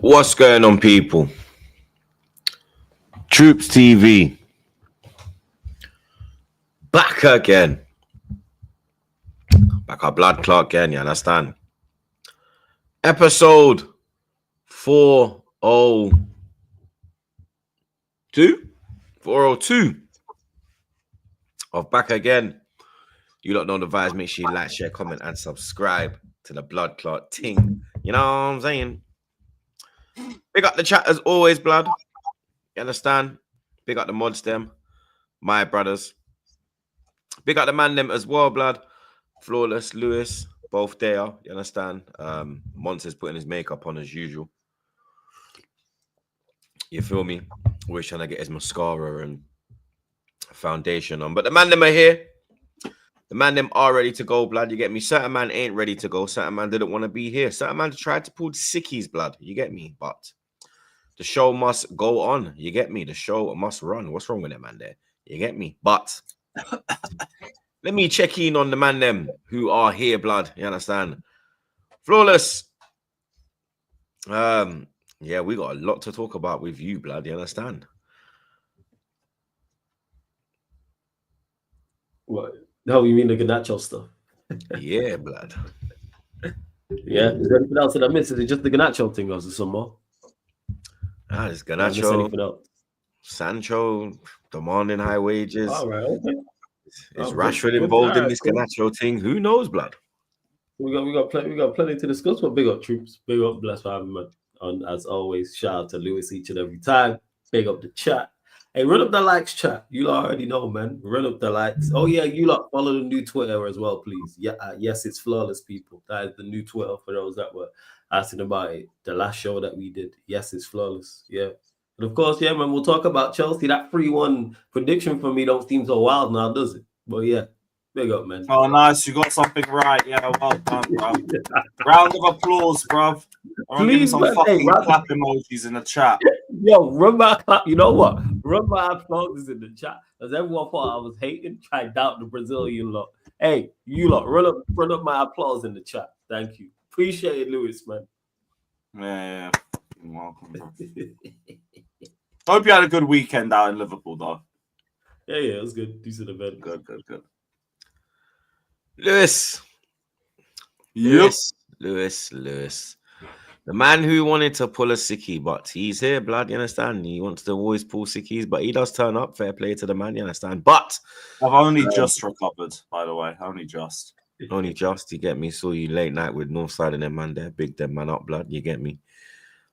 What's going on, people? TroopzTV back again. Back our blood clot again, you understand? Episode 402 of Back Again. You don't know the vibes. Make sure you like, share, comment, and subscribe to the blood clot ting. You know what I'm saying? Big up the chat as always, blood. You understand? Big up the mods them, my brothers. Big up the man them as well, blood. Flawless, Lewis, both there. You understand? Monster's putting his makeup on as usual. You feel me? Always trying to get his mascara and foundation on. But the man them are here. The man them are ready to go, blood. You get me? Certain man ain't ready to go. Certain man didn't want to be here. Certain man tried to pull sickies, blood. You get me? But the show must go on. You get me? The show must run. What's wrong with that man there? You get me? But let me check in on the man them who are here, blood. You understand? Flawless. Yeah, we got a lot to talk about with you, blood. You understand? What? No, you mean the Garnacho stuff? Yeah, blood. Yeah. Is there anything else that I missed? Is it just the Garnacho thing, or is there some more? There's Garnacho, Sancho demanding high wages. All right, okay. Is Rashford involved in this Garnacho thing? Who knows, blood? We got plenty to discuss. But big up troops, big up blessed for having me on as always. Shout out to Lewis each and every time. Big up the chat. Hey, run up the likes, chat. You lot already know, man. Run up the likes. Oh yeah, you lot follow the new Twitter as well, please. Yeah, yes, it's Flawless, people. That is the new Twitter for those that were asking about it. The last show that we did. Yes, it's Flawless. Yeah. And of course, yeah, man, we'll talk about Chelsea. That 3-1 prediction for me don't seem so wild now, does it? But yeah, big up, man. Oh, nice. You got something right. Yeah, well done, bro. Round of applause, bro. I'm giving some fucking clap emojis in the chat. Yo, run my clap. You know what? Run my applause in the chat. Because everyone thought I was hating, trying to doubt the Brazilian lot. Hey, you lot, run up my applause in the chat. Thank you. Appreciate it, Lewis, man. Yeah. You're welcome, bro. Hope you had a good weekend out in Liverpool, though. Yeah, it was good. Decent event. Good. Lewis. The man who wanted to pull a sickie, but he's here, blood, you understand? He wants to always pull sickies, but he does turn up. Fair play to the man, you understand? But I've only just recovered, by the way. Only just, you get me? Saw you late night with Northside and them man there. Big them man up, blood, you get me?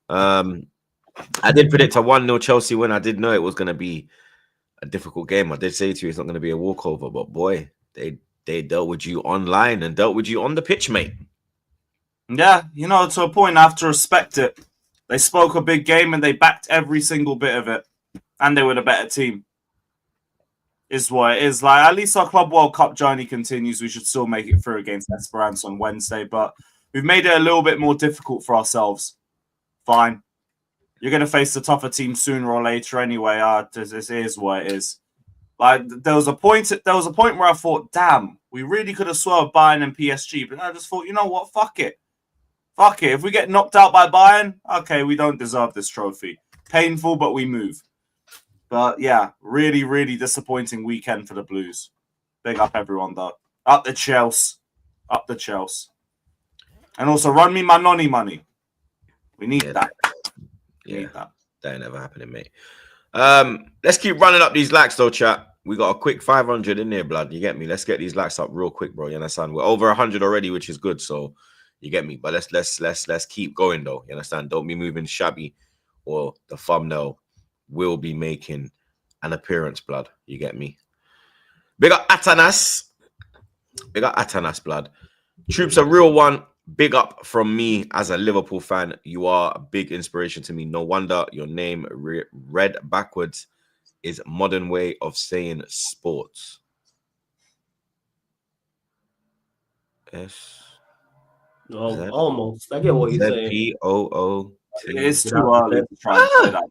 I did predict a 1-0 Chelsea win. I did know it was going to be a difficult game. I did say to you it's not going to be a walkover, but boy, they dealt with you online and dealt with you on the pitch, mate. Yeah, to a point, I have to respect it. They spoke a big game and they backed every single bit of it. And they were the better team. Is what it is. Like, at least our Club World Cup journey continues. We should still make it through against Esperance on Wednesday. But we've made it a little bit more difficult for ourselves. Fine. You're going to face the tougher team sooner or later anyway. This is what it is. Like, there was a point where I thought, damn, we really could have swerved Bayern and PSG. But I just thought, you know what? Fuck it. If we get knocked out by Bayern, okay, we don't deserve this trophy. Painful, but we move. But yeah, really, really disappointing weekend for the Blues. Big up everyone, though. Up the Chelsea. And also, run me my nonny money. We need that. That ain't never happening, mate. Let's keep running up these likes, though, chat. We got a quick 500 in there, blood. You get me? Let's get these likes up real quick, bro. You understand? We're over 100 already, which is good. So you get me? But let's keep going, though. You understand? Don't be moving shabby, or the thumbnail will be making an appearance, blood. You get me? Big up Atanas, blood. Troops a real one. Big up from me as a Liverpool fan. You are a big inspiration to me. No wonder your name read backwards is modern way of saying sports. Almost. I get what you're saying. ZPOO. It's too early to try and say that.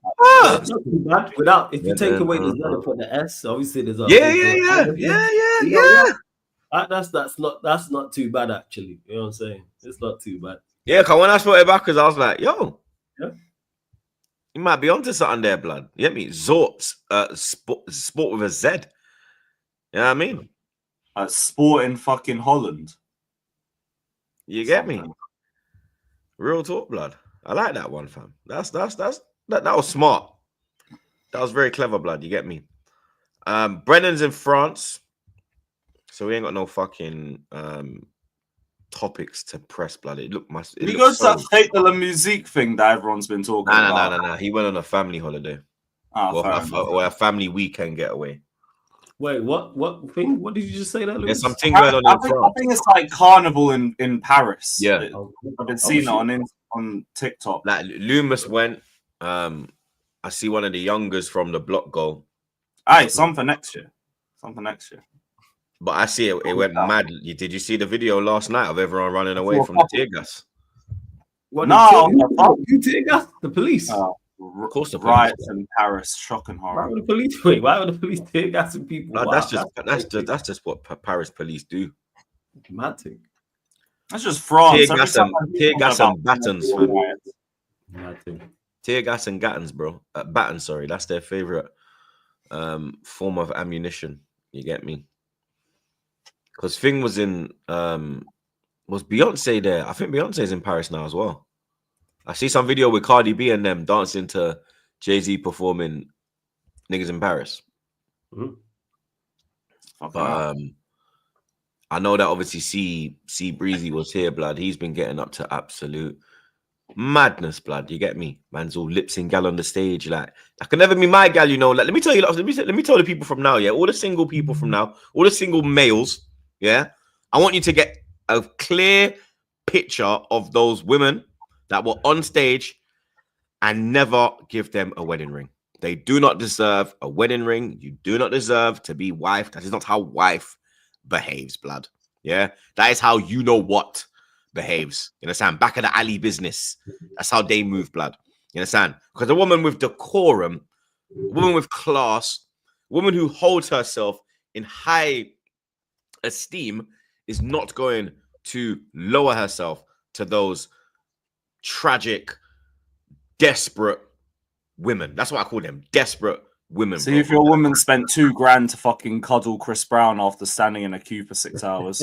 It's not too bad. If you take away the Z and put the S, obviously there's a Yeah. That's not too bad, actually. You know what I'm saying? It's not too bad. Yeah, because when I spelled it backwards, I was like, yo. You might be onto something there, blood. You get me? Zorts, sport with a Z. You know what I mean? Sport in fucking Holland. You get me? Real talk, blood. I like that one, fam. That was smart. That was very clever, blood. You get me? Brennan's in France, so we ain't got no fucking topics to press, blood. It looks He goes to that Fête de la Musique thing that everyone's been talking about. No. He went on a family holiday. Or a family weekend getaway. Wait, what thing? What did you just say that, Lewis? There's something going on in France. I think it's like Carnival in Paris. Yeah. I've been seeing it on TikTok. Like Loomis went. I see one of the youngers from the block go. Aye, some for next year. But I see it went mad. Did you see the video last night of everyone running away from the tear gas? You tear gas? The police? Of course, the riots in Paris, shocking horror. Why would the police tear gassing people? No, that's just what Paris police do. Mad thing. That's just France. Tear gas and battens. Mad thing. Tear gas and battens, bro. Battens, sorry, that's their favorite form of ammunition. You get me? Because Thing was in was Beyonce there? I think Beyonce's in Paris now as well. I see some video with Cardi B and them dancing to Jay-Z performing Niggas in Paris. Mm-hmm. But I know that obviously C Breezy was here, blood. He's been getting up to absolute madness, blood. You get me? Man's all lip-sync gal on the stage. Like, I can never be my gal, you know. Like, let me tell you, let me tell the people from now, yeah. All the single people from now, all the single males, yeah. I want you to get a clear picture of those women that were on stage and never give them a wedding ring. They do not deserve a wedding ring. You do not deserve to be wife. That is not how wife behaves, blood. Yeah, that is how you know what behaves. You understand? Back of the alley business. That's how they move, blood. You understand? Because a woman with decorum, a woman with class, a woman who holds herself in high esteem is not going to lower herself to those tragic, desperate women. That's what I call them. Desperate women. See, if your woman spent $2,000 to fucking cuddle Chris Brown after standing in a queue for 6 hours.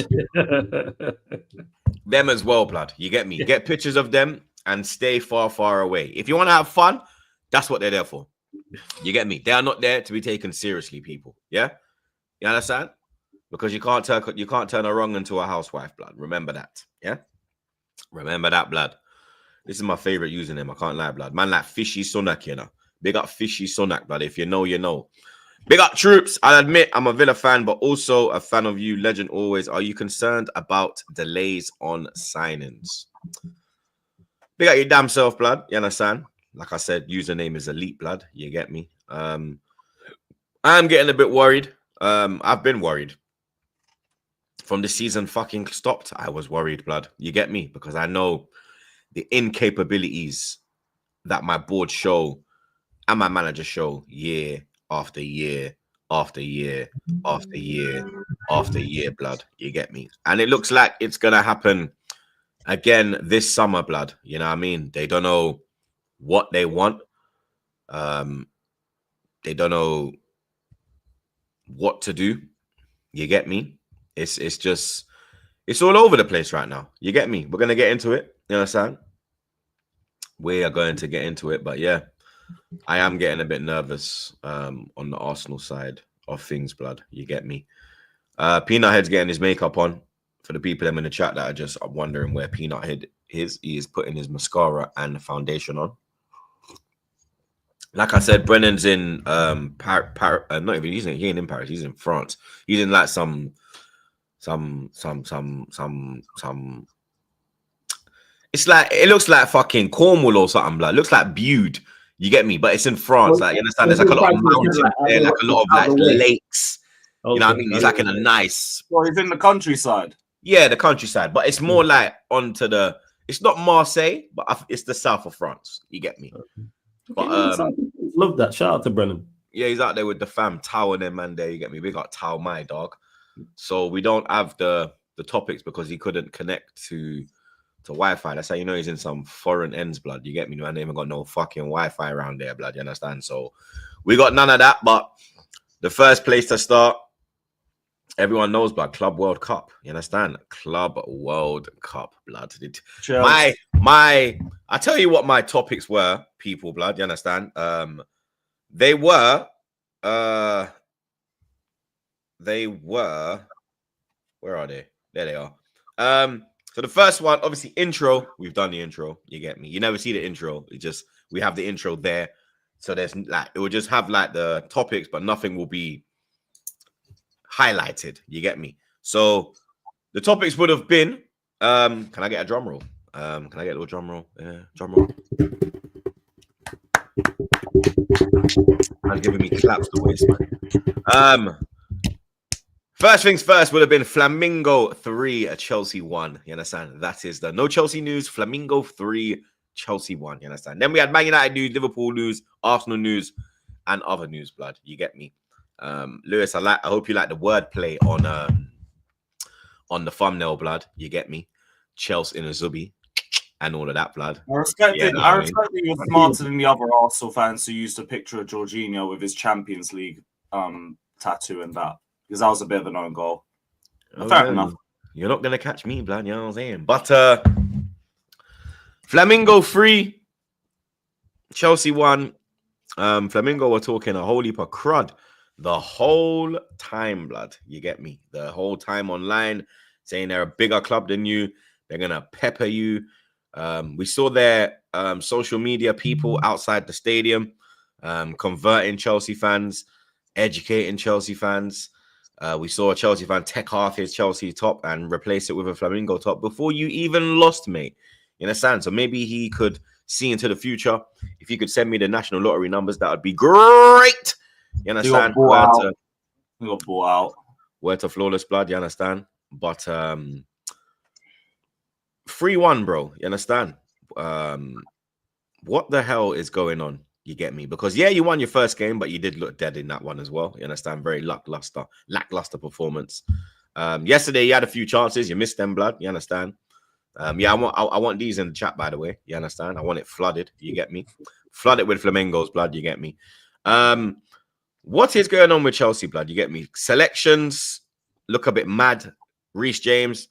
Them as well, blood. You get me? Get pictures of them and stay far, far away. If you want to have fun, that's what they're there for. You get me? They are not there to be taken seriously, people. Yeah? You understand? Because you can't turn a wrong into a housewife, blood. Remember that. Yeah? Remember that, blood. This is my favorite username. I can't lie, blood. Man, like Fishy Sunak, you know. Big up Fishy Sunak, blood. If you know, you know. Big up Troops. I'll admit I'm a Villa fan, but also a fan of you. Legend always. Are you concerned about delays on signings? Big up your damn self, blood. You understand? Like I said, username is Elite, blood. You get me? I'm getting a bit worried. I've been worried. From the season fucking stopped, I was worried, blood. You get me? Because I know the incapabilities that my board show and my manager show year after year after year after year after year, blood. You get me? And it looks like it's gonna happen again this summer, blood. You know what I mean? They don't know what they want. They don't know what to do. You get me? It's all over the place right now. You get me? We're gonna get into it. You understand? We are going to get into it, but yeah, I am getting a bit nervous on the Arsenal side of things, blood. You get me? Peanut Head's getting his makeup on. For the people in the chat that are just wondering where Peanut Head is, he is putting his mascara and the foundation on. Like I said, Brennan's in not even he ain't in Paris, he's in France. He's in like some it's like it looks like fucking Cornwall or something, like looks like Bude. You get me? But it's in France. Like, you understand? There's like a lot of mountains there, like a lot of like lakes. Okay. You know what I mean? He's like in a nice. Well, he's in the countryside. Yeah, the countryside, but it's more like onto the. It's not Marseille, but it's the south of France. You get me? Okay. But love that. Shout out to Brennan. Yeah, he's out there with the fam, Tao and them man there. You get me? We got Tao, my dog. So we don't have the topics because he couldn't connect to to Wi-Fi. That's how you know he's in some foreign ends, blood. You get me? Man, they even got no fucking Wi-Fi around there, blood. You understand? So we got none of that. But the first place to start, everyone knows, blood. Club World Cup. You understand? Club World Cup, blood. I tell you what my topics were, people, blood. You understand? They were. Where are they? There they are. So the first one, obviously, intro. We've done the intro. You get me? You never see the intro. We have the intro there. So there's like it will just have like the topics, but nothing will be highlighted. You get me? So the topics would have been. Can I get a drum roll? Can I get a little drum roll? Yeah, drum roll. I'm giving me claps to waste, man. First things first would have been Flamengo 3, Chelsea 1. You understand? That is the no Chelsea news. Flamengo 3, Chelsea 1. You understand? Then we had Man United news, Liverpool news, Arsenal news, and other news, blood. You get me? Lewis, I hope you like the wordplay on the thumbnail, blood. You get me? Chelsea in a Zubi and all of that, blood. I respect that you're smarter than the other Arsenal fans who used a picture of Jorginho with his Champions League tattoo and that. Because that was a bit of an own goal. Fair enough. You're not going to catch me, blood. You know what I'm saying? But Flamengo 3, Chelsea 1. Flamengo were talking a whole heap of crud the whole time, blood. You get me? The whole time online, saying they're a bigger club than you. They're going to pepper you. We saw their social media people outside the stadium converting Chelsea fans, educating Chelsea fans. We saw a Chelsea fan take off his Chelsea top and replace it with a Flamengo top before you even lost, mate. You understand? So maybe he could see into the future. If you could send me the national lottery numbers, that would be great. You understand? We got bought out. Word to flawless, blood. You understand? But 3-1, bro. You understand? What the hell is going on? You get me? Because, yeah, you won your first game, but you did look dead in that one as well. You understand? Very lackluster performance. Yesterday, you had a few chances. You missed them, blood. You understand? Yeah, I want these in the chat, by the way. You understand? I want it flooded. You get me? Flood it with Flamengo's blood. You get me? What is going on with Chelsea, blood? You get me? Selections look a bit mad. Reece James,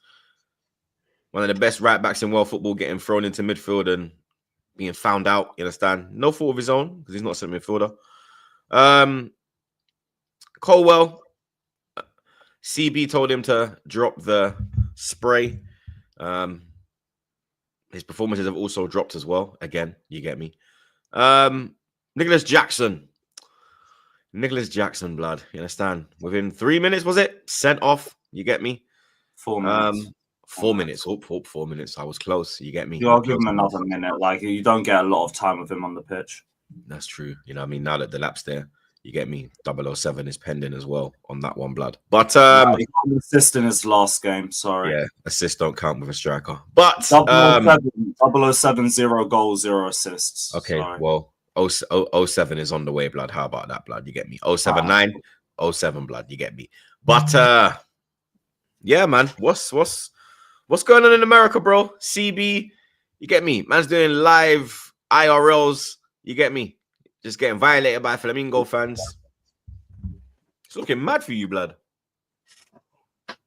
one of the best right backs in world football, getting thrown into midfield and being found out, you understand? No fault of his own, because he's not a centre midfielder. Colwell, CB told him to drop the spray. His performances have also dropped as well. Again, you get me. Nicholas Jackson, blood, you understand? Within 3 minutes, was it? Sent off, you get me? 4 minutes. 4 minutes. 4 minutes. I was close. You get me? I'll give him another minute. Like, you don't get a lot of time with him on the pitch. That's true. You know what I mean? Now that the lap's there, you get me? 007 is pending as well on that one, blood. But he got an assist in his last game. Sorry. Yeah, assists don't count with a striker. But 007, 0 goals, 0 assists. Okay, Sorry. well, 07 is on the way, blood. How about that, blood? You get me? 079, 07, blood. You get me? But yeah, man. What's going on in America, bro? CB, you get me? Man's doing live IRLs. You get me? Just getting violated by Flamengo fans. It's looking mad for you, blood.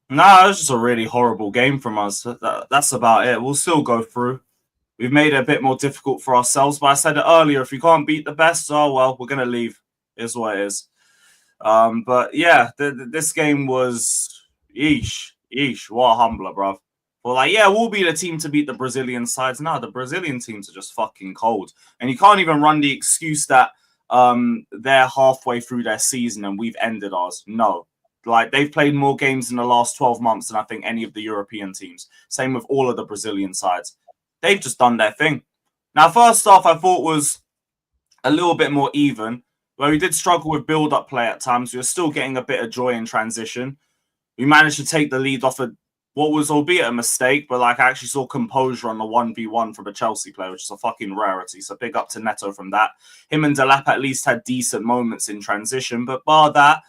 Nah, it was just a really horrible game from us. That's about it. We'll still go through. We've made it a bit more difficult for ourselves. But I said it earlier, if we can't beat the best, oh, well, we're going to leave. Is what it is. But yeah, this game was... Yeesh. What a humbler, bruv. Well, like, yeah, we'll be the team to beat the Brazilian sides. No, the Brazilian teams are just fucking cold. And you can't even run the excuse that they're halfway through their season and we've ended ours. No. Like, they've played more games in the last 12 months than I think any of the European teams. Same with all of the Brazilian sides. They've just done their thing. Now, first off, I thought was a little bit more even, where we did struggle with build-up play at times. We were still getting a bit of joy in transition. We managed to take the lead off of what was albeit a mistake, but like I actually saw composure on the 1v1 from a Chelsea player, which is a fucking rarity. So big up to Neto from that. Him and Delap at least had decent moments in transition, but bar that,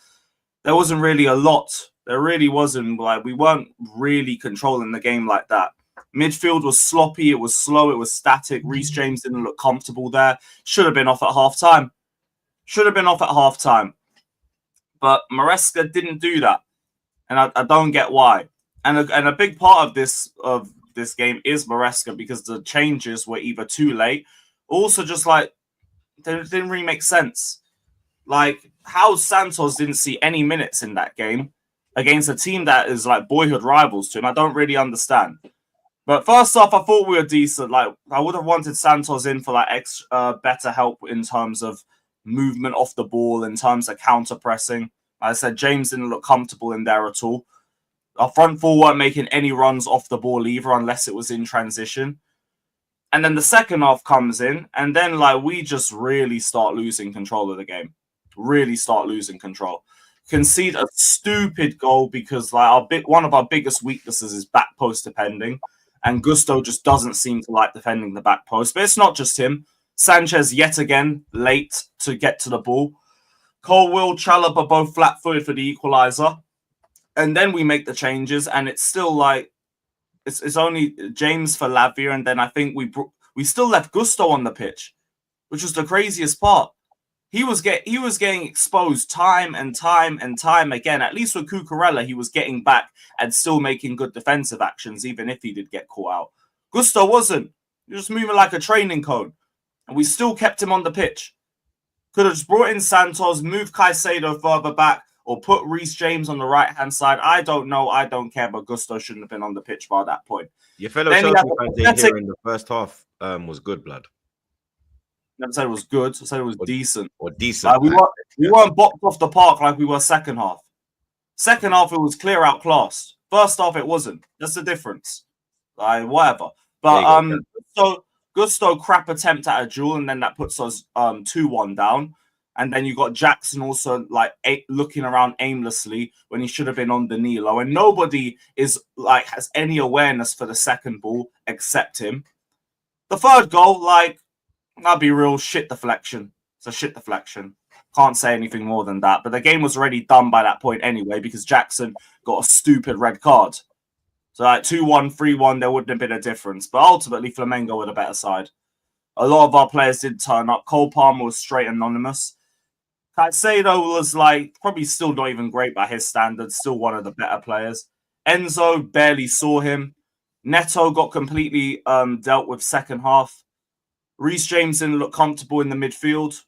there wasn't really a lot. There really wasn't. Like, we weren't really controlling the game like that. Midfield was sloppy. It was slow. It was static. Reece James didn't look comfortable there. Should have been off at half time. Should have been off at half time. But Maresca didn't do that. And I don't get why. And a big part of this game is Maresca, because the changes were either too late, also just like they didn't really make sense. Like how Santos didn't see any minutes in that game against a team that is like boyhood rivals to him, I don't really understand. But first off, I thought we were decent. Like I would have wanted Santos in for like better help in terms of movement off the ball, in terms of counter pressing. Like I said, James didn't look comfortable in there at all. Our front four weren't making any runs off the ball either, unless it was in transition. And then the second half comes in, and then like we just really start losing control of the game. Really start losing control. Concede a stupid goal because like one of our biggest weaknesses is back post defending, and Gusto just doesn't seem to like defending the back post. But it's not just him. Sanchez yet again late to get to the ball. Colwill, Chalop are both flat-footed for the equaliser. And then we make the changes, and it's still like it's only James for Lavia, and then I think we still left Gusto on the pitch, which was the craziest part. He was getting exposed time and time and time again. At least with Cucurella, he was getting back and still making good defensive actions, even if he did get caught out. Gusto wasn't. He was moving like a training cone, and we still kept him on the pitch. Could have just brought in Santos, moved Caicedo further back, or put Reece James on the right-hand side. I don't know. I don't care, but Gusto shouldn't have been on the pitch by that point. Your fellow Chelsea fans here in the first half was good, blood. Never said it was good. I said it was decent. Or decent. We weren't boxed off the park like we were second half. Second half, it was clear outclassed. First half, it wasn't. That's the difference. Whatever. But so Gusto crap attempt at a duel, and then that puts us 2-1 down. And then you got Jackson also like looking around aimlessly when he should have been on Danilo. And nobody is like has any awareness for the second ball except him. The third goal, like, I'll be real, shit deflection. It's a shit deflection. Can't say anything more than that. But the game was already done by that point anyway, because Jackson got a stupid red card. So like 2-1, 3-1, there wouldn't have been a difference. But ultimately, Flamengo were the better side. A lot of our players did turn up. Cole Palmer was straight anonymous. Caicedo was like probably still not even great by his standards, still one of the better players. Enzo barely saw him. Neto got completely dealt with second half. Reece James didn't look comfortable in the midfield.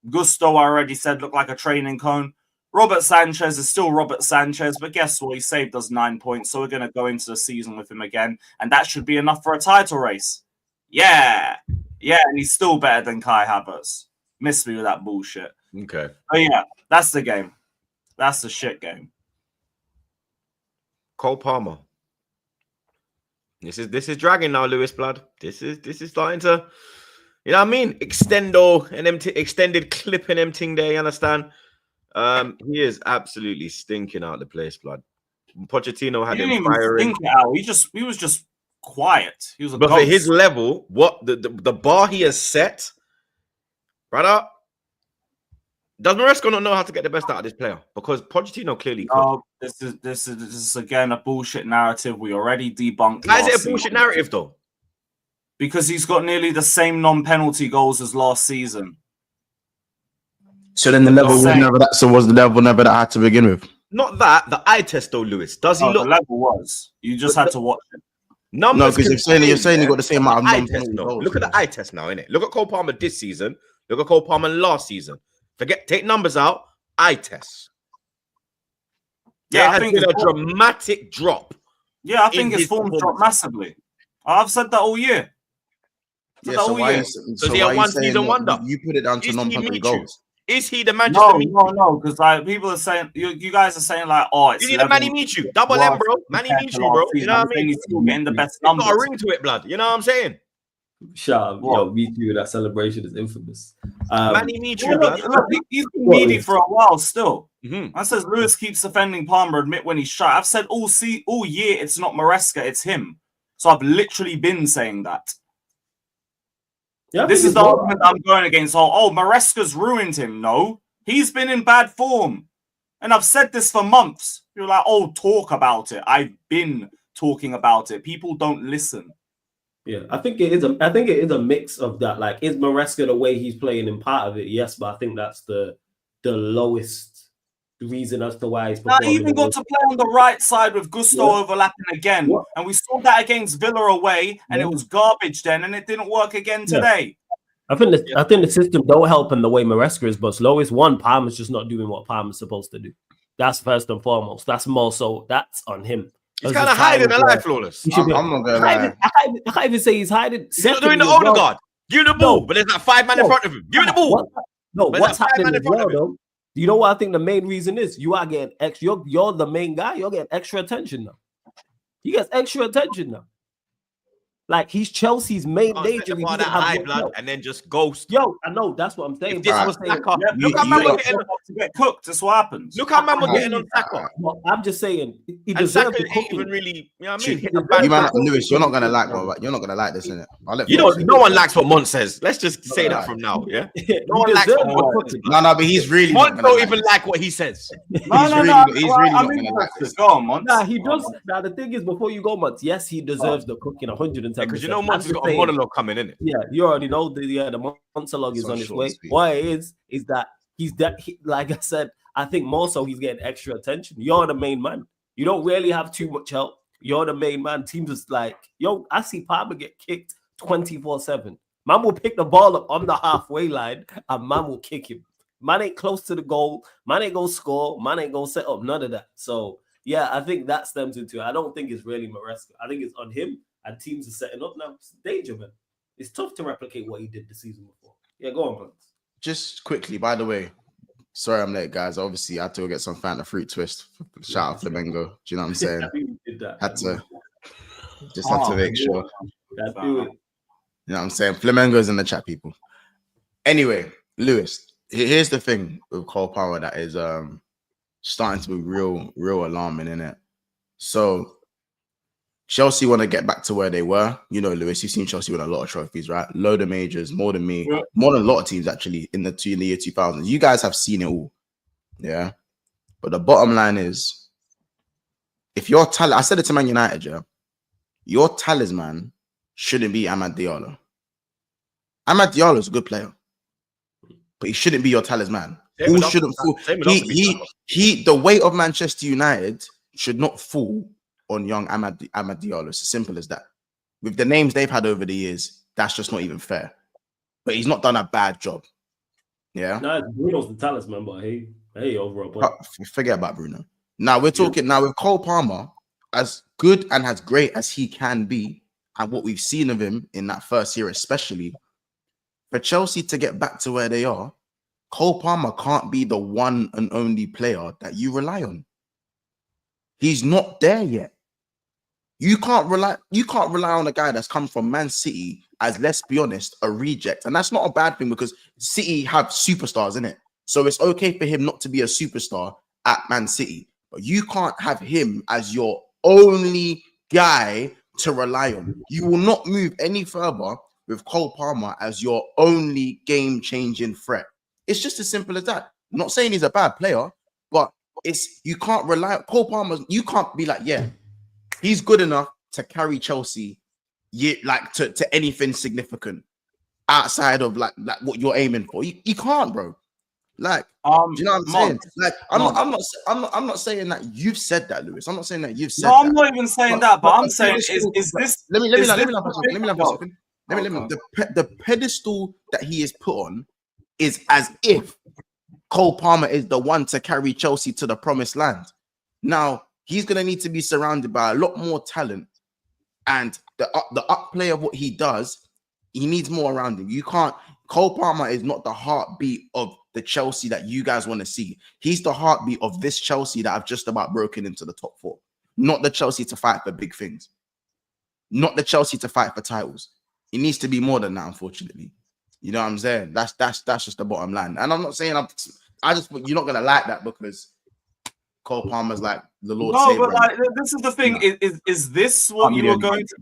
Gusto, I already said, looked like a training cone. Robert Sanchez is still Robert Sanchez, but guess what? He saved us 9 points, so we're going to go into the season with him again, and that should be enough for a title race. Yeah, and he's still better than Kai Havertz. Miss me with that bullshit. Okay. But yeah, that's the game. That's the shit game. Cole Palmer. This is dragging now, Lewis Blood. This is starting to, you know what I mean? Extended clip and emptying there, you understand? He is absolutely stinking out the place, Blood. Pochettino had him firing. He was just quiet. He was but for his level, what the bar he has set, brother. Does Maresca not know how to get the best out of this player? Because Pochettino clearly could. Oh, this is again a bullshit narrative. We already debunked. Why is it a bullshit narrative though? Because he's got nearly the same non-penalty goals as last season. So then the level was never that. So was the level never that had to begin with? Not that. The eye test though, Lewis. Does he look? The level was. You just had to watch it. No, because you're saying he got the same amount of non-penalty goals. Look at the eye test now, innit? Look at Cole Palmer this season. Look at Cole Palmer last season. Take numbers out. Eye test. Yeah, I think it's a dramatic drop. Yeah, I think his form dropped massively. I've said that all year. So why is he a one-season wonder? You put it down to non-penalty goals. Is he the Manchester? No, because like people are saying, you guys are saying like, oh, it's. You need a Manny Michu, double M, bro. Manny Michu, bro. You know what I mean? He's still getting the best numbers. Got a ring to it, blood. You know what I'm saying? Shout out, Michu, that celebration is infamous. Manny Michu, blood. Look, he's been needy for a while still. I says Lewis keeps defending Palmer, admit when he's shot. I've said all year it's not Maresca, it's him. So I've literally been saying that. Yeah, this is the argument I'm going against. Oh, Maresca's ruined him. No, he's been in bad form. And I've said this for months. You're like, oh, talk about it. I've been talking about it. People don't listen. Yeah, I think it is a mix of that. Like, is Maresca the way he's playing in part of it? Yes, but I think that's the lowest reason as to why he's performing. He even got to play on the right side with Gusto overlapping again. And we saw that against Villa away, and it was garbage then, and it didn't work again today. I think the system don't help in the way Maresca is, but lowest one, Palmer's just not doing what Palmer's supposed to do. That's first and foremost. That's more so. That's on him. He's kind of hiding a life, Flawless. I'm not gonna lie. I can't even say he's hiding. He's not doing the Odegaard. Give him the ball, but there's like 5 men in front of him. Give him the ball. What's happening as well, though? You know what I think the main reason is? You are getting extra. You're the main guy. You're getting extra attention now. He gets extra attention now. Like, he's Chelsea's main danger. That high blood and then just ghost. Yo, I know that's what I'm saying. This was look how man was getting to get cooked. That's what happens. Look how man was getting on Saka. Well, I'm just saying he And deserves Saka the ain't cooking. even really, you know what I mean? You man, Lewis, you're not gonna like, bro. You're not gonna like this, innit? No one likes what Mont says. Let's just say that from now, yeah. No one likes what Mont says. No, but he's really. Mont don't even like what he says. He's really not gonna like this. Go on, Mont. Nah, he does. Now the thing is, before you go, Mont, yes, he deserves the cooking 110%. Because you know Mont's got a monologue coming in it. Yeah, you already know the monologue is on his way. Why it is that like I said, I think more so he's getting extra attention. You're the main man. You don't really have too much help. You're the main man. Teams is like, yo, I see Palmer get kicked 24/7. Man will pick the ball up on the halfway line and man will kick him. Man ain't close to the goal. Man ain't gonna score. Man ain't gonna set up none of that. So yeah, I think that stems into it. I don't think it's really Maresca. I think it's on him. And teams are setting up now. It's danger, man. It's tough to replicate what he did the season before. Yeah, go on, man. Just quickly, by the way, sorry I'm late, guys. Obviously, I had to go get some Fanta fruit twist. Shout out Flamengo. Do you know what I'm saying? Had to make sure. You know what I'm saying? Flamengo's in the chat, people. Anyway, Lewis, here's the thing with Cole Palmer that is starting to be real alarming, innit? So Chelsea want to get back to where they were. You know, Lewis, you've seen Chelsea win a lot of trophies, right? Load of majors, more than me, more than a lot of teams actually in the year 2000. You guys have seen it all, yeah. But the bottom line is, if your talent, I said it to Man United, yeah, your talisman shouldn't be Amad Diallo. Amad Diallo is a good player, but he shouldn't be your talisman. Who shouldn't fall? The weight of Manchester United should not fall on young Amad Diallo. It's as simple as that. With the names they've had over the years, that's just not even fair. But he's not done a bad job. Yeah. No, Bruno's the talisman, but hey, overall point. Forget about Bruno. Now we're talking now with Cole Palmer, as good and as great as he can be, and what we've seen of him in that first year, especially for Chelsea to get back to where they are, Cole Palmer can't be the one and only player that you rely on. He's not there yet. You can't rely on a guy that's come from Man City as, let's be honest, a reject. And that's not a bad thing because City have superstars in it. So it's okay for him not to be a superstar at Man City. But you can't have him as your only guy to rely on. You will not move any further with Cole Palmer as your only game-changing threat. It's just as simple as that. I'm not saying he's a bad player, but you can't rely on Cole Palmer. You can't be like, yeah, he's good enough to carry Chelsea, like to anything significant outside of like what you're aiming for. You can't, bro. Like, do you know what I'm saying? Like, I'm not saying that you've said that, Lewis. I'm not saying that you've said. No, I'm not even saying that, but I'm saying is this? Let me the pedestal that he is put on is as if Cole Palmer is the one to carry Chelsea to the promised land. Now, he's going to need to be surrounded by a lot more talent, and the upplay of what he does, he needs more around him. You can't. Cole Palmer is not the heartbeat of the Chelsea that you guys want to see. He's the heartbeat of this Chelsea that have just about broken into the top four. Not the Chelsea to fight for big things. Not the Chelsea to fight for titles. It needs to be more than that, unfortunately. You know what I'm saying? That's just the bottom line. And I'm not saying you're not gonna like that because Cole Palmer's like the Lord. No, but like this is the thing. Is this what you are going to?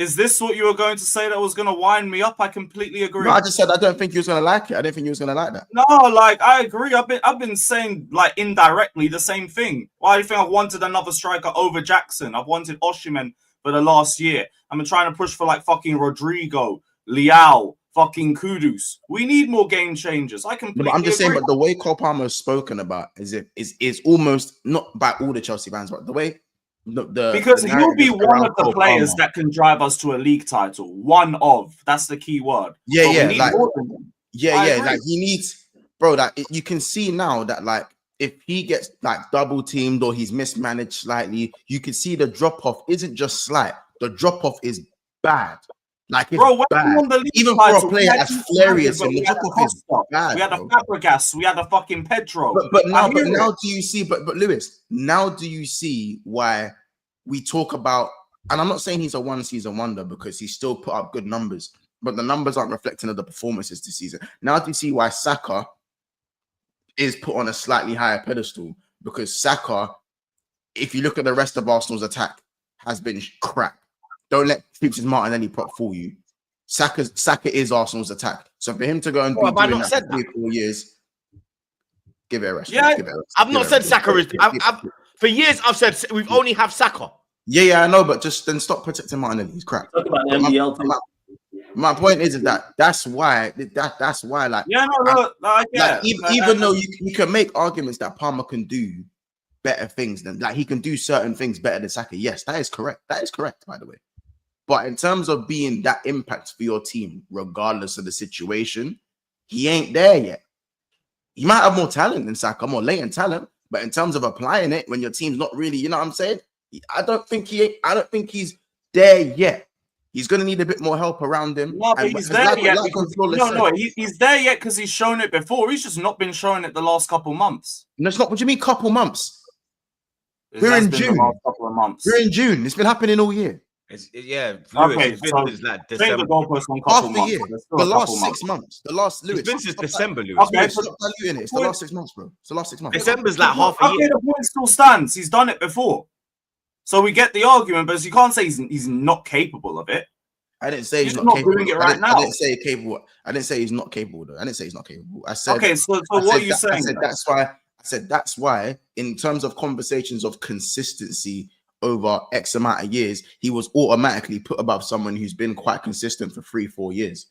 Is this what you were going to say that was going to wind me up? I completely agree. No, I just said I don't think he was gonna like it. I didn't think he was gonna like that. No, like I agree. I've been saying like indirectly the same thing. Why do you think I've wanted another striker over Jackson? I've wanted Osimhen for the last year. I've been trying to push for like fucking Rodrigo, Leao, fucking Kudus. We need more game changers. I completely But I'm just saying, agree. but the way Cole Palmer is spoken about is almost not by all the Chelsea fans, but the way because the he'll be narrative one around of the Cole players Palmer. that can drive us to a league title. One of. That's the key word. Yeah, But we yeah, need like more than them. I yeah, agree. like he needs, bro. That you can see now that like if he gets like double teamed or he's mismanaged slightly, you can see the drop off isn't just slight. The drop off is bad. Like it's Bro, when we bad. won the league Even for title, a player we had as these flary managers, as but him, the we had drop a off is Costa, bad. we had a Bro. Fabregas, we had a fucking Pedro. But now, I hear it. do you see? But Lewis, now do you see why we talk about? And I'm not saying he's a one-season wonder because he still put up good numbers, but the numbers aren't reflecting of the performances this season. Now do you see why Saka is put on a slightly higher pedestal? Because Saka, if you look at the rest of Arsenal's attack, has been crap. Don't let Troopz' Martinelli prop fool you. Saka is Arsenal's attack. So for him to go and Bro, be have I doing not that said for 3 that? or 4 years, give it a rest. Yeah, give it a rest. I've give not it a said rest. Saka is. For years, I've said we've only have Saka. Yeah, I know, but just then stop protecting Martinelli. He's crap. Talk about the But MDL thing. my point is that's why like Yeah, no, look, I get like it. even though you can make arguments that Palmer can do better things than like he can do certain things better than Saka. Yes, that is correct. That is correct, by the way. But in terms of being that impact for your team, regardless of the situation, he ain't there yet. He might have more talent than Saka, more latent talent, but in terms of applying it when your team's not really, you know what I'm saying? I don't think he's there yet. He's gonna need a bit more help around him. No, but And he's there yet. like Because, Flawless said, he's there yet because he's shown it before. He's just not been showing it the last couple months. no, it's not. What do you mean, couple months? It We're has in been the June. last couple of months. We're in June. It's been happening all year. Yeah, Lewis, Okay, it's been so since like change the December. goalpost on couple Half the months. year. but there's still The a couple last 6 months. months. The last Lewis. It's been since stop December, Lewis. Okay, Lewis, stop diluting it. It's the last 6 months, bro. It's the last 6 months. December's like half a Okay, year. the point still stands. He's done it before. So we get the argument, but you can't say he's not capable of it. I didn't say he's He's not not capable. doing it right now. I didn't say capable. I didn't say he's not capable though. I didn't say he's not capable. I said Okay, so I what said are you that- saying? I said that's why. I said that's why. In terms of conversations of consistency over X amount of years, he was automatically put above someone who's been quite consistent for 3-4 years.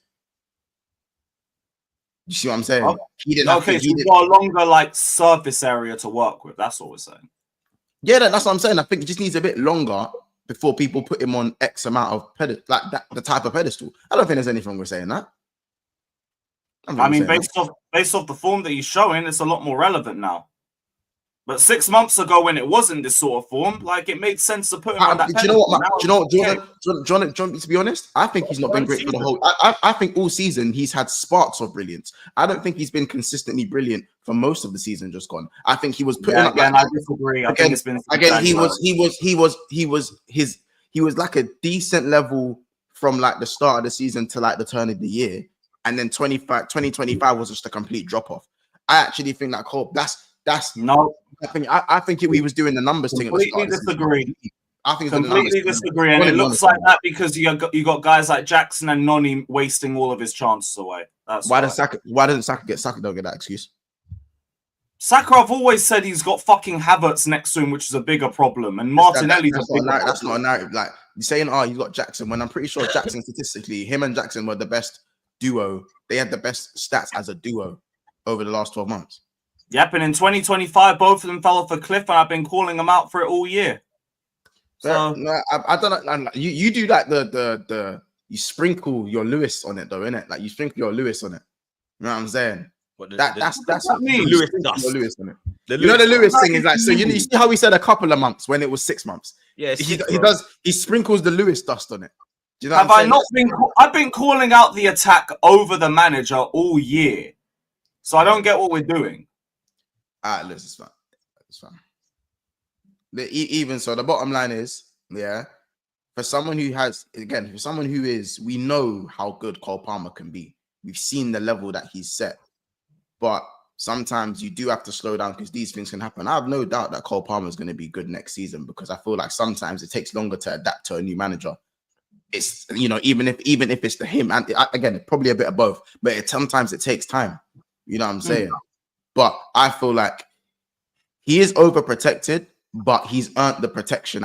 You see what I'm saying? Okay. He didn't. Have Okay, to, so he we've didn't. got a longer like surface area to work with. That's what we're saying. Yeah, that's what I'm saying. I think it just needs a bit longer before people put him on X amount of like that, the type of pedestal. I don't think there's anything wrong with saying that. I mean, based off the form that he's showing, it's a lot more relevant now. But 6 months ago, when it wasn't this sort of form, like it made sense to put him on that. Do you know what? Do you know what, Okay. Jordan? To be honest, I think he's not been great for the whole. I think all season he's had sparks of brilliance. I don't think he's been consistently brilliant for most of the season just gone. I think he was putting up. Again, I disagree. I think it's been he was like a decent level from like the start of the season to like the turn of the year, and then 2025 was just a complete drop off. I actually think that Cole. That's no. I think he was doing the numbers thing. Completely disagree. I think Completely disagree, and it looks like that because you got guys like Jackson and Noni wasting all of his chances away. That's why doesn't Saka get Saka? Don't get that excuse. Saka, I've always said he's got fucking Havertz next to him, which is a bigger problem, and Martinelli's that's not a narrative. Like you're saying, he's got Jackson. When I'm pretty sure Jackson statistically, him and Jackson were the best duo. They had the best stats as a duo over the last 12 months. Yep, and in 2025, both of them fell off a cliff, and I've been calling them out for it all year. So no, I don't know. You do like the you sprinkle your Lewis on it though, innit? Like you sprinkle your Lewis on it. You know what I'm saying? That's what mean? Lewis dust. Lewis on it. The Lewis thing is like, so you see how we said a couple of months when it was 6 months. Yeah, he sprinkles the Lewis dust on it. Do you know? I've been calling out the attack over the manager all year, so I don't get what we're doing. All right, Lewis, it's fine. Even so, the bottom line is, for someone who we know how good Cole Palmer can be. We've seen the level that he's set, but sometimes you do have to slow down because these things can happen. I have no doubt that Cole Palmer is going to be good next season because I feel like sometimes it takes longer to adapt to a new manager it's even if it's the him and again probably a bit of both, but sometimes it takes time. You know what I'm saying? But I feel like he is overprotected, but he's earned the protection.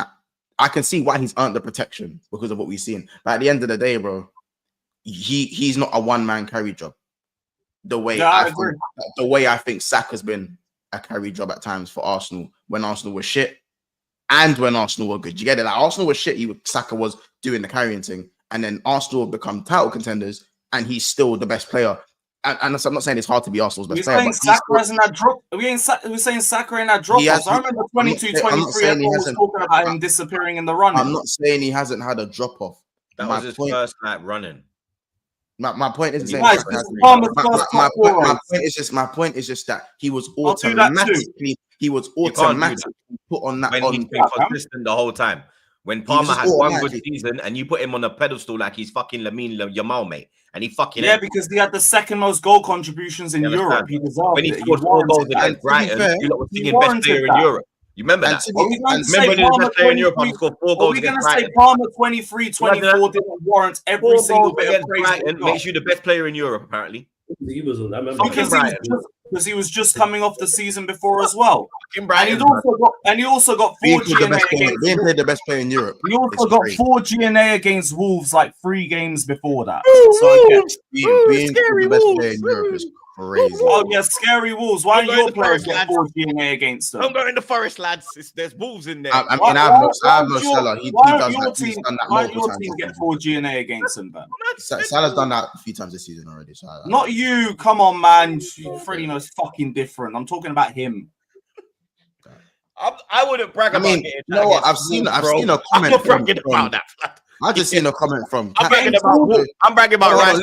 I can see why he's earned the protection because of what we've seen. But at the end of the day, bro, he's not a one-man carry job. The way I think Saka's been a carry job at times for Arsenal when Arsenal was shit and when Arsenal were good. You get it? Like Arsenal was shit, Saka was doing the carrying thing, and then Arsenal have become title contenders, and he's still the best player. And I'm not saying it's hard to be Arsenal's best player. We're saying Saka in that drop. I remember 22-23, everyone was talking about him disappearing in the running. I'm not saying he hasn't had a drop off. That was his first night running. My point isn't saying my point is just that he was automatically put on that. When he's been consistent the whole time. When Palmer had one good season and you put him on a pedestal like he's fucking Lamine Yamal, mate, and he fucking because he had the second most goal contributions in Europe. He deserved when he scored 4 goals against Brighton, you lot were singing best player in Europe. You remember that? Remember when he was best player in Europe and scored 4 goals against Brighton? Are we going to say Palmer 23-24 didn't warrant every single bit of praise? Brighton makes you the best player in Europe, apparently. He was on that. Because he was just coming off the season before as well. And he also got 4 GNA against. Being played the best player in Europe. He also got 4 GNA against Wolves like 3 games before that. Being the best player in Europe is crazy. Oh yeah, scary Wolves. Why don't your players get 4 GNA against them? Don't go in the forest, lads. There's Wolves in there. I have no Salah. Why don't your team get 4 GNA against them, man? Salah's done that a few times this season already. So not you. Come on, man. Freddie knows fucking different. I'm talking about him. I wouldn't brag about it. You know what? I've seen a comment. I'm not bragging about that. I just seen a comment from. I'm bragging about Ryan.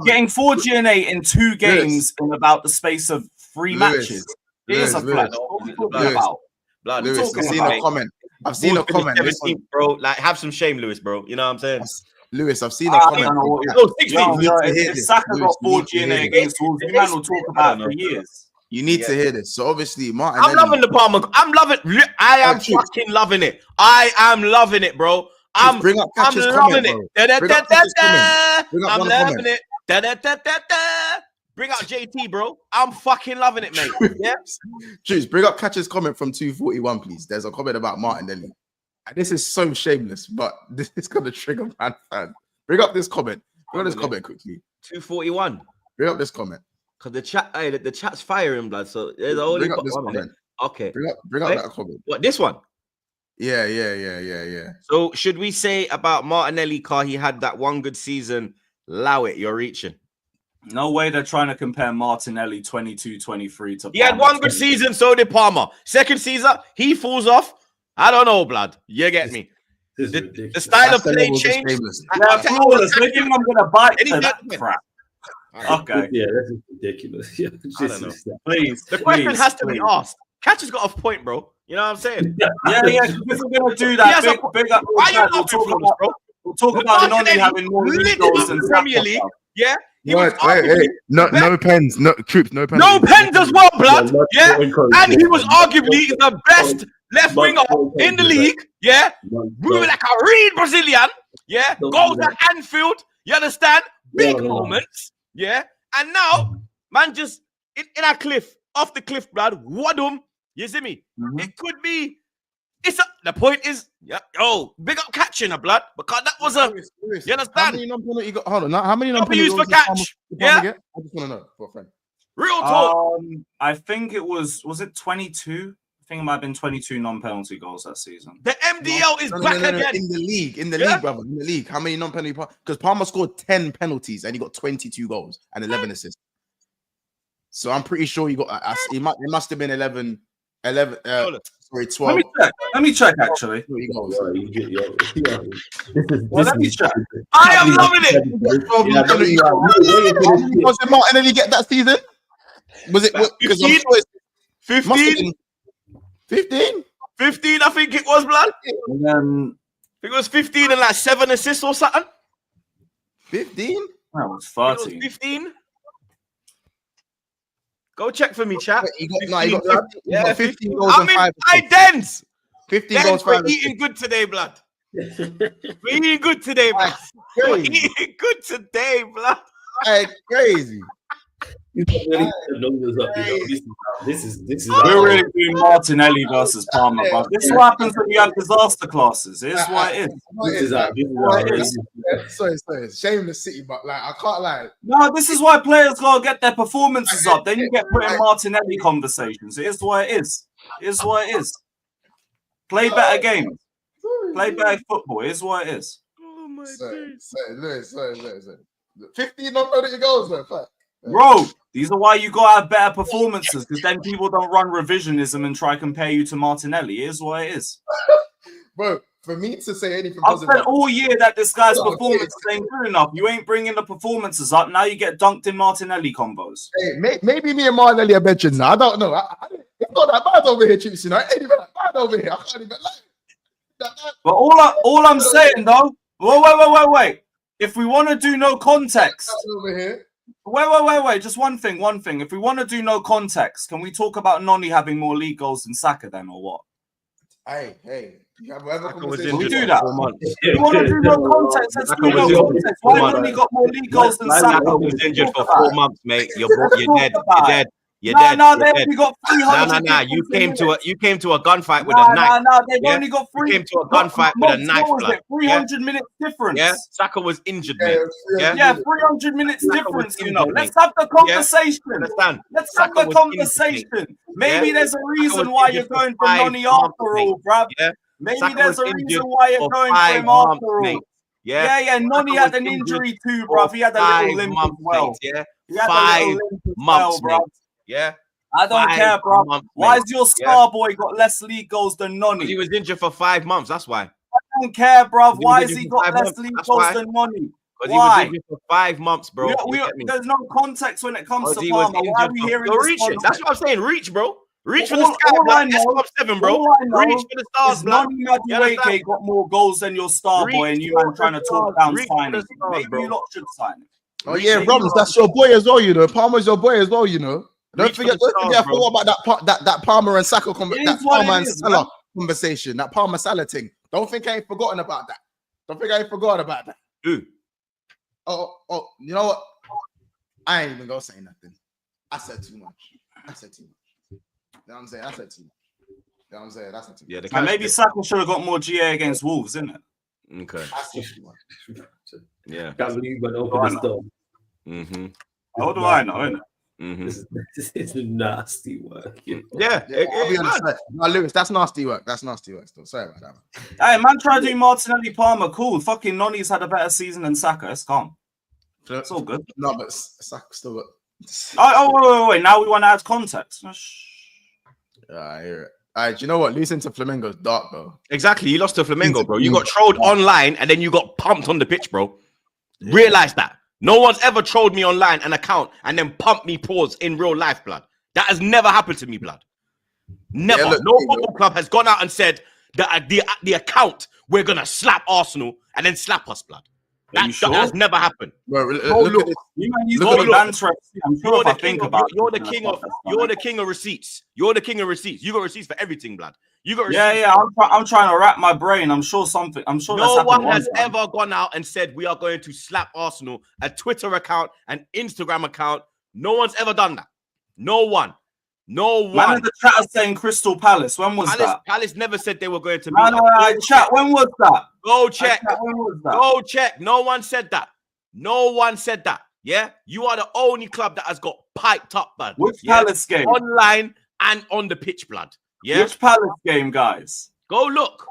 Getting 4 GNA in 2 games in about the space of 3 matches. It is a flat. Lewis, I've seen a comment. I've seen a comment, bro. Like, have some shame, Lewis, bro. You know what I'm saying? Lewis, I've seen a comment. If Saka got 4 GNA against Wolves, the man will talk about it for years. You need to hear this. So obviously, Martin. I'm loving the Palmer. I'm loving. I am fucking loving it. I am loving it, bro. I'm loving it. I'm loving it. Bring out JT, bro. I'm fucking loving it, mate. Yeah. Choose. Bring up Catcher's comment from 241, please. There's a comment about Martinelli. And this is so shameless, but this is gonna trigger man fan. Bring up this comment. Bring up this comment quickly. 241. Bring up this comment. Because the chat's firing, blood. So there's only bring up this comment. Okay. Bring up that comment. What, this one? Yeah. So should we say about Martinelli, car he had that one good season, allow it, you're reaching? No way they're trying to compare Martinelli 22-23 to Palmer. He had one good season, so did Palmer. Second season, he falls off. I don't know, blood. You get me? The style of play changed. Maybe I'm going to bite that crap. Okay. Yeah, that's ridiculous. Yeah, I don't know. Please. The question has to be asked. Catcher's got a point, bro. You know what I'm saying? Yeah. If we're going to do that, big up. Why you not bro? We'll talk about Noni having more goals than Premier League. Yeah. No pens, no troops, no pens. No pens as well, blood. Yeah. And he was arguably the best left winger in the league. Yeah. Moving like a real Brazilian. Yeah. Goals at Anfield. You understand? Big moments. Yeah. And now, man, just in a cliff, off the cliff, blood. Wadum. You see me? It could be. The point is, big up catching a blood because that was a. Lewis, you understand? How many non-penalty you got? Hold on. How many non-penalty for catch? Yeah. I just want to know for a friend. Real talk. I think it was it 22? I think it might have been 22 non-penalty goals that season. The MDL is back again. In the league, brother. In the league. How many non-penalty? Because Palmer scored 10 penalties and he got 22 goals and 11 assists. So I'm pretty sure he got. It must have been 11. 12. Let me check actually. Let me check. I am loving it. Was it Martinelli get that season? Was it 15? 15? 15, I think it was, blood. I think it was 15 and like 7 assists or something. 15? That was 30. It was 15. Go check for me, chat. He got 15 goals I'm and 5 assists. 15 goals, 5 eating good today, blood. We eating good today, man. We Crazy. eating good today, blood. Hey, crazy. He's not really the numbers up, you know. This is We're really doing Martinelli versus Palmer, bro. This is what happens when you have disaster classes. It is what it is. this is what it is. Sorry. Shameless City, but like I can't lie. No, this is why players gotta get their performances up. Then you get put in Martinelli conversations. It is what it is. It is what it is. Play better games. Play better football. It is what it is. Oh my Sorry. 15 on 30 goals, man. Fuck. Bro, these are why you gotta have better performances, because then people don't run revisionism and try to compare you to Martinelli. It is what it is. Bro, for me to say anything I've positive, spent all year that this guy's performances ain't good enough. You ain't bringing the performances up. Now you get dunked in Martinelli combos. hey, maybe me and Martinelli are veterans now. I don't know. It's not that bad over here, Chiefs. You know, it ain't even that bad over here. I can't even lie. But all I'm saying though, wait. If we want to do no context, Over here. wait. Just one thing. If we want to do no context, can we talk about Noni having more league goals than Saka then, or what? Hey. You have whatever Saka was conversation. We injured do that. for 4 months. If we want to do no context, let's do no context. Why Noni got more league goals than Saka? Saka was injured for 4 months, mate. You're dead. You're No, dead. they only got 300. No. You came to a gunfight with a knife. No, they've Yeah? only got You 3. came to a gunfight with a knife, What was blood. it? 300 minutes difference. Yeah, Saka was injured, mate. Yeah, 300 minutes Saka was difference, you injured, know. mate. Let's have the conversation. Understand? Let's Saka have the was injured, conversation. Maybe Yeah? there's a Saka reason was why you're injured for going for 5 Noni months, after mate. all, bruv. Yeah, Maybe Saka there's was a reason injured why you're for going for 5 him after months, all. mate. Yeah. Noni Saka had was an injured injury too, for bruv. He had a 5 little limp as months, well. mate. Yeah, He had a 5 little limp as months, well, bruv. mate. Yeah, I don't 5 care, bruv. months, Why mate. is your star boy got less league goals than Noni? He was injured for 5 months. That's why. I don't care, bruv. He was Why has injured he for got 5 less months. league That's goals why. than Noni? Because he was Why? injured for 5 months, bro. You get me? There's no context when it comes Because to he was Palmer. Why are injured we for... hearing You're this reaching. That's what I'm saying. Reach, bro. Reach for the All- sky, all I blood. know- S7, bro. All I know Reach for the stars, is blood. Noni You understand? Madueke got more goals than your star boy, Reach and you for man trying to the talk stars. down Reach for the signing. stars, Maybe bro. you lot should sign him. Oh yeah, Maybe Roms, you that's your boy as well, you know. Palmer's your boy as well, you know. Don't Reach for forget, the stars, I bro. forgot about that Palmer and Saka It that is what Palmer it and is, Salah man. conversation, that Palmer Salah thing. Don't think I ain't forgotten about that. Don't think I ain't forgot about that. Who? Oh, you know what? I ain't even gonna say nothing. I said too much. You know what I'm saying? I said too much. You know what I'm saying? That's not too much. Yeah, the And catch. maybe Saka should have got more GA against Wolves, isn't it? Okay. I said too much. Yeah. Can't believe you went open this door. Mm-hmm. How do I know, innit? Mm-hmm. This is nasty work. You know? Yeah. I'll be honest. No, Lewis, that's nasty work. That's nasty work still. Sorry about that, man. Hey, man, try to do Martinelli Palmer. Cool. Fucking Noni's had a better season than Saka. It's calm. It's all good. No, but Saka still got. Wait. Now we want to add context. I hear it. All right, do you know what? Losing to Flamengo's dark, bro. Exactly. You lost to Flamengo, bro. You got trolled online and then you got pumped on the pitch, bro. Realize that. No one's ever trolled me online an account and then pumped me pause in real life, blood. That has never happened to me, blood. Never. Yeah, look, no football club has gone out and said that the account, we're going to slap Arsenal and then slap us, blood. That has never happened. Bro, look at this. You man used Look to at be the- banter. I'm sure if I think about it. You're the king of receipts. You're the king of receipts. You got receipts for everything, blood. You got receipts. Yeah. I'm trying to wrap my brain. I'm sure something. I'm sure No that's one happened has one time. ever gone out and said we are going to slap Arsenal. A Twitter account, an Instagram account. No one's ever done that. No one. Man in the chat is saying Crystal Palace. When was that? Palace never said they were going to. No, chat. When was that? Go check. Chat, when was that? Go check. No one said that. No one said that. Yeah, you are the only club that has got piped up, blood. Which yeah? Palace game? Online and on the pitch, blood. Yeah. Which Palace game, guys? Go look.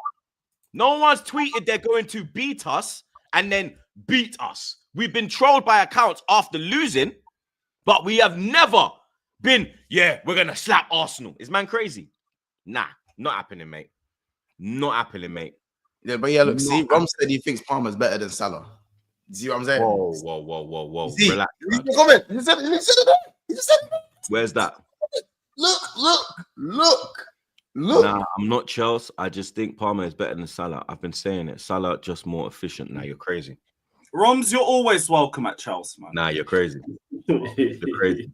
No one's tweeted they're going to beat us and then beat us. We've been trolled by accounts after losing, but we have never been, we're going to slap Arsenal. Is man crazy? Nah, not happening, mate. Not happening, mate. Yeah, but look, see, Rom said he thinks Palmer's better than Salah. See what I'm saying? Whoa. See, Relax. he comment. He said it. He just said it. Where's that? Look. Nah, I'm not Chelsea. I just think Palmer is better than Salah. I've been saying it. Salah just more efficient. Now you're crazy. Roms, you're always welcome at Chelsea, man. Nah, you're crazy. You're crazy.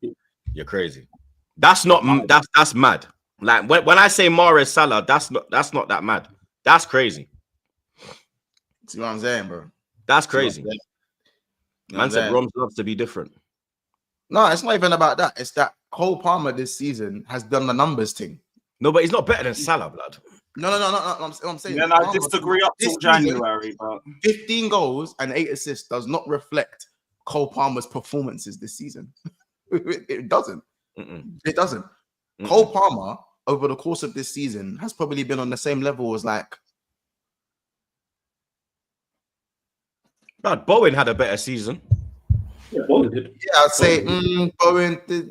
You're crazy. That's mad. Like when I say Mahrez Salah, that's not that mad. That's crazy. See what I'm saying, bro? That's See what I'm crazy. saying? You know what Man I'm said saying? Roms loves to be different. No, it's not even about that. It's that Cole Palmer this season has done the numbers thing. No, but he's not better than Salah, blood. No. I'm saying. Then I Palmer, disagree up this till season, January, but 15 goals and 8 assists does not reflect Cole Palmer's performances this season. It doesn't. Mm-mm. It doesn't. Mm-mm. Cole Palmer over the course of this season has probably been on the same level as like Blood, Bowen had a better season. Yeah, Bowen did. yeah, I'd say Bowen did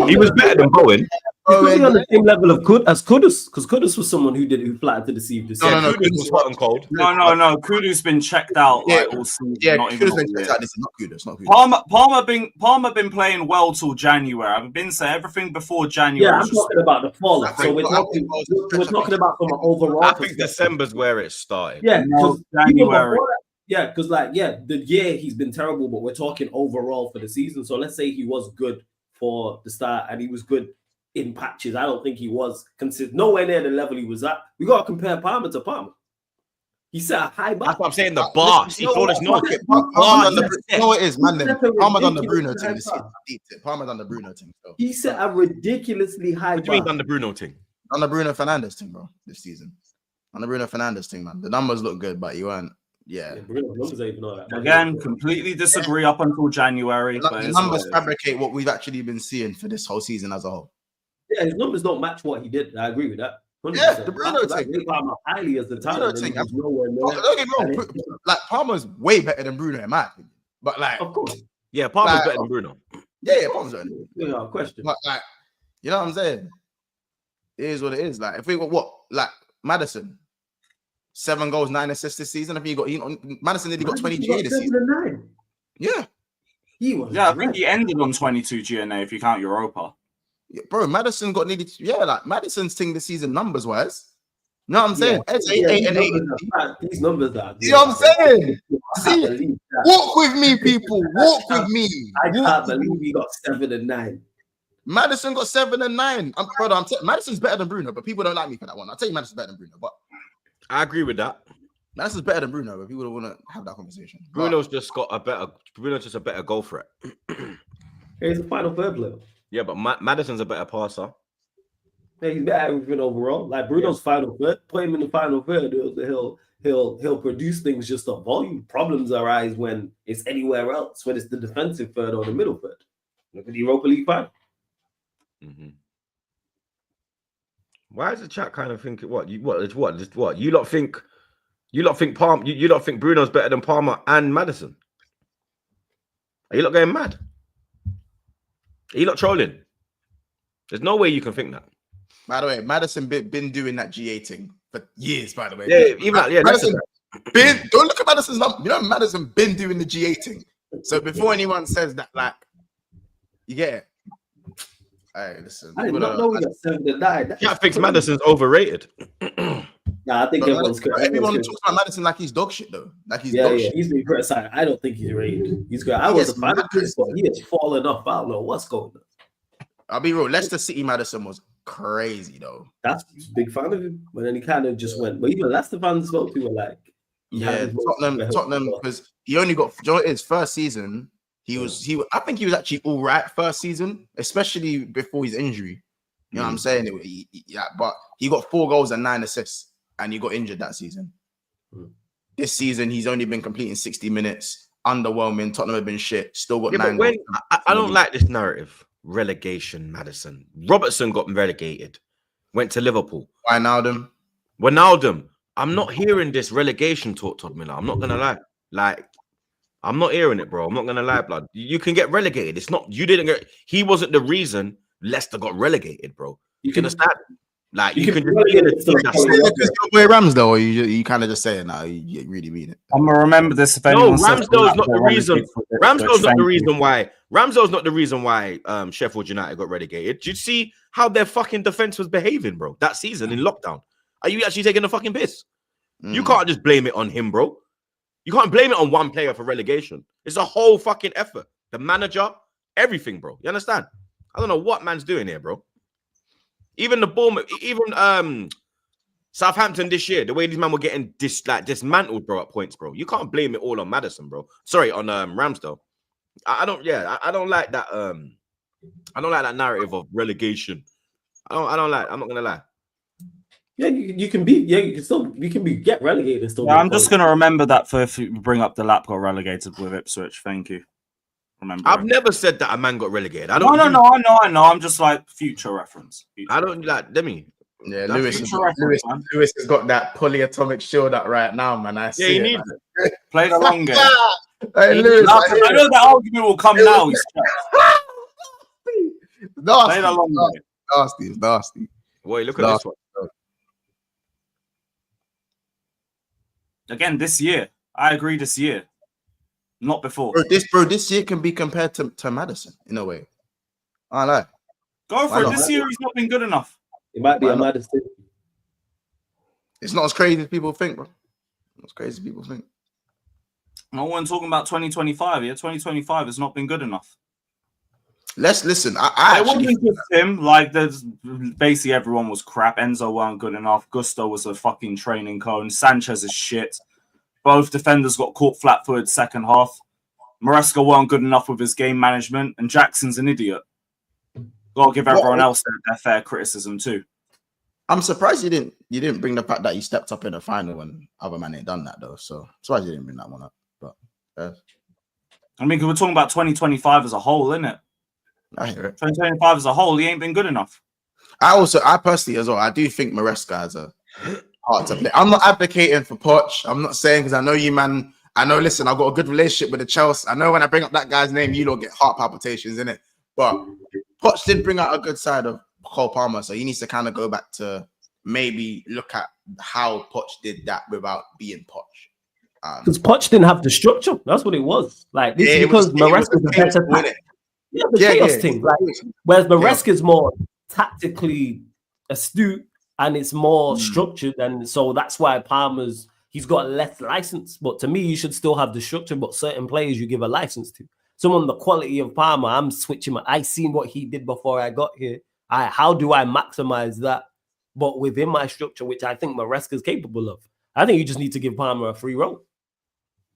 He was better than Bowen. He's probably on the same level of as Kudus, because Kudus was someone who flattered to deceive this No, season. no, Kudus was hot and cold. no. Kudu's been checked out Yeah, like all season. Yeah, not even Kudos all been year. checked out. This is not Kudos, not Kudos. Palmer been playing well till January. I've been saying everything before January. Yeah, I'm is just- talking about the fall. I So think- we're I talking, think- we're talking about from an overall. I think perspective. December's where it started. Yeah, No, because January. yeah, because the year he's been terrible, but we're talking overall for the season. So let's say he was good for the start and he was good in patches. I don't think he was considered nowhere near the level he was at. We got to compare Palmer to Palmer. He set a high bar. That's what I'm saying. The bar. Listen, See, Flawless no. Okay, Palmer's on the Yeah. you know what it is, man. Then That's a Palmer's on the ridiculous Bruno team high this bar. season. Palmer's on the Bruno team. So. He set a ridiculously high What do you mean bar. on the Bruno thing? On the Bruno Fernandes team, bro, this season. On the Bruno Fernandes team, man. The numbers look good, but you weren't. Yeah. Yeah, Bruno numbers ain't even all that. Again, completely disagree up until January. The But it's numbers what it is. fabricate what we've actually been seeing for this whole season as a whole. Yeah, his numbers don't match what he did. I agree with that. 100%. Yeah, the Bruno I thing. rate Palmer highly as the talent. thing, And he's nowhere near. Don't get me wrong, like Palmer's way better than Bruno in my opinion. But like, Of course. Yeah, Palmer's Like- better than Bruno. yeah, Palmer's better. Yeah, question. But like, you know what I'm saying? It is what it is. Like, if we got what, like Madison, 7 goals, 9 assists this season. I think Madison nearly got 20 GA this season. 7-9. Yeah. He was. Yeah, I think he ended on 22 GNA if you count Europa. Yeah, bro, Madison got nearly, like Madison's thing this season numbers wise. You know what I'm saying? It's 8 and 8. These numbers are. You know what I'm saying? I See, can't believe that. walk with me, people. Walk with me. I can't Walk with believe me. he got 7 and 9. Madison got 7 and 9. Madison's better than Bruno, but people don't like me for that one. I'll tell you, Madison's better than Bruno, but I agree with that. Madison's better than Bruno, but people don't want to have that conversation. Bruno's just got a better. Bruno's just a better goal threat. He's a final third player. Yeah, but Madison's a better passer. Yeah, he's better everything overall. Like Bruno's final third, put him in the final third. He'll produce things just on volume. Problems arise when it's anywhere else, when it's the defensive third or the middle third. Look at the Europa League final. Mm-hmm. Why is the chat kind of thinking what? You lot think Palmer? You lot think Bruno's better than Palmer and Madison? Are you lot going mad? Are you lot trolling? There's no way you can think that. By the way, Madison been doing that GA thing for years. By the way, Yeah, even Madison don't look at Madison's number. You know, Madison been doing the GA thing. So before anyone says that, like, you get it. Hey, listen. I did not know we got 7 and 9. Chat thinks Madison's overrated. Nah, I think everyone's correct. Everyone talks about Madison like he's dog shit though. Like he's Yeah, dog yeah, shit. he's been criticized. I don't think he's rated. He's good. I was a fan of his, but he has fallen off. I don't know what's going on. I'll be real. Leicester City Madison was crazy though. That's a big fan of him. But then he kind of just went. But even Leicester fans spoke to were like, Yeah, Tottenham, because he only got, you know what it is, first season. I think he was actually all right first season, especially before his injury. You know what I'm saying? Yeah, but he got 4 goals and 9 assists, and he got injured that season. This season, he's only been completing 60 minutes, underwhelming. Tottenham have been shit, still got 9 goals. I don't like this narrative. Relegation, Madison. Robertson got relegated, went to Liverpool. Wijnaldum. I'm not hearing this relegation talk, Todd Miller. I'm not gonna lie. Like, I'm not hearing it, bro. I'm not gonna lie, blood. You can get relegated. It's not you didn't get. He wasn't the reason Leicester got relegated, bro. You can understand. Like you can just your boy Ramsdale, or you kind of just saying now. You really mean it. I'm gonna remember this. If no, Ramsdale's not the reason. Ramsdale's not the reason why. Ramsdale's not the reason why Sheffield United got relegated. Did you see how their fucking defense was behaving, bro? That season in lockdown. Are you actually taking the fucking piss? You can't just blame it on him, bro. You can't blame it on one player for relegation. It's a whole fucking effort. The manager, everything, bro. You understand? I don't know what man's doing here, bro. Even the Bournemouth, even Southampton this year, the way these men were getting dismantled, bro, at points, bro. You can't blame it all on Maddison, bro. Sorry, on Ramsdale. I don't like that. I don't like that narrative of relegation. I don't like. I'm not gonna lie. Yeah, you can be. Yeah, you can be get relegated and still. Yeah, I'm just gonna remember that for if you bring up the lap got relegated with Ipswich. Thank you. Remember. I've never said that a man got relegated. I No, don't. I know. I'm just like future reference. I don't like. Demi. Yeah, That's Lewis has got that polyatomic shield up right now, man. I see he it, needs man. Play the long game. Hey, Lewis, I know that argument will come now. He's nasty, play the long game. nasty, it's nasty. Boy, look at this one. Again, this year. I agree this year. Not before. This year can be compared to Maddison in a way. I like. Go for Why it. not? This year he's not been good enough. It might be Why a not? Maddison. It's not as crazy as people think, bro. Not as crazy as people think. No one talking about 2025. Yeah, 2025 has not been good enough. Let's listen. I It actually wasn't just him. Like, there's basically everyone was crap. Enzo weren't good enough. Gusto was a fucking training cone. Sanchez is shit. Both defenders got caught flat-footed second half. Maresca weren't good enough with his game management, and Jackson's an idiot. Got to give everyone else their fair criticism too. I'm surprised you didn't bring the fact that he stepped up in the final when other man ain't done that though. So surprised you didn't bring that one up. But I mean, 'cause we're talking about 2025 as a whole, innit? I hear it. 2025 as a whole, he ain't been good enough. I personally as well, I do think Maresca has a heart to play. I'm not advocating for Poch. I'm not saying because I know you, man. I know, listen, I've got a good relationship with the Chelsea. I know when I bring up that guy's name, you don't get heart palpitations, innit? But Poch did bring out a good side of Cole Palmer, so he needs to kind of go back to maybe look at how Poch did that without being Poch. Because Poch didn't have the structure. That's what it was. Like this is because Maresca's a better winning. Yeah, the chaos thing. Like, whereas Maresca is more tactically astute and it's more structured, and so that's why he's got less license. But to me, you should still have the structure, but certain players you give a license to. Someone the quality of Palmer, I'm switching. I seen what he did before I got here. How do I maximize that? But within my structure, which I think Maresca is capable of, I think you just need to give Palmer a free roll.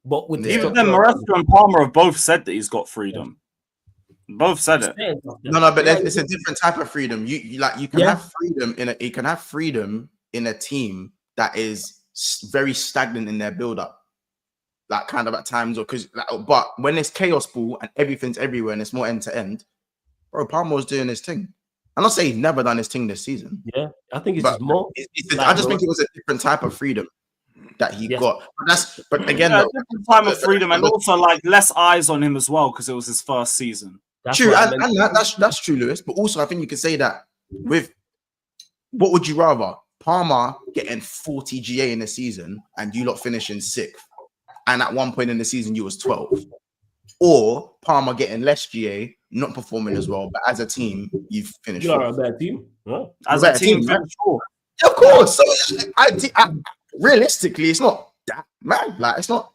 But with Even then, Maresca and Palmer have both said that he's got freedom. Both said it. No, but it's a different type of freedom. You can have freedom in a team that is very stagnant in their build-up, like kind of at times, or because but when it's chaos ball and everything's everywhere and it's more end to end, bro, Palmer was doing his thing. I'm not saying he's never done his thing this season. Yeah, I think it's just more. I just think it was a different type of freedom that he got. But again, a different time of freedom, and also like less eyes on him as well because it was his first season. True, and that's true, Lewis. But also, I think you could say that with what would you rather? Palmer getting 40 GA in the season and you lot finishing 6th, and at one point in the season you was 12, or Palmer getting less GA, not performing as well, but as a team you've finished. You're a bad team, huh? As a team, right? Of course. So realistically, it's not that man. Like it's not.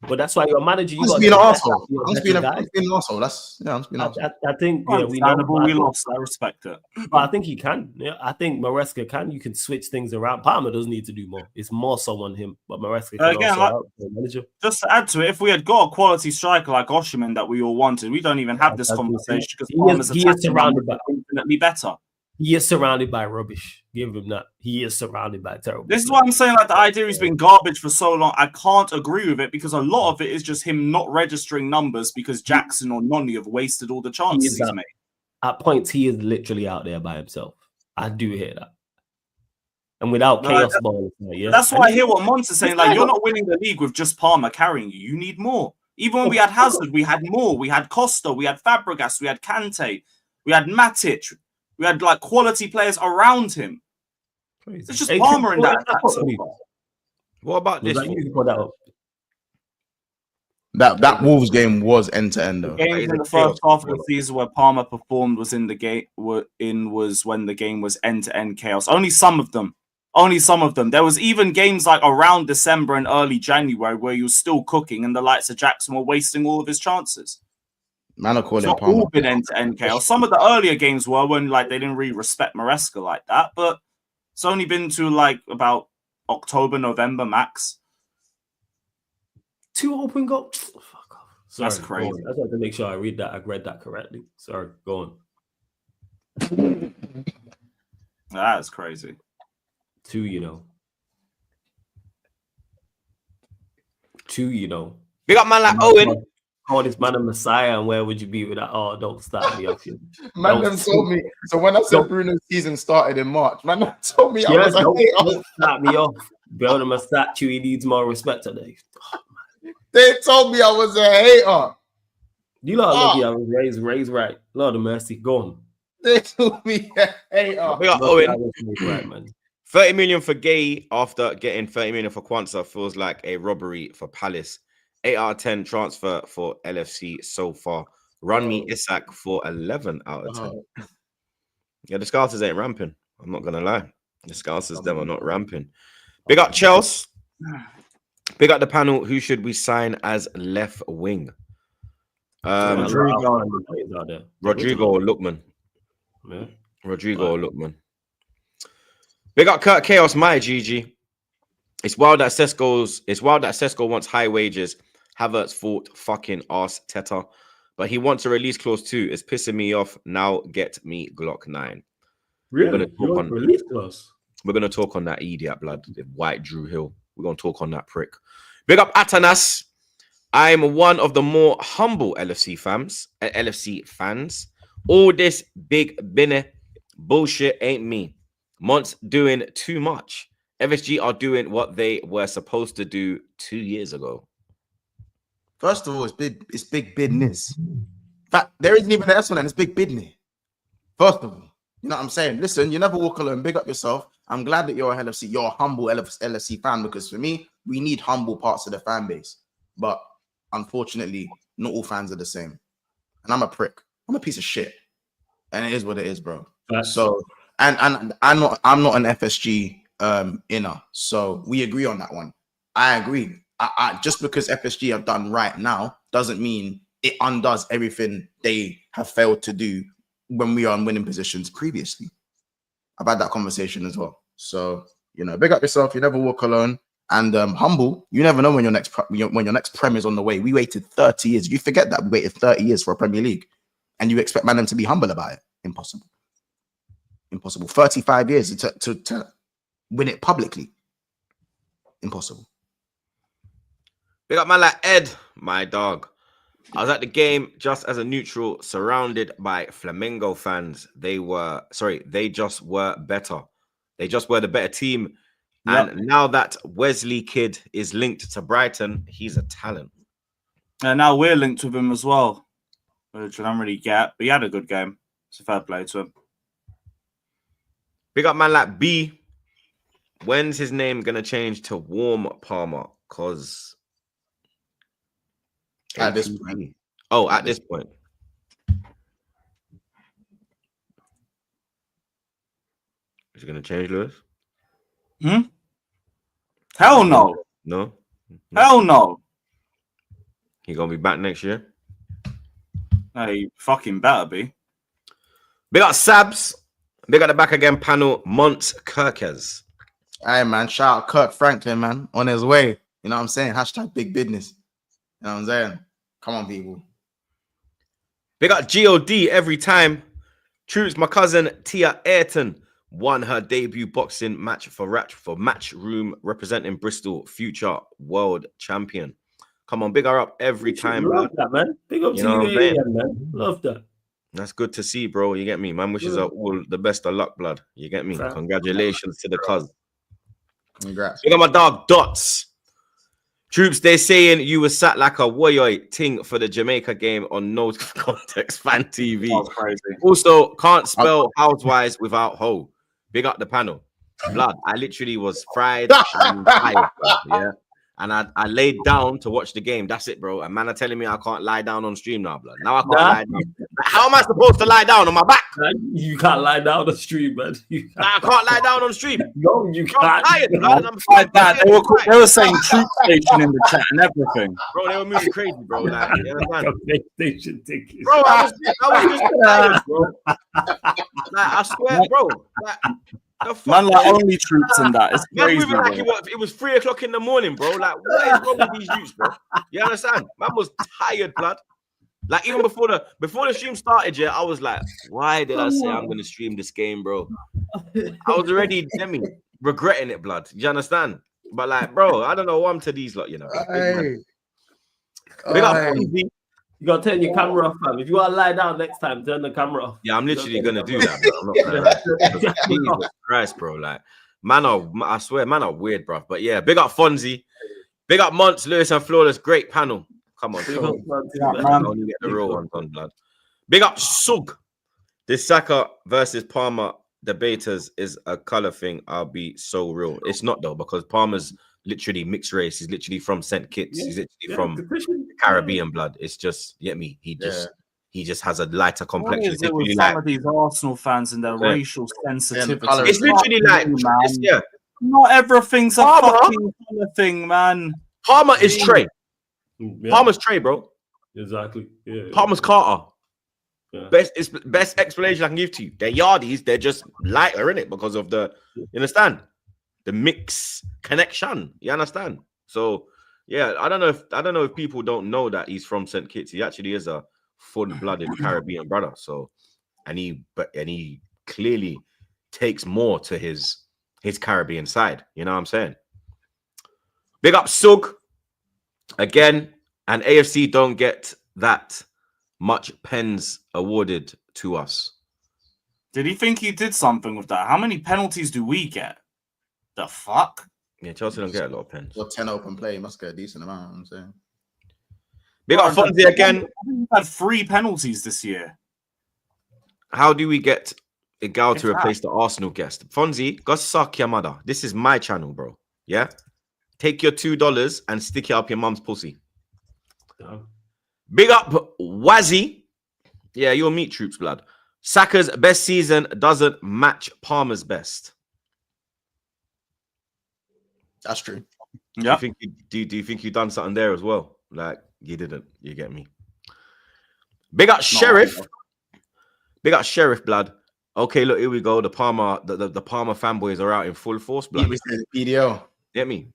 But that's why you're a manager. You I'm got being an asshole. I'm being an arsehole. I think we lost. I respect it. But I think he can. Yeah, I think Maresca can. You can switch things around. Palmer does need to do more. It's more so on him. But Maresca can again, also help the manager. Just to add to it, if we had got a quality striker like Oshiman that we all wanted, we don't even have this conversation because Palmer's infinitely better. He is surrounded by rubbish. Give him that. He is surrounded by terrible. This is what I'm saying. Like the idea he's been garbage for so long. I can't agree with it because a lot of it is just him not registering numbers because Jackson or Noni have wasted all the chances he's made. At points, he is literally out there by himself. I do hear that. And without chaos ball, that's why I hear what Mon's saying. Like you're not winning the league with just Palmer carrying you. You need more. Even when we had Hazard, we had more. We had Costa, we had Fabregas, we had Kante, we had Matic. We had like quality players around him. Crazy. It's just Palmer in that. What about this? That Wolves game was end to end though. The games in the first half of the season where Palmer performed was in the game. Was when the game was end to end chaos. Only some of them. There was even games like around December and early January where he was still cooking, and the likes of Jackson were wasting all of his chances. Man, I call it Palmer. All been end to end chaos. Some of the earlier games were when like they didn't really respect Maresca like that, but It's only been to like about October, November max. 2 open goals. Fuck off. Sorry, That's crazy. I just had to make sure I read that correctly. Sorry, go on. That's crazy. 2, you know. 2, you know. Big up man like Owen. Call this man a messiah, and where would you be with that? Oh, don't start me off. Man, them told me. So when I said Bruno's season started in March, man, them told me I was a hater. Don't start me off. Build him a statue. He needs more respect today. They told me I was a hater. You lot are lucky I was raised right. Lord of mercy, go on. They told me a hater. Big up Lucky I Owen. was raised right, man. 30 million for Guehi after getting 30 million for Kwanzaa feels like a robbery for Palace. 8 out of 10 transfer for LFC so far. Run me Isak for 11 out of 10. Yeah, the Scousers ain't ramping. I'm not gonna lie. The Scousers them are not ramping. Big up Chelsea. Big up the panel. Who should we sign as left wing? Rodrigo or Lookman. Yeah. Rodrigo or Lookman. Big up Kurt Chaos, my GG. It's wild that Sesko wants high wages. Havertz fought fucking arse Teta, but he wants a release clause too. It's pissing me off. Now get me Glock 9. Really? Release clause? We're gonna talk on that idiot blood, the white Drew Hill. We're gonna talk on that prick. Big up Atanas. I'm one of the more humble LFC fans. All this big binne bullshit ain't me. Mont's doing too much. FSG are doing what they were supposed to do 2 years ago. First of all, it's big business. In fact, there isn't even an S one, and it's big business. First of all, you know what I'm saying? Listen, you never walk alone. Big up yourself. I'm glad that you're a humble LFC fan, because for me, we need humble parts of the fan base. But unfortunately, not all fans are the same. And I'm a prick. I'm a piece of shit. And it is what it is, bro. So, and I'm not an FSG inner. So we agree on that one. I agree. I just because FSG have done right now doesn't mean it undoes everything they have failed to do when we are in winning positions previously. I've had that conversation as well. So, you know, big up yourself. You never walk alone. And humble, you never know when your next prem is on the way. We waited 30 years. You forget that we waited 30 years for a Premier League, and you expect man them to be humble about it? Impossible. 35 years to win it publicly. Impossible. Big up man like Ed, my dog. I was at the game just as a neutral, surrounded by Flamengo fans. They just were better. They just were the better team. Yep. And now that Wesley kid is linked to Brighton, he's a talent. And now we're linked with him as well, which I don't really get, but he had a good game. It's a fair play to him. Big up man like B. When's his name going to change to Warm Palmer? Because at this point. Oh, at this point. Is it going to change, Lewis? Hell no. No? Hell no. He going to be back next year? No, he fucking better be. Big up Sabs. Big up the back again panel. Mont Kirkes. Hey, man. Shout out Kirk Franklin, man. On his way. You know what I'm saying? Hashtag big business. You know what I'm saying? Come on, people. Big up God every time. Troops, my cousin Tia Ayrton won her debut boxing match for Matchroom, representing Bristol, future world champion. Come on, big her up every time. Love that, man. Big up to you, man. Love that. That's good to see, bro. You get me? Man wishes her all the best of luck, blood. You get me? Congratulations to the cuz. Congrats. Big up my dog Dots. Troops, they're saying you were sat like a woyoy ting for the Jamaica game on No Context Fan TV. That's crazy. Also, can't spell housewives without ho. Big up the panel. Blood, I literally was fried and tired, bro, yeah. And I laid down to watch the game. That's it, bro. And man are telling me I can't lie down on stream now, blood. Now I can't lie down. How am I supposed to lie down on my back? You can't lie down on the stream, man. I can't lie down on stream. No, you can't. I'm tired, blood. I'm Like that. They were saying Troop Station in the chat and everything. Bro, they were moving crazy, bro. Like, you understand? PlayStation tickets. Bro, I was just tired, bro. Like, I swear, bro. Like, The fuck, Man, like bro? only troops and that. It's Man, crazy. moving like bro. it was 3 o'clock in the morning, bro. Like, what is wrong with these youths, bro? You understand? Man was tired, blood. Like, even before the stream started, yeah, I was like, why did I say I'm gonna stream this game, bro? I was already regretting it, blood. You understand? But like, bro, I don't know what I'm to these lot, you know. Big up Fonzie. You gotta turn your camera off, fam. If you wanna lie down next time, turn the camera off. Yeah, I'm literally gonna do that, bro. I'm not gonna lie. Jesus Christ, bro. Like, I swear, man are weird, bro. But yeah, big up Fonzie. Big up Monts, Lewis, and Flawless. Great panel. Come on, man. Only get the real ones on, blood. Big up Sug. This Saka versus Palmer debaters is a color thing. I'll be so real. It's not though, because Palmer's literally mixed race. He's literally from St. Kitts. He's literally from the Caribbean blood. It's just, you get me? He just has a lighter complexion. What is it with some of these Arsenal fans and their racial sensitivity? It's literally like, man. Not everything's a fucking color thing, man. Palmer is Trey. Palmer's Trey, bro. Exactly. Yeah. Palmer's Carter. Yeah. Best explanation I can give to you. They're yardies. They're just lighter in it because of the. You understand? The mix connection. You understand? So yeah, I don't know if people don't know that he's from St. Kitts. He actually is a full-blooded Caribbean brother. So, and he clearly takes more to his Caribbean side. You know what I'm saying? Big up Sug. Again, and AFC don't get that much pens awarded to us. Did he think he did something with that? How many penalties do we get? The fuck? Yeah, Chelsea don't get a lot of pens. Well, 10 open play, you must get a decent amount, I'm saying. Big up Fonzie again. We've had 3 penalties this year. How do we get Igal to replace the Arsenal guest? Fonzie, go suck your mother. This is my channel, bro. Yeah? Take your $2 and stick it up your mum's pussy. Yeah. Big up Wazzy. Yeah, you'll meet Troops, blood. Saka's best season doesn't match Palmer's best. That's true. Yeah. Do you think you've done something there as well? Like, you didn't. You get me? Big up Sheriff. Big up Sheriff, blood. Okay, look, here we go. The Palmer fanboys are out in full force, blood. PDO. Get me?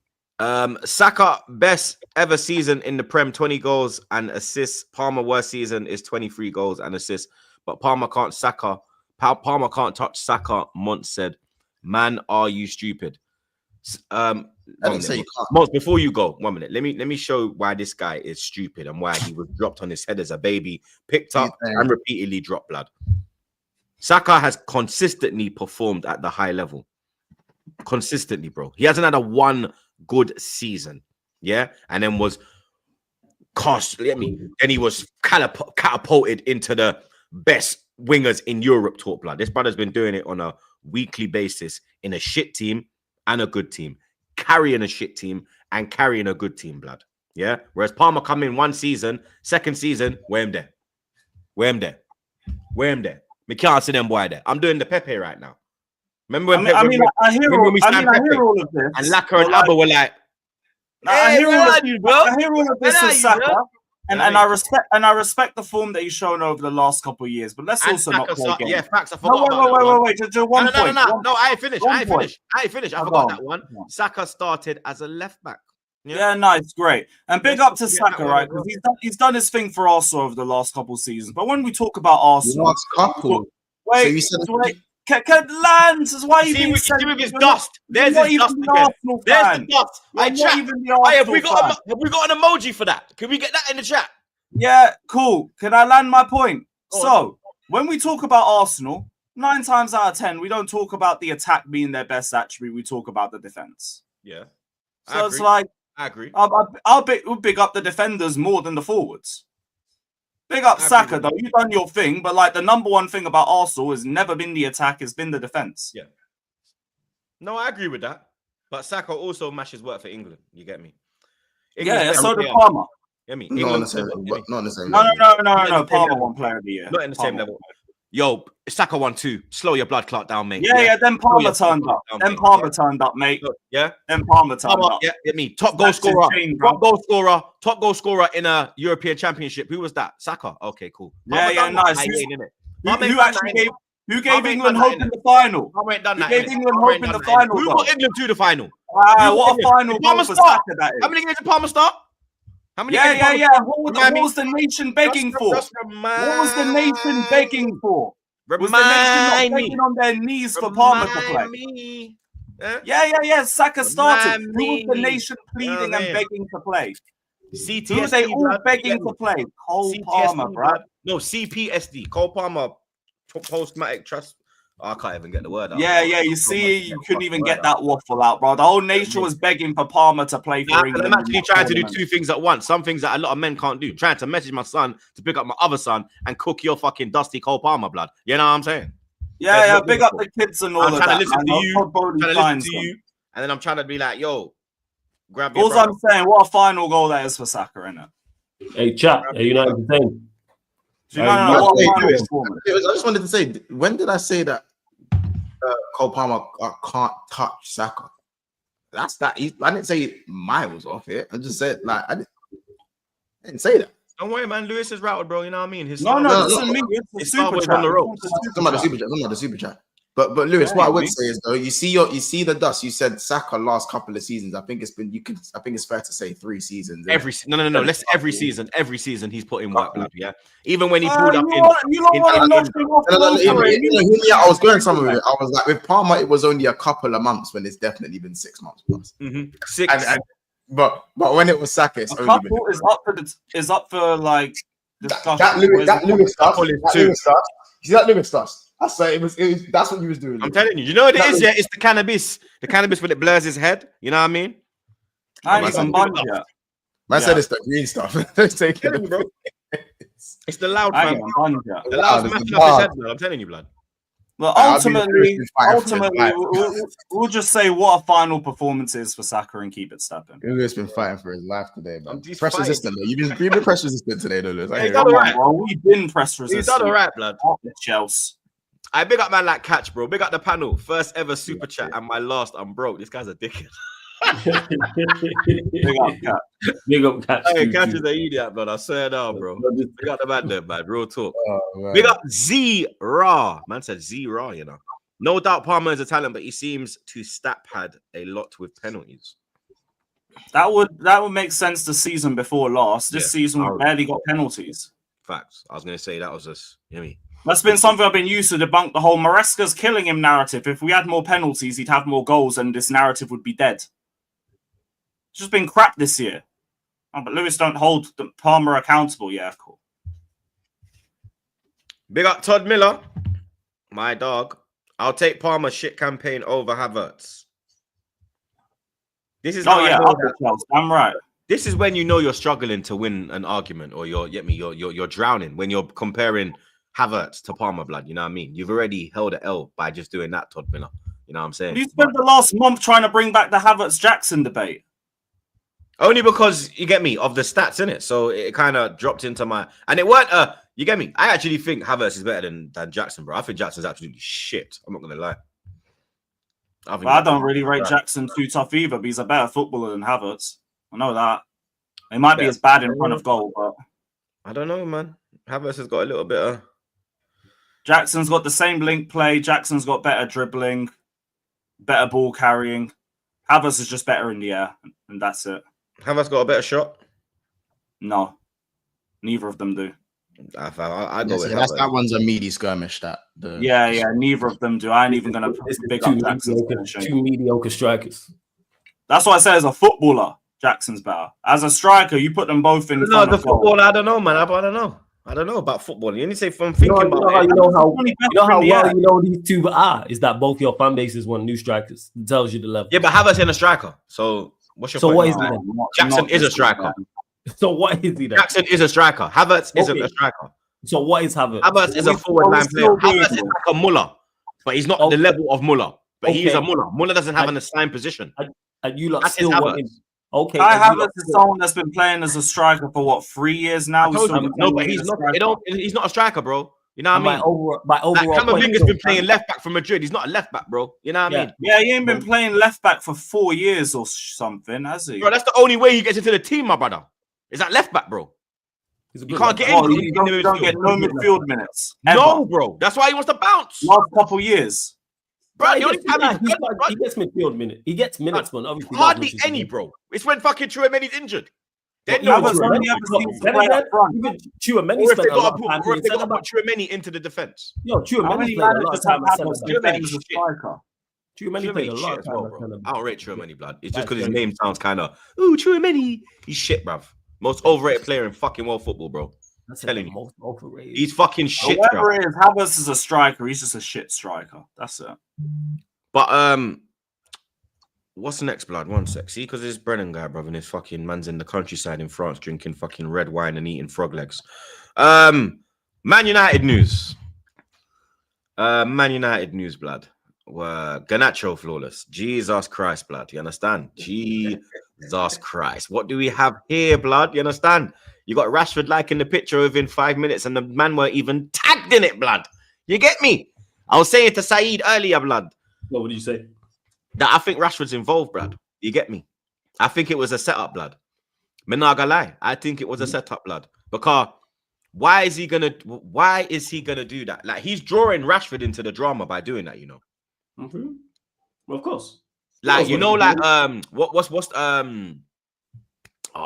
Saka best ever season in the Prem, 20 goals and assists. Palmer worst season is 23 goals and assists. But Palmer can't touch Saka. Mont said, "Man, are you stupid?" I didn't say you can't. Mont, before you go, 1 minute. Let me show why this guy is stupid and why he was dropped on his head as a baby, picked up and repeatedly dropped, blood. Saka has consistently performed at the high level. Consistently, bro. He hasn't had a one good season, yeah, and then was and he was catapulted into the best wingers in Europe. Talk, blood. This brother's been doing it on a weekly basis in a shit team and a good team, carrying a shit team and carrying a good team, blood. Yeah. Whereas Palmer come in one season, second season, where him there. Me can't see them boy there. I'm doing the Pepe right now. Remember when I hear all of this. And Laka and Abba were like, I hear all of this Where with Saka, and I respect the form that he's shown over the last couple of years. But let's also not play games. Yeah, facts. I forgot. Wait. Just one point. No, I ain't finished. I forgot that one. Saka started as a left back. Yeah, nice, great. And big up to Saka, right? Because he's done his thing for Arsenal over the last couple of seasons. But when we talk about Arsenal, wait. Lands is why you being with his dust. There's his dust again. There's the dust. Have we got an emoji for that? Can we get that in the chat? Yeah, cool. Can I land my point? So when we talk about Arsenal, 9 times out of 10, we don't talk about the attack being their best attribute. We talk about the defense. Yeah. So it's like I agree. I'll big up the defenders more than the forwards. Big up Saka, though. You've done your thing, but like the number one thing about Arsenal has never been the attack, it's been the defense. Yeah. No, I agree with that. But Saka also mashes work for England. You get me? So did Palmer. Get me? Not on the same level. No. Palmer won player of the year. Not in the same level. Yo, Saka 1-2. Slow your blood clot down, mate. Yeah. Then Palmer turned up. Turned up, mate. Yeah. Then Palmer turned up. Yeah, get me. Top goal scorer in a European Championship. Who was that? Saka. Okay, cool. Yeah, nice. Who gave ain't England done hope that, in the final? I ain't done Who that. gave innit? England I hope ain't in done the that, innit? final, Who though? got England to the final? What a final goal for start? Saka that How is. many games did Palmer start? How many Yeah, games yeah, did yeah. Palmer What start? was the nation begging for? Just What was the nation begging for? Was the nation not begging on their knees for Palmer to play? Me. Yeah. Saka started. Remind Who was the me. nation You know what pleading I'm and saying? begging to play? CTSD, Who were they all blood. begging to play? Cole Palmer, bro. blood. No, CPSD. Cole Palmer, post-traumatic trust. Oh, I can't even get the word out. Yeah. You see, you couldn't even get that waffle out, bro. The whole nation was begging for Palmer to play for England. I'm actually trying to do two things at once. Some things that a lot of men can't do. Trying to message my son to pick up my other son and cook your fucking dusty Cole Palmer blood. You know what I'm saying? Yeah. Big up the kids and all I'm of trying that. to listen to You. you, and then I'm trying to be like, yo, grab All your I'm saying, what a final goal that is for Saka, innit? Hey, chat. Are you not entertained? No. What a final Lewis, performance. I just wanted to say, when did I say that Cole Palmer can't touch Saka? That's that. I didn't say miles off it. I just said like I didn't say that. Don't worry, man. Lewis is routed, bro. You know what I mean? His No, star- this isn't me. It's his the star super was chat. on the ropes. I'm about the super chat. But Lewis, what I would say is though, you see the dust. You said Saka last couple of seasons. I think it's fair to say 3 seasons. No. Let's every season he's put in work, blood. Yeah. Even when he pulled up I was going somewhere with it. I was like, with Palmer, it was only a couple of months when it's definitely been 6 months plus. 6. But when it was Saka, it's only been is up for like discussion. that Lewis stuff. See that Lewis stuff? I say it was that's what he was doing. I'm telling you, you know what it is, yeah? It's the cannabis. The cannabis when it blurs his head. You know what I mean? I ain't even bummed yet. Man said it's the green stuff. Don't take it, bro. It's the loud I fam. ain't even bummed yet. The loud smashing up his head, blood. I'm telling you, blood. But ultimately, we'll just say what a final performance is for Saka and keep it stepping. Lewis been fighting for his life today, man. He's Press fighting. resistant, though. You've been press resistant today, though, Lewis. He's done all right. Bro, we've been press resistant. He's done all right, blood. Chelsea. I big up man like Catch, bro. Big up the panel. First ever super chat and my last. I'm broke. This guy's a dickhead. Big up Catch. Hey, Catch is an idiot, blood. I swear now, bro. Big up the man there, man. Real talk. Oh, Big up Z-Ra. Man said Z-Ra, you know. No doubt Palmer is a talent, but he seems to stat pad a lot with penalties. That would make sense the season before last. This season we barely got penalties. Facts. I was going to say that was just, you know what I mean? That's been something I've been used to debunk the whole Maresca's killing him narrative. If we had more penalties, he'd have more goals and this narrative would be dead. It's just been crap this year. Oh, but Lewis don't hold Palmer accountable. Yeah, cool. Big up Todd Miller, my dog. I'll take Palmer's shit campaign over Havertz. This is I'm right. This is when you know you're struggling to win an argument, or you're drowning when you're comparing Havertz to Palmer, blood. You know what I mean? You've already held an L by just doing that, Todd Miller. You know what I'm saying? You spent the last month trying to bring back the Havertz-Jackson debate. Only because, you get me, of the stats, innit? So it kind of dropped into my... And it weren't... you get me? I actually think Havertz is better than Jackson, bro. I think Jackson's absolutely shit. I'm not going to lie. I don't really rate Jackson too tough either, but he's a better footballer than Havertz. I know that. He might be as bad in front of goal, but... I don't know, man. Havertz has got a little bit of... Jackson's got the same link play. Jackson's got better dribbling, better ball carrying. Havertz is just better in the air, and that's it. Havertz got a better shot? No. Neither of them do. I go with that one's a meaty skirmish. Yeah, neither of them do. I ain't even going to big up Jackson's two mediocre strikers. That's what I say as a footballer, Jackson's better. As a striker, you put them both in. No, the footballer, I don't know, man. I don't know. I don't know about football. You only say from thinking about it. You know how well you know these two are. Is that both your fan bases want new strikers? It tells you the level. Yeah, but Havertz ain't a striker. So what's your point? What is he then? Jackson is a striker. So what is he then? Jackson is a striker. Havertz isn't a striker. So what is Havertz? Havertz is a forward line player. Havertz is like a Muller, but he's not the level of Muller. But he is a Muller. Muller doesn't have an assigned position. And you lot still want him. Okay. I Havertz is someone that's been playing as a striker for what, 3 years now? No, but he's not. He's not a striker, bro. You know what I mean? My overall Camavinga's been playing left back for Madrid. He's not a left back, bro. You know what I mean? Yeah, he ain't been playing left back for 4 years or something, has he? Bro, that's the only way he gets into the team, my brother. Is that left back, bro? He's a You good can't lad. get Oh, anything you in the don't get no midfield. midfield minutes. No, Ever. bro. That's why he wants to bounce. Last couple years. Bro, He the only time gets, he's he gets midfield minutes. He gets minutes, man. Obviously, not as hardly much as any, he bro. It's when fucking Chouameni's injured. Then Well, no Havertz one. only ever seems to play up front. Even Chouameni Or if they spent a lot got of to time put, or if they playing got to centre put back. Chouameni into the defense. Yo, How Chouameni many played a lot managers of time have at centre Havertz back. defending Chouameni's as a shit. striker? Chouameni played a Chouameni's lot shit of as time well, at bro. centre I back. don't rate Chouameni, blood. It's just That's because his crazy. name sounds kind of, ooh, Chouameni. He's shit, bruv. Most overrated player in fucking world football, bro. That's Telling the you. most overrated. He's fucking shit, bruv. Whoever it is, Havertz is a striker. He's just a shit striker. That's it. But what's the next, blood? One sec. See, because this Brennan guy, bruv, and his fucking man's in the countryside in France drinking fucking red wine and eating frog legs. Man United news. Man United news, blood. Were Garnacho flawless. Jesus Christ, blood. You understand? Jesus Christ. What do we have here, blood? You understand? You got Rashford liking the picture within 5 minutes, and the man weren't even tagged in it, blood. You get me? I was saying to Saeed earlier, blood, What did you say? that I think Rashford's involved, blood. You get me? I think it was a setup, blood. Me not gonna lie. I think it was a setup, blood. Because why is he gonna do that? Like, he's drawing Rashford into the drama by doing that, you know. Mm-hmm. Of course. Like, you know, like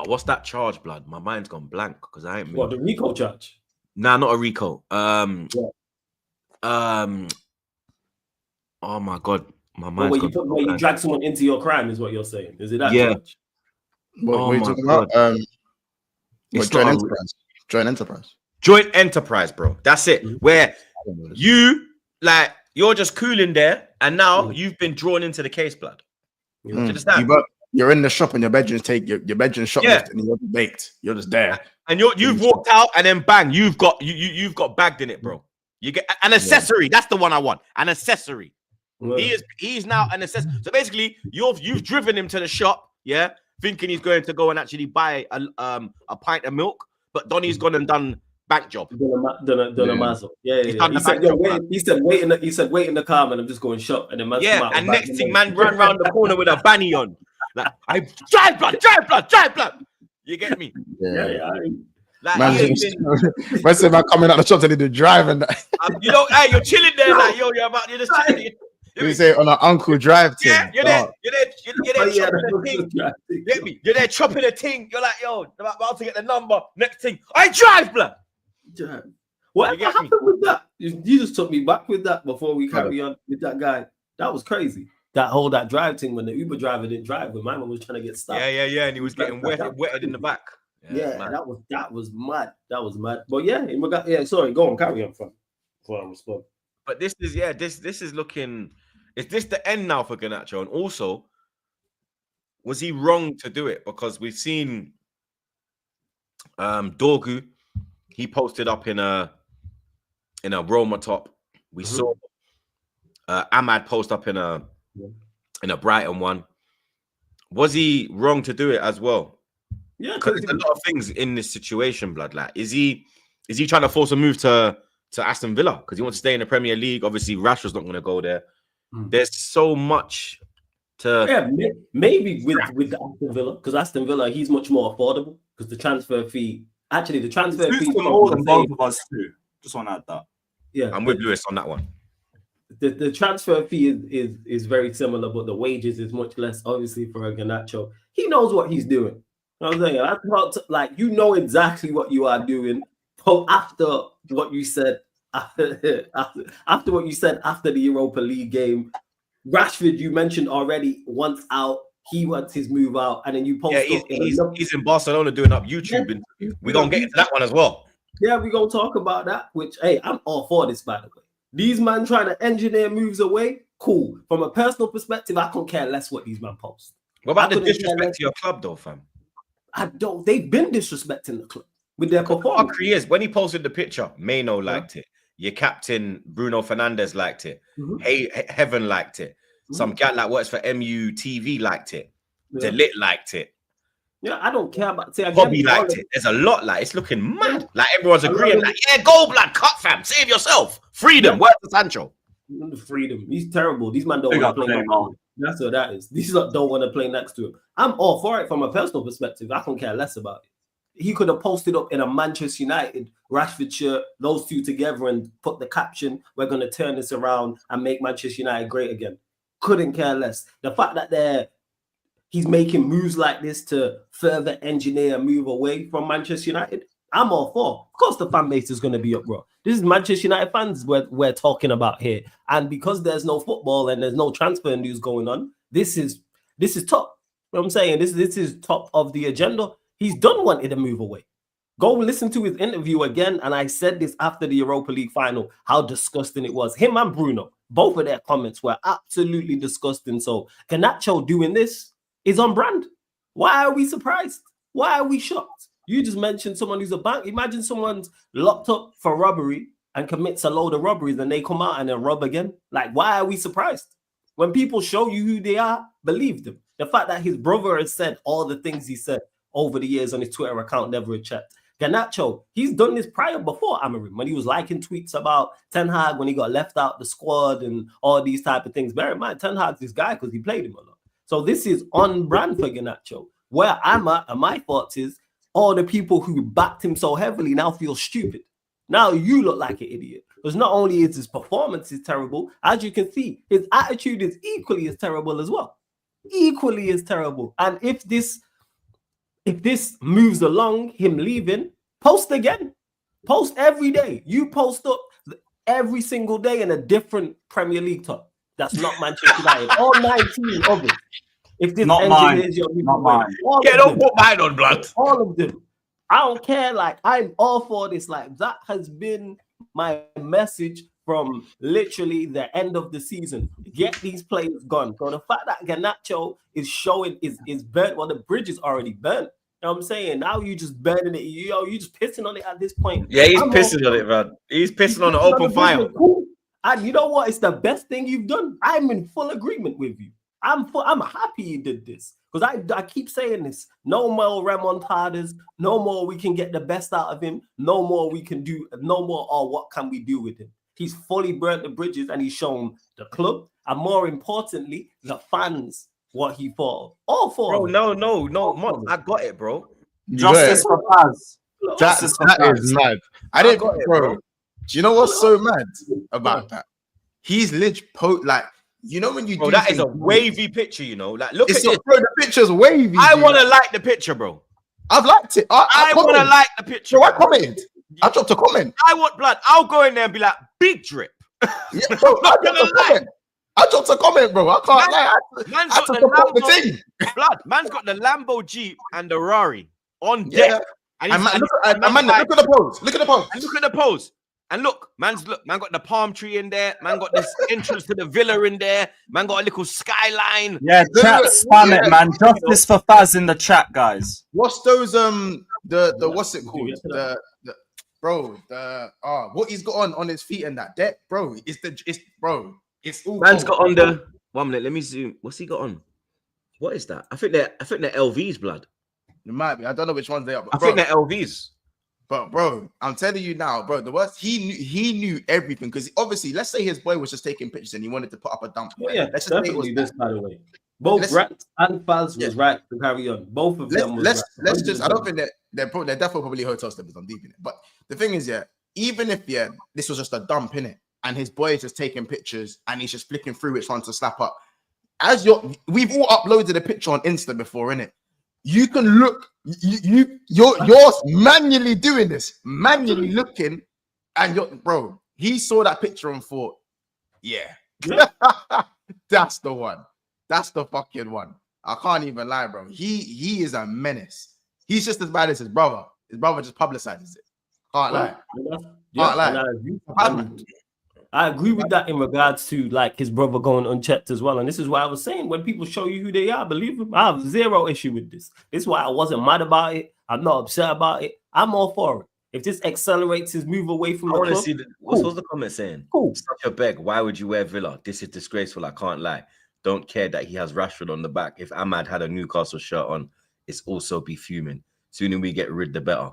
what's that charge, blood? My mind's gone blank because I ain't What, the Rico charge? Nah, not a Rico. Yeah. Oh my god, my Well, mind's gone. where you drag someone into your crime is what you're saying. Is it that Yeah. charge? What are you my talking God. about? It's Joint not a- enterprise. Joint enterprise. Joint enterprise, bro. That's it. Mhm. Where I don't know this. you're just cooling there, and now Mhm. you've been drawn into the case, blood. Yeah. Do you understand? You're in the shop and your bedroom's your bedroom shoplift and you're baked. You're just there. And you've walked out, and then bang, you've got bagged in it, bro. You get an accessory. That's the one I want. An accessory. Yeah. He's now an accessory. So basically, you've driven him to the shop, yeah, thinking he's going to go and actually buy a pint of milk, but Donny's gone and done bank job. Done a mazel. Yeah. He's done He the said, bank job, man. he said, wait in the car, man. I'm just going shop. And then man come out And back next and thing, then- man ran round the corner with a banny on. Like, I drive blood. You get me? Yeah. Like, Man, he has been, man said man coming out the shop and they drive and that. you know, hey, you're chilling there, like, yo, you're just chilling. You say on an uncle drive thing. Yeah, you're there. Oh, You're there Oh, yeah, chopping the thing. Get me? You're there chopping a thing. You're like, yo, I'm about to get the number. Next thing, I drive, blood. Whatever You get me? happened with that? You just took me back with that before we carry on with that guy. That was crazy. That drive thing when the Uber driver didn't drive, when my man was trying to get stopped. Yeah. And he was getting wetted in the back. Yeah, man. that was mad. That was mad. But yeah, sorry, go on, carry on, fam. Before I respond. But this is looking. Is this the end now for Garnacho? And also, was he wrong to do it? Because we've seen Dorgu, he posted up in a Roma top. We saw Ahmad post up in a Brighton one. Was he wrong to do it as well? Yeah, Because there's a lot of things in this situation, blood. Like, is he trying to force a move to Aston Villa because he wants to stay in the Premier League? Obviously, Rashford's not going to go there. There's so much to maybe with the Aston Villa, because Aston Villa, he's much more affordable because the transfer fee. Actually, the transfer fee Suits them more than both of us too. Just want to add that. Yeah, I'm with Lewis on that one. The transfer fee is very similar, but the wages is much less. Obviously, for a Garnacho, he knows what he's doing. You know what I'm saying? That's about like you know exactly what you are doing. But after what you said, after what you said after the Europa League game, Rashford, you mentioned already, once out, he wants his move out, and then you post. Yeah, he's in Barcelona doing up YouTube interview. We're gonna get into that one as well. Yeah, we're gonna talk about that. Which, hey, I'm all for this, by the way. These men trying to engineer moves away, cool. From a personal perspective, I don't care less what these men post. What about I the couldn't care disrespect less. to your club, though, fam? I don't. They've been disrespecting the club with their Fuck, performance. he is. When he posted the picture, Maino liked it. Your captain Bruno Fernandes liked it. Mhm. Hey, Heaven liked it. Some guy that works for MUTV liked it. Yeah. Delit liked it. Yeah, I don't care about. See, again, Bobby liked it. There's a lot. Like, it's looking mad. Like, everyone's agreeing. Like, yeah, go, blood, cut, fam. Save yourself. Freedom. Where's the Sancho? The freedom. He's terrible. These men don't Big want up to play. to Next them to all. him. That's what that is. These lot don't want to play next to him. I'm all for it from a personal perspective. I don't care less about it. he could have posted up in a Manchester United Rashford shirt, those two together, and put the caption, "We're going to turn this around and make Manchester United great again." Couldn't care less. The fact that he's making moves like this to further engineer a move away from Manchester United, I'm all for. Of course, the fan base is going to be up, bro. This is Manchester United fans we're talking about here, and because there's no football and there's no transfer news going on, this is top. You know what I'm saying? This is top of the agenda. He's done wanting to move away. Go listen to his interview again, and I said this after the Europa League final, how disgusting it was. Him and Bruno, both of their comments were absolutely disgusting. So Garnacho doing this is on brand. Why are we surprised? Why are we shocked? You just mentioned someone who's a bank. Imagine someone's locked up for robbery and commits a load of robberies, and they come out and then rob again. Like, why are we surprised? When people show you who they are, believe them. The fact that his brother has said all the things he said over the years on his Twitter account, never a chat. Garnacho, he's done this prior before Amorim, when he was liking tweets about Ten Hag when he got left out the squad and all these type of things. Bear in mind, Ten Hag's this guy because he played him a lot. So this is on brand for Garnacho. Where I'm at, and my thoughts is, all the people who backed him so heavily now feel stupid. Now you look like an idiot. Because not only is his performance is terrible, as you can see, his attitude is equally as terrible as well. Equally as terrible. And if this moves along, him leaving, post again. Post every day. You post up every single day in a different Premier League top. That's not Manchester United. All 19 of it. If this not mine. Not mine. Yeah, don't put mine on, blood. All of them. I don't care. Like, I'm all for this. Like, that has been my message from literally the end of the season. Get these players gone. So the fact that Garnacho is showing is burnt. Well, the bridge is already burnt. You know what I'm saying? Now you just burning it. You just pissing on it at this point. Yeah, he's pissing on it, man. He's pissing on the open fire. Cool. And you know what? It's the best thing you've done. I'm in full agreement with you. I'm happy you did this. Because I keep saying this. No more remontadas. No more we can get the best out of him. No more we can do. No more, what can we do with him? He's fully burnt the bridges and he's shown the club. And more importantly, the fans what he thought. All for bro, no. I got it, bro. Justice for Paz. That is mad. I didn't got it, bro. Do you know what's so mad about that? He's like, you know when you bro, do that is a wavy picture, you know. Like, look at it. Bro, the picture's wavy. I want to like the picture, bro. I've liked it. I want to like the picture. Bro, I commented. I dropped a comment. I want blood. I'll go in there and be like, big drip. Yeah, bro, I dropped a comment, bro. I can't lie. Man's got the Lambo, blood. Man's got the Lambo Jeep and the Rari on deck. And look at the pose. Look at the pose. And look at the pose. And look, man got the palm tree in there. Man got this entrance to the villa in there. Man got a little skyline. Yeah, chat spam it, man. Justice for Faz in the chat, guys. What's those the what's it called? What he's got on his feet and that deck, bro. It's all man's got on the 1 minute. Let me zoom. What's he got on? What is that? I think they're LVs, blood. It might be. I don't know which ones they are. But I think they're LVs. But bro, I'm telling you now, bro, the worst, he knew everything because obviously, let's say his boy was just taking pictures and he wanted to put up a dump. Oh, yeah, let's just say it was this, by the way. Both Rat and Faz was right to carry on. Both of them was let's just, I don't think they're definitely probably hotel steppers. I'm deep in it. But the thing is, even if this was just a dump in it and his boy is just taking pictures and he's just flicking through which one to slap up. We've all uploaded a picture on Insta before, innit? You can look, you're manually doing this, manually looking, and bro, he saw that picture and thought, yeah. That's the one. That's the fucking one. I can't even lie, bro. He is a menace. He's just as bad as his brother. His brother just publicizes it. Can't lie. Can't lie. I agree with that in regards to like his brother going unchecked as well. And this is why I was saying when people show you who they are, believe them. I have zero issue with this. This is why I wasn't mad about it. I'm not upset about it. I'm all for it. If this accelerates his move away from the club, see what's the comment saying? Cool. Such a beg. Why would you wear Villa? This is disgraceful. I can't lie. Don't care that he has Rashford on the back. If Ahmad had a Newcastle shirt on, it's also be fuming. Sooner we get rid, the better.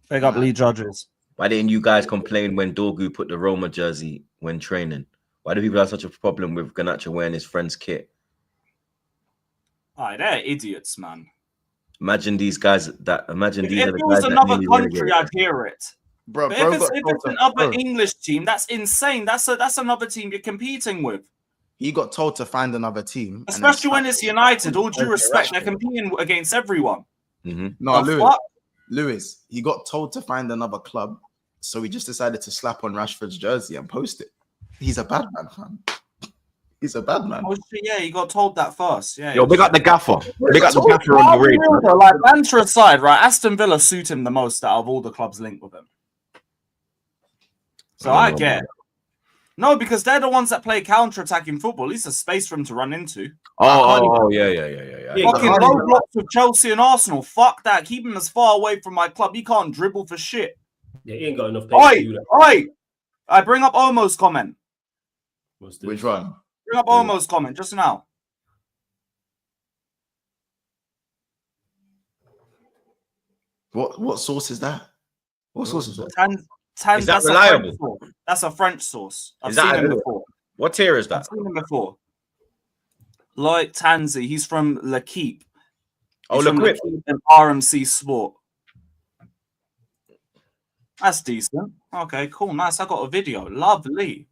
Big up Lee Judges. Why didn't you guys complain when Dorgu put the Roma jersey when training? Why do people have such a problem with Garnacho wearing his friend's kit? They're idiots, man. Imagine these guys that. Imagine these If are the it was guys that another nearly country, relegated. I'd hear it. Bro, But bro, if got it's told another to, English team, that's insane. That's another team you're competing with. he got told to find another team, and then Especially when it's United. All due Rashford. respect, they're competing against everyone. No, The Lewis, fuck? Lewis, he got told to find another club, so he just decided to slap on Rashford's jersey and post it. He's a bad man, fam. He's a bad man. Oh, shit, yeah, you got told that first. Yeah. Yo, big up the gaffer. Big up the gaffer on I'll the be radio. real though, like banter aside, right? Aston Villa suit him the most out of all the clubs linked with him. So I get it. No, because they're the ones that play counter-attacking football. At least there's space for him to run into. Yeah. Yeah, Fucking low blocks with Chelsea and Arsenal. Fuck that. Keep him as far away from my club. He can't dribble for shit. Yeah, he ain't got enough pace to do that. Oi! I bring up Omo's comment. What's this? Which one? Bring up Omo's comment just now. What source is that? What source is that? Is that That's reliable? A French source. That's a French source. I've Is seen that him a- before. What tier is I've that? seen him before. Like Tanzi, he's from L'Equipe. Oh, He's from L'Equipe. L'Equipe and RMC Sport. That's decent. Okay, cool, nice. I got a video. Lovely.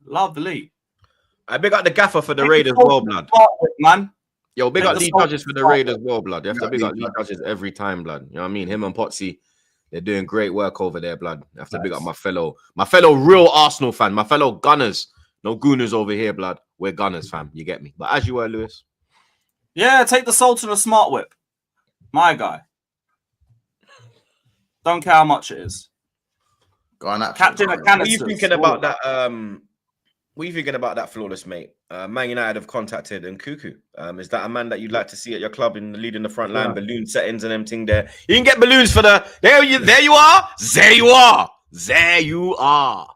I big up the gaffer for the Take Raiders, the well, blood. man. Yo, big Take up the Lee salt Judges for the out. Raiders, well, blood. You have to Yeah, big up Lee Lee Judges every time, blood. You know what I mean? Him and Potsy, they're doing great work over there, blood. You have to big up my fellow real Arsenal fan, my fellow Gunners. No Gooners over here, blood. We're Gunners, fam. You get me? But as you were, Lewis. Yeah, take the salt and the smart whip. My guy. Don't care how much it is. Garnacho. Captain of What are canisters. you thinking about that? What are you thinking about that, Flawless, mate? Man United have contacted Nkunku. Is that a man that you'd like to see at your club in leading the front line? Yeah. Balloon settings and them thing there. You can get balloons for the there you are. There you are.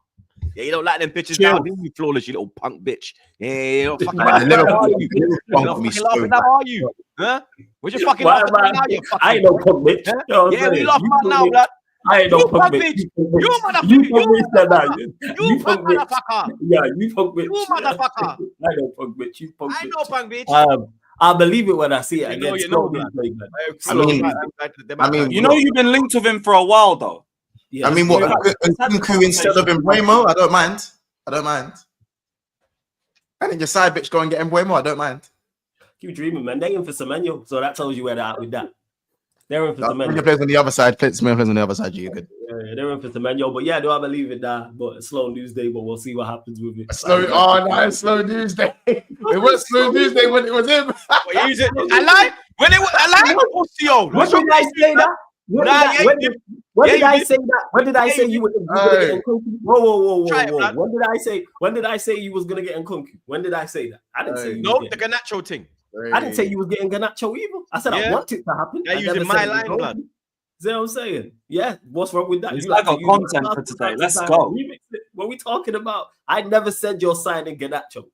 Yeah, you don't like them pictures now, do you, Flawless, you little punk bitch? Yeah, you don't fucking Man, laugh at Liverpool- that, are you? You Liverpool don't bumped me fucking laugh so at that, are you? Huh? What's your fucking Why laugh at am I- that now, you I ain't fucking no punk bitch. Huh? You know what I'm Yeah, we saying? laugh You about punk now, bitch. blood. I ain't no You punk punk bitch. bitch. You punk You bitch. motherfucker. You punk bitch that now. You punk bitch. motherfucker. Yeah, you punk bitch. You motherfucker. I know punk bitch. You punk I bitch. know punk bitch. I believe it when I see it. You know, Again, you know, slowly man. play, man. I mean, You know you've been linked with him for a while, though. Yeah, I mean, we've what had the Nkunku instead of conversation. Embuemo? I don't mind. I think your side bitch go and get Embuemo. I don't mind. keep dreaming, man. They're in for Semenyo, so that tells you where they're at with that. They're in for When Semenyo. you plays on the other side, Smith plays on the other side. You good? Yeah, they're in for Semenyo. But yeah, do I believe in that? But it's slow news day, but we'll see what happens with it. Slow news day. It was slow news day when it was him. Well, use it. I lie. When it was, I lie. What's the old? When did I say that? When did I say that? When did I say you were gonna get Nkunku? Whoa. Try it, blood. When did I say you was gonna get Nkunku? When did I say that? I didn't say you No, was the getting, Garnacho thing. I didn't say you was getting Garnacho either. I said I Yeah. want it to happen. They're I using never my said it was line, going blood. to. See what I'm saying? Yeah, what's wrong with that? He's You like to a use my content for class today. to Let's sign go. remix it. What we talking about? I never said you're signing Garnacho.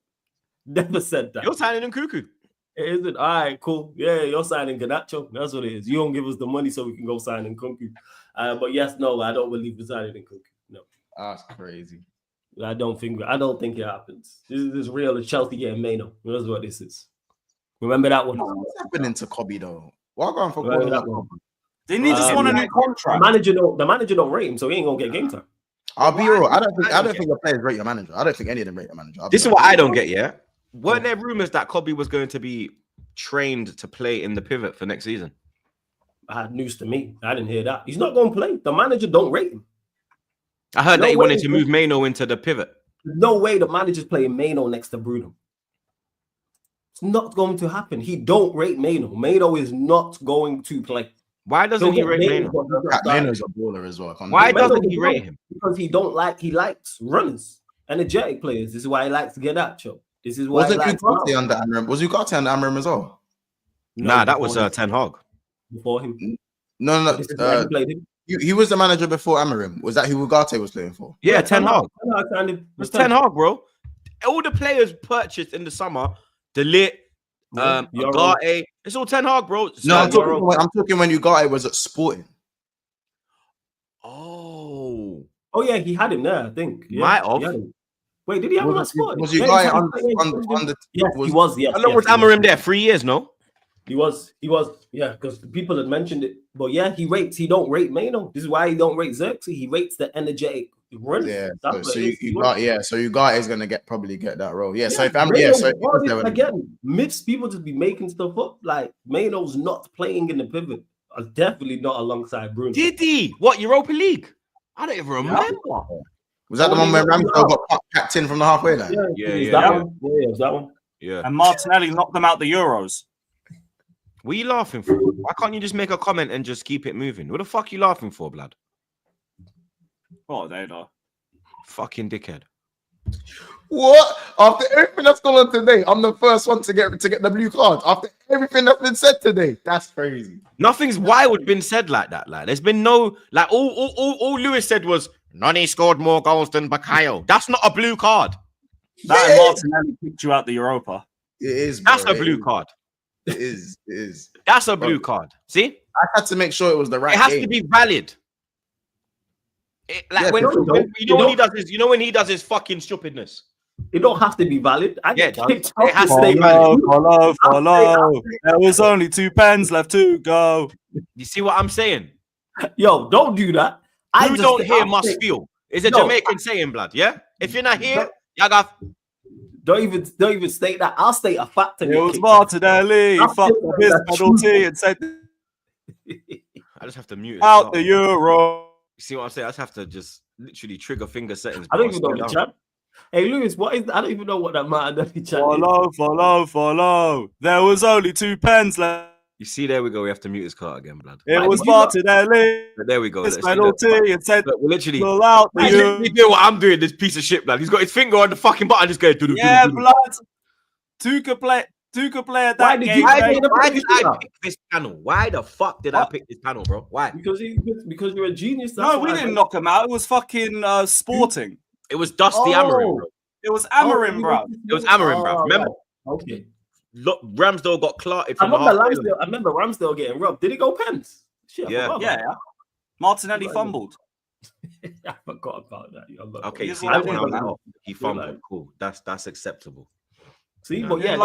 Never said that. You're signing Nkunku. It isn't. All right, cool. Yeah, you're signing Garnacho. That's what it is. You don't give us the money so we can go sign Nkunku. But yes, no, I don't believe we're signing Nkunku. No, That's crazy. I don't think it happens. This is as real as Chelsea getting Mano. That's what this is. Remember that one? What's happening to Kobe though? What going for? Remember that one? Didn't he just want a new contract? The manager don't rate him, so he ain't gonna get game time. I'll be real. I don't think the players rate your manager. I don't think any of them rate your manager. This is what I don't get, yeah? Weren't there rumors that Kobe was going to be trained to play in the pivot for next season? News to me. I didn't hear that. He's not gonna play. The manager don't rate him. I heard No that he way. wanted to move Mano into the pivot. No way the manager's playing Mano next to Bruno. It's not going to happen. He don't rate Mano. Mano is not going to play. Why doesn't he rate Mano? Mano's a baller as well. Why Mano doesn't is he a rate baller. him? Because he likes runners, energetic players. This is why he likes Garnacho. This is why Wasn't he likes Ugarte under Amram? Was Ugarte under Amram as well? Nah, that was Ten Hag. before him. No. This is why he played him. He was the manager before Amarim. Was that who Ugarte was playing for? Yeah, Ten Hag. It It's Ten Hag, bro. All the players purchased in the summer, De Ligt, Ugarte, it's all Ten Hag, bro. No, I'm talking when Ugarte was at Sporting. Oh, yeah, he had him there, I think. Yeah, might have. he had him. Wait, did he have him at Sport? Was Ugarte on the? Yes, he was. Yes, How long was yes. Amarim there? 3 years, no? He was, yeah, because people had mentioned it. But yeah, he don't rate Mano. This is why he don't rate Xerxes. He rates the energetic run. Yeah, That's so what it is. so Ugarte is gonna probably get that role. Yeah, so if I'm Mano, so again, myths, people just be making stuff up. Like Mano's not playing in the pivot. Definitely not alongside Bruno. Did he? What, Europa League? I don't even remember. was that the one where Ramsdale got packed in from the halfway line? Yeah, it was that one. Yeah. And Martinelli knocked them out the Euros. What are you laughing for? Why can't you just make a comment and just keep it moving? What the fuck are you laughing for, blood? Oh, they know. Fucking dickhead. What? After everything that's gone on today, I'm the first one to get the blue card. After everything that's been said today, that's crazy. Nothing's wild been said like that. Like, there's been no, like, all Lewis said was Nani scored more goals than Bakayo. That's not a blue card. That and Martinelli kicked you out the Europa. It is. That's a blue card. It is. It is. That's a blue card. See, I had to make sure it was the right. it has game. to be valid. Yeah, when he does his, when he does his fucking stupidness. It don't have to be valid. I get kicked off. It has to be valid. Follow. There was only 2 pens left to go. You see what I'm saying? Yo, don't do that. Who don't hear must feel. It's a Jamaican saying, blood. Yeah. If you're not here, y'all got. Don't even state that. I'll state a fact. It was Martinelli. Fucked up his penalty and said, I just have to mute it. Out the Euro. You see what I'm saying? I just have to just literally trigger finger settings. I don't even know the chat. Hey, Lewis, what is? I don't even know what that Martinelli chat is. Follow. There was only 2 pens left. You see, there we go. We have to mute his card again, blood. It was Martinelli. But there we go. His penalty and said, we're literally out the Euro. You do what I'm doing, this piece of shit, blood. He's got his finger on the fucking button, just going to yeah, blood. Two could play at that game. Why did I pick this panel? Why the fuck did I pick this panel, bro? Why? Because you're a genius. No, we didn't knock him out. It was fucking Sporting. It was Dusty Amarin, bro. It was Amarin, bro. It was Amarin, bro. Remember? Okay. Look, Ramsdale got clarted. I remember Ramsdale getting rubbed. Did he go pens? Shit, yeah. Martinelli fumbled. I forgot about that. Okay, see that one. He fumbled. Cool. That's acceptable. See, but yeah,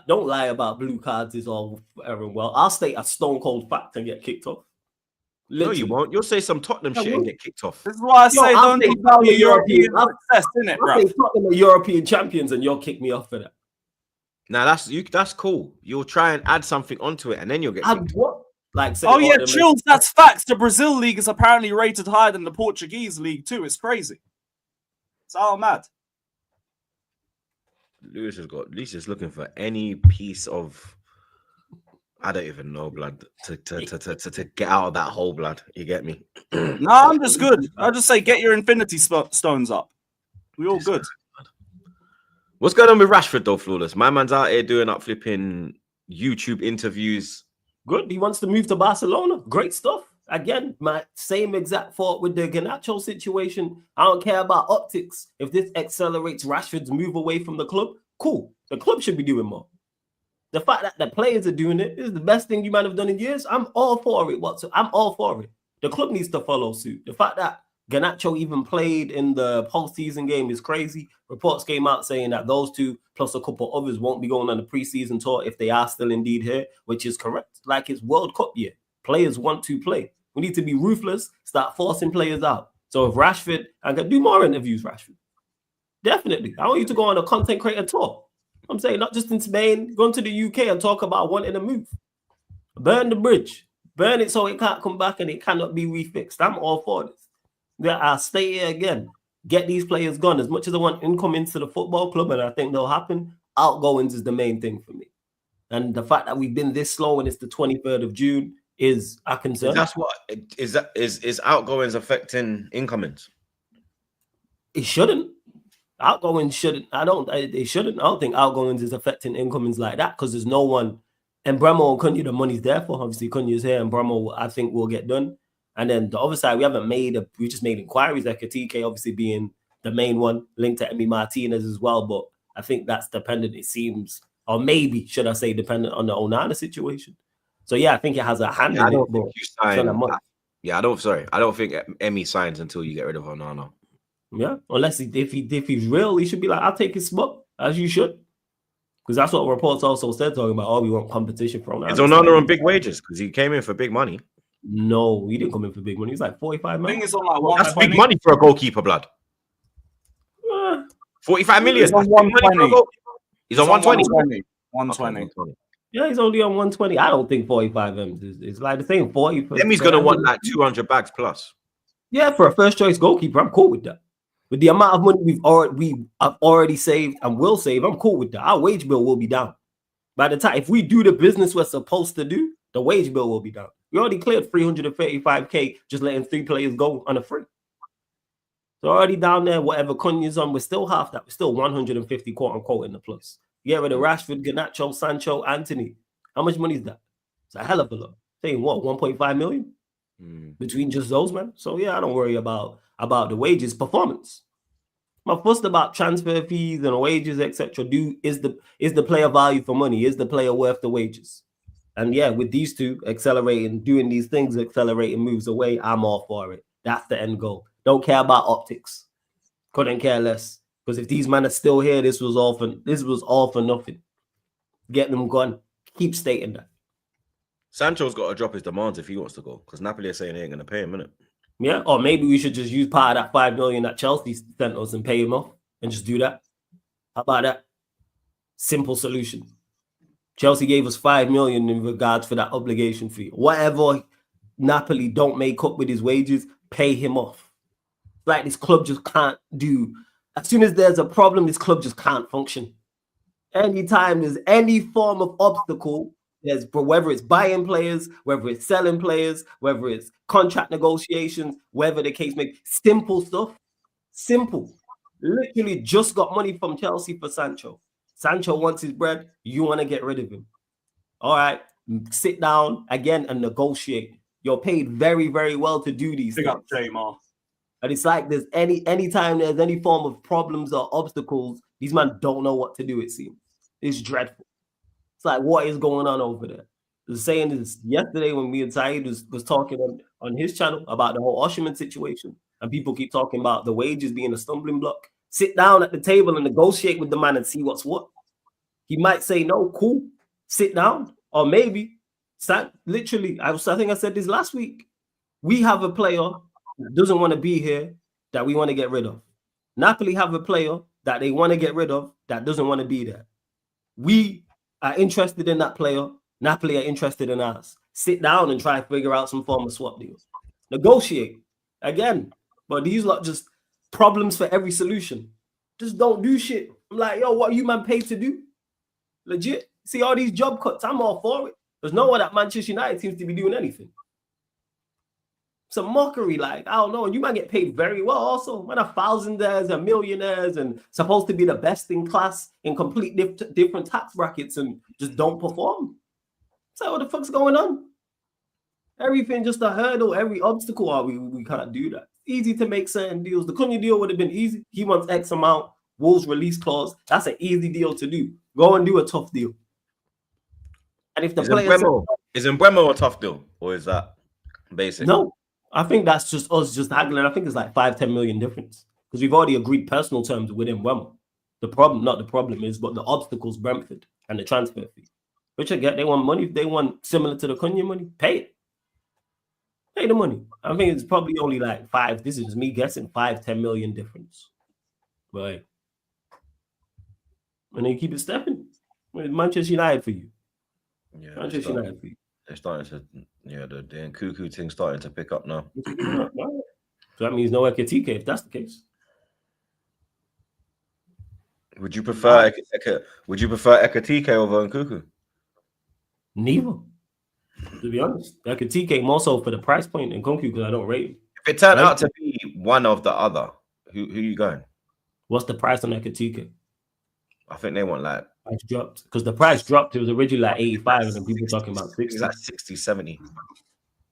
don't lie about blue cards. Is all well. I'll state a stone cold fact and get kicked off. Literally. No, you won't. You'll say some Tottenham shit and get kicked off. This is why I say don't devalue European success, innit, bro? I'll say Tottenham are European champions and you'll kick me off for that. Now that's cool. You'll try and add something onto it, and then you'll get. Add what? Like, chills. That's facts. The Brazil league is apparently rated higher than the Portuguese league too. It's crazy. It's all mad. Lewis is looking for any piece of. I don't even know, blood, to get out of that hole, blood. You get me? No, I'm just good. I'll just say get your infinity stones up. We all good. What's going on with Rashford, though, Flawless? My man's out here doing up flipping YouTube interviews. Good. He wants to move to Barcelona. Great stuff. Again, my same exact thought with the Garnacho situation. I don't care about optics. If this accelerates Rashford's move away from the club, cool. The club should be doing more. The fact that the players are doing it is the best thing you might have done in years. I'm all for it. I'm all for it. The club needs to follow suit. The fact that Garnacho even played in the postseason game is crazy. Reports came out saying that those two plus a couple others won't be going on the preseason tour if they are still indeed here, which is correct. Like, it's World Cup year. Players want to play. We need to be ruthless, start forcing players out. So if Rashford, I can do more interviews, Rashford. Definitely. I want you to go on a content creator tour. I'm saying not just in Spain, going to the UK and talk about wanting to move. Burn the bridge. Burn it so it can't come back and it cannot be refixed. I'm all for this. Yeah, I'll stay here again. Get these players gone. As much as I want income into the football club, and I think they'll happen, outgoings is the main thing for me. And the fact that we've been this slow and it's the 23rd of June is a concern. That's what is outgoings affecting incomings? It shouldn't. Outgoings shouldn't. They shouldn't. I don't think outgoings is affecting incomings like that because there's no one. And Bremo and Cunha, the money's there for. Obviously, Cunha's here and Bremo, I think, will get done. And then the other side, we just made inquiries. Like TK obviously being the main one, linked to Emi Martinez as well. But I think that's dependent, it seems, or maybe, should I say, dependent on the Onana situation. So yeah, I think it has a hand in it. I don't think Emi signs until you get rid of Onana. Yeah, unless if he's real, he should be like, I'll take his spot, as you should. Because that's what reports also said, talking about, oh, we want competition from. Is Onana on big wages? Because he came in for big money. No, he didn't come in for big money. He's like 45 I million. think it's on like That's big money for a goalkeeper, blood. 45 million. He's on 120. He's on 120. 120. Yeah, he's only on 120. I don't think 45 M's is like the same 40. Then he's going to want like 200 bags plus. Yeah, for a first choice goalkeeper, I'm cool with that. With the amount of money we have already saved and will save, I'm cool with that. Our wage bill will be down. By the time, if we do the business we're supposed to do, the wage bill will be down. We already cleared 335K just letting 3 players go on a free. So already down there, whatever Cunha's on, we're still half that. We're still 150 quote unquote in the plus. Get rid of Rashford, Garnacho, Sancho, Anthony. How much money is that? It's a hell of a lot. Saying what, 1.5 million between just those, man. So yeah, I don't worry about the wages. Performance. My fussed about transfer fees and wages, etc. Is the player value for money? Is the player worth the wages? And yeah, with these two accelerating, doing these things, accelerating moves away, I'm all for it. That's the end goal. Don't care about optics. Couldn't care less. Because if these men are still here, this was all for nothing. Get them gone. Keep stating that. Sancho's got to drop his demands if he wants to go. Because Napoli are saying they ain't going to pay him, innit? Yeah, or maybe we should just use part of that 5 million that Chelsea sent us and pay him off and just do that. How about that? Simple solution. Chelsea gave us 5 million in regards for that obligation fee. Whatever Napoli don't make up with his wages, pay him off. Like this club just can't do. As soon as there's a problem, this club just can't function. Anytime there's any form of obstacle, there's whether it's buying players, whether it's selling players, whether it's contract negotiations, whatever the case may be. Simple stuff. Simple. Literally just got money from Chelsea for Sancho. Sancho wants his bread. You want to get rid of him. All right. Sit down again and negotiate. You're paid very, very well to do these things. Up J-Mar. And it's like there's anytime there's any form of problems or obstacles, these men don't know what to do, it seems. It's dreadful. It's like, what is going on over there? The saying is yesterday when me and Saeed was talking on his channel about the whole Osherman situation, and people keep talking about the wages being a stumbling block. Sit down at the table and negotiate with the man and see what's what. He might say, no, cool, sit down. Or maybe, literally, I think I said this last week. We have a player that doesn't want to be here that we want to get rid of. Napoli have a player that they want to get rid of that doesn't want to be there. We are interested in that player. Napoli are interested in us. Sit down and try to figure out some form of swap deal. Negotiate. Again. But these lot just problems for every solution. Just don't do shit. I'm like, yo, what are you man paid to do? Legit. See all these job cuts. I'm all for it. There's no one at Manchester United seems to be doing anything. It's a mockery, like, I don't know. And you might get paid very well also. Man, are thousandaires and millionaires and supposed to be the best in class in complete different tax brackets and just don't perform. So what the fuck's going on? Everything just a hurdle, every obstacle. Oh, we can't do that. Easy to make certain deals. The Cunha deal would have been easy. He wants X amount. Wolves release clause. That's an easy deal to do. Go and do a tough deal. And if the players is Mbeumo a tough deal, or is that basic? No, I think that's just us just haggling. I think it's like 5-10 million difference because we've already agreed personal terms with Mbeumo. The problem is, but the obstacles Brentford and the transfer fee. Which I get, they want money. If they want similar to the Cunha money, pay it. Pay the money. I think it's probably only like 5. This is me guessing 5-10 million difference. Right. And then keep it stepping. Manchester United for you. Yeah, Manchester United for you. They're starting to, the Nkunku thing starting to pick up now. So that means no Ekitike if that's the case. Would you prefer Ekitike over Nkunku? Neither. To be honest, Ekitike more so for the price point and Nkunku because I don't rate him. If it turned out to be one of the other, who you going? What's the price on Ekitike? I think they want like price dropped because the price dropped. It was originally like 85, and then people talking about 60. It's like 60, 70.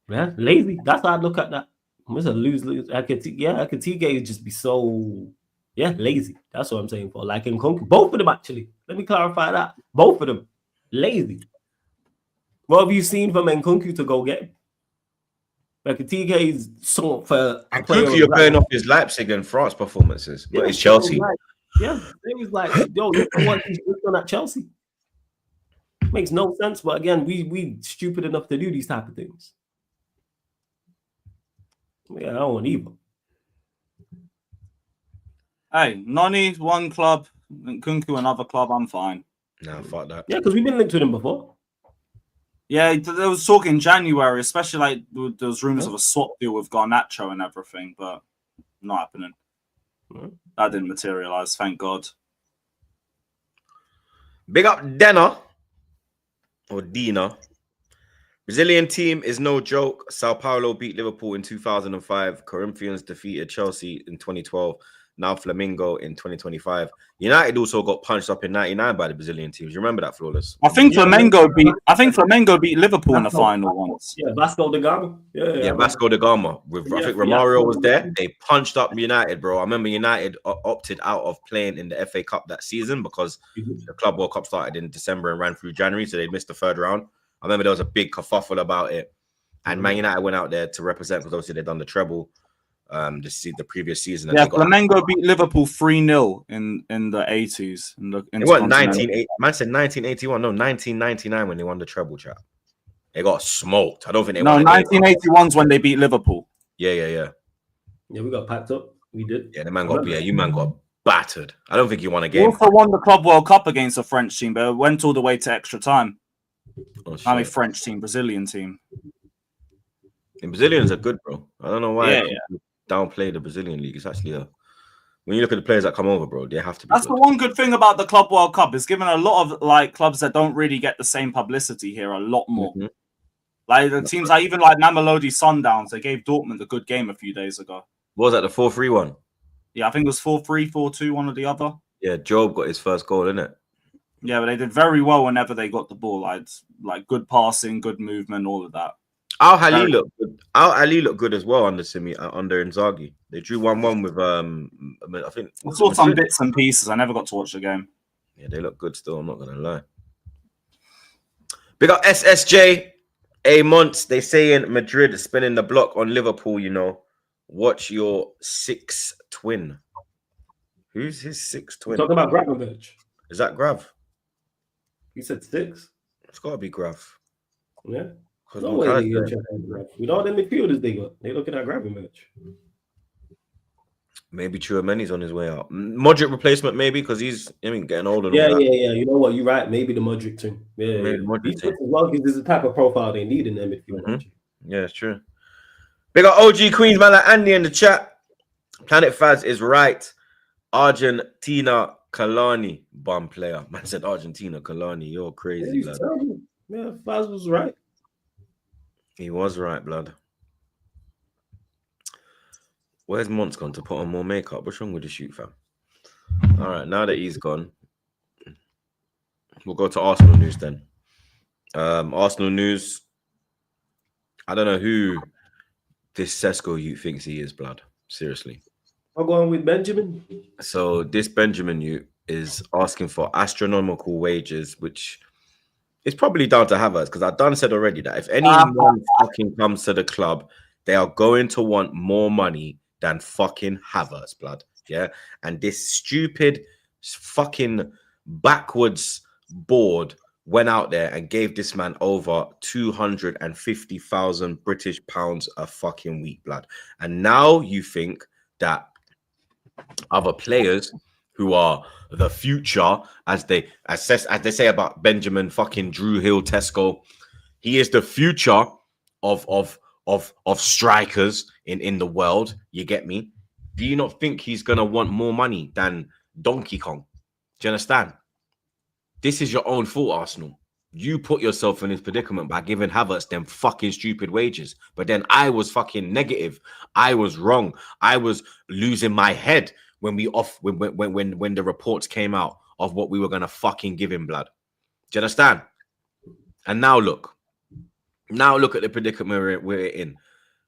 Yeah, lazy. That's how I look at that. It's a lose. Ekitike would just be so lazy. That's what I'm saying for. Like Nkunku, both of them actually. Let me clarify that. Both of them lazy. What have you seen from Nkunku to go get him? Ekitike is so for Nkunku, you're going off his Leipzig and France performances, but it's Chelsea. Yeah, it was like, yo, look at what he's done at Chelsea. Makes no sense. But again, we stupid enough to do these type of things. Yeah, I don't want either. Hey, Noni, one club, and Kunku, another club. I'm fine. Nah, fuck that. Yeah, because we've been linked to them before. Yeah, there was talk in January, especially like there was rumors of a swap deal with Garnacho and everything, but not happening. That didn't materialize, thank God. Big up Dena or Dina. Brazilian team is no joke. Sao Paulo beat Liverpool in 2005. Corinthians defeated Chelsea in 2012. Now Flamengo in 2025. United also got punched up in 99 by the Brazilian teams. You remember that, Flawless? I think Flamengo beat Liverpool in the final once. Yeah, Vasco da Gama. Yeah, Vasco da Gama. I think Romario was there. They punched up United, bro. I remember United opted out of playing in the FA Cup that season because the Club World Cup started in December and ran through January, so they missed the third round. I remember there was a big kerfuffle about it, and Man United went out there to represent because obviously they'd done the treble the previous season. Yeah, Flamengo beat Liverpool 3-0 in the 80s. It wasn't 1980. Man said 1981. No, 1999 when they won the treble, chat. They got smoked. I don't think they won. 1981's when they beat Liverpool. Yeah. Yeah, we got packed up. We did. Yeah, the man got you man got battered. I don't think you won a We game. also won the Club World Cup against a French team, but it went all the way to extra time. I mean, French team, Brazilian team. The Brazilians are good, bro. I don't know why Yeah. downplay the Brazilian league. It's actually when you look at the players that come over, bro, they have to be. That's the one good thing about the Club World Cup. It's given a lot of like clubs that don't really get the same publicity here a lot more. Mm-hmm. Like the teams like even like Mamelodi Sundowns, they gave Dortmund a good game a few days ago. What was that, the 4-3 one? Yeah, I think it was 4-3, 4-2, one or the other. Yeah, Job got his first goal, innit? Yeah, but they did very well whenever they got the ball. Like good passing, good movement, all of that. Al Ali looked good. Al Ali looked good as well under Inzaghi. They drew 1-1 with I think I saw some bits and pieces. I never got to watch the game. Yeah, they look good still. I'm not gonna lie. Big up SSJ. A months. They say in Madrid spinning the block on Liverpool. You know, watch your 6 twin. Who's his 6 twin? Talking about Gravenberch. Is that Grav? He said 6. It's got to be Grav. Yeah. No way they Grav. With all the midfielders they got, they looking at Gravenberch. Maybe Chouameni's on his way out. Modric replacement, maybe, because he's getting older. Yeah. You know what? You're right. Maybe the Modric team. Yeah, maybe Modric team. Well, because there's a type of profile they need in their midfield. Mm-hmm. Yeah, it's true. Big up OG Queens, man, like Andy in the chat. Planet Faz is right. Argentina Kalani, bum player. Man said Argentina Kalani. You're crazy, blood. Yeah, Faz was right. He was right, blood. Where's Mont's gone to put on more makeup? What's wrong with the shoot, fam? All right, now that he's gone, we'll go to Arsenal news then. Arsenal news. I don't know who this Sesko you thinks he is, blood. Seriously. I'll go on with Benjamin. So this Benjamin you is asking for astronomical wages, which is probably down to Havertz, because I've done said already that if anyone fucking comes to the club, they are going to want more money than fucking Havertz, blood. Yeah. And this stupid fucking backwards board went out there and gave this man over 250,000 British pounds a fucking week, blood. And now you think that other players who are the future, as they say about Benjamin fucking Drew Hill Tesco, he is the future of strikers in the world. You get me? Do you not think he's gonna want more money than Donkey Kong? Do you understand? This is your own fault, Arsenal. You put yourself in this predicament by giving Havertz them fucking stupid wages. But then I was fucking negative. I was wrong. I was losing my head when when the reports came out of what we were gonna fucking give him, blood. Do you understand? And now look. Now look at the predicament we're in.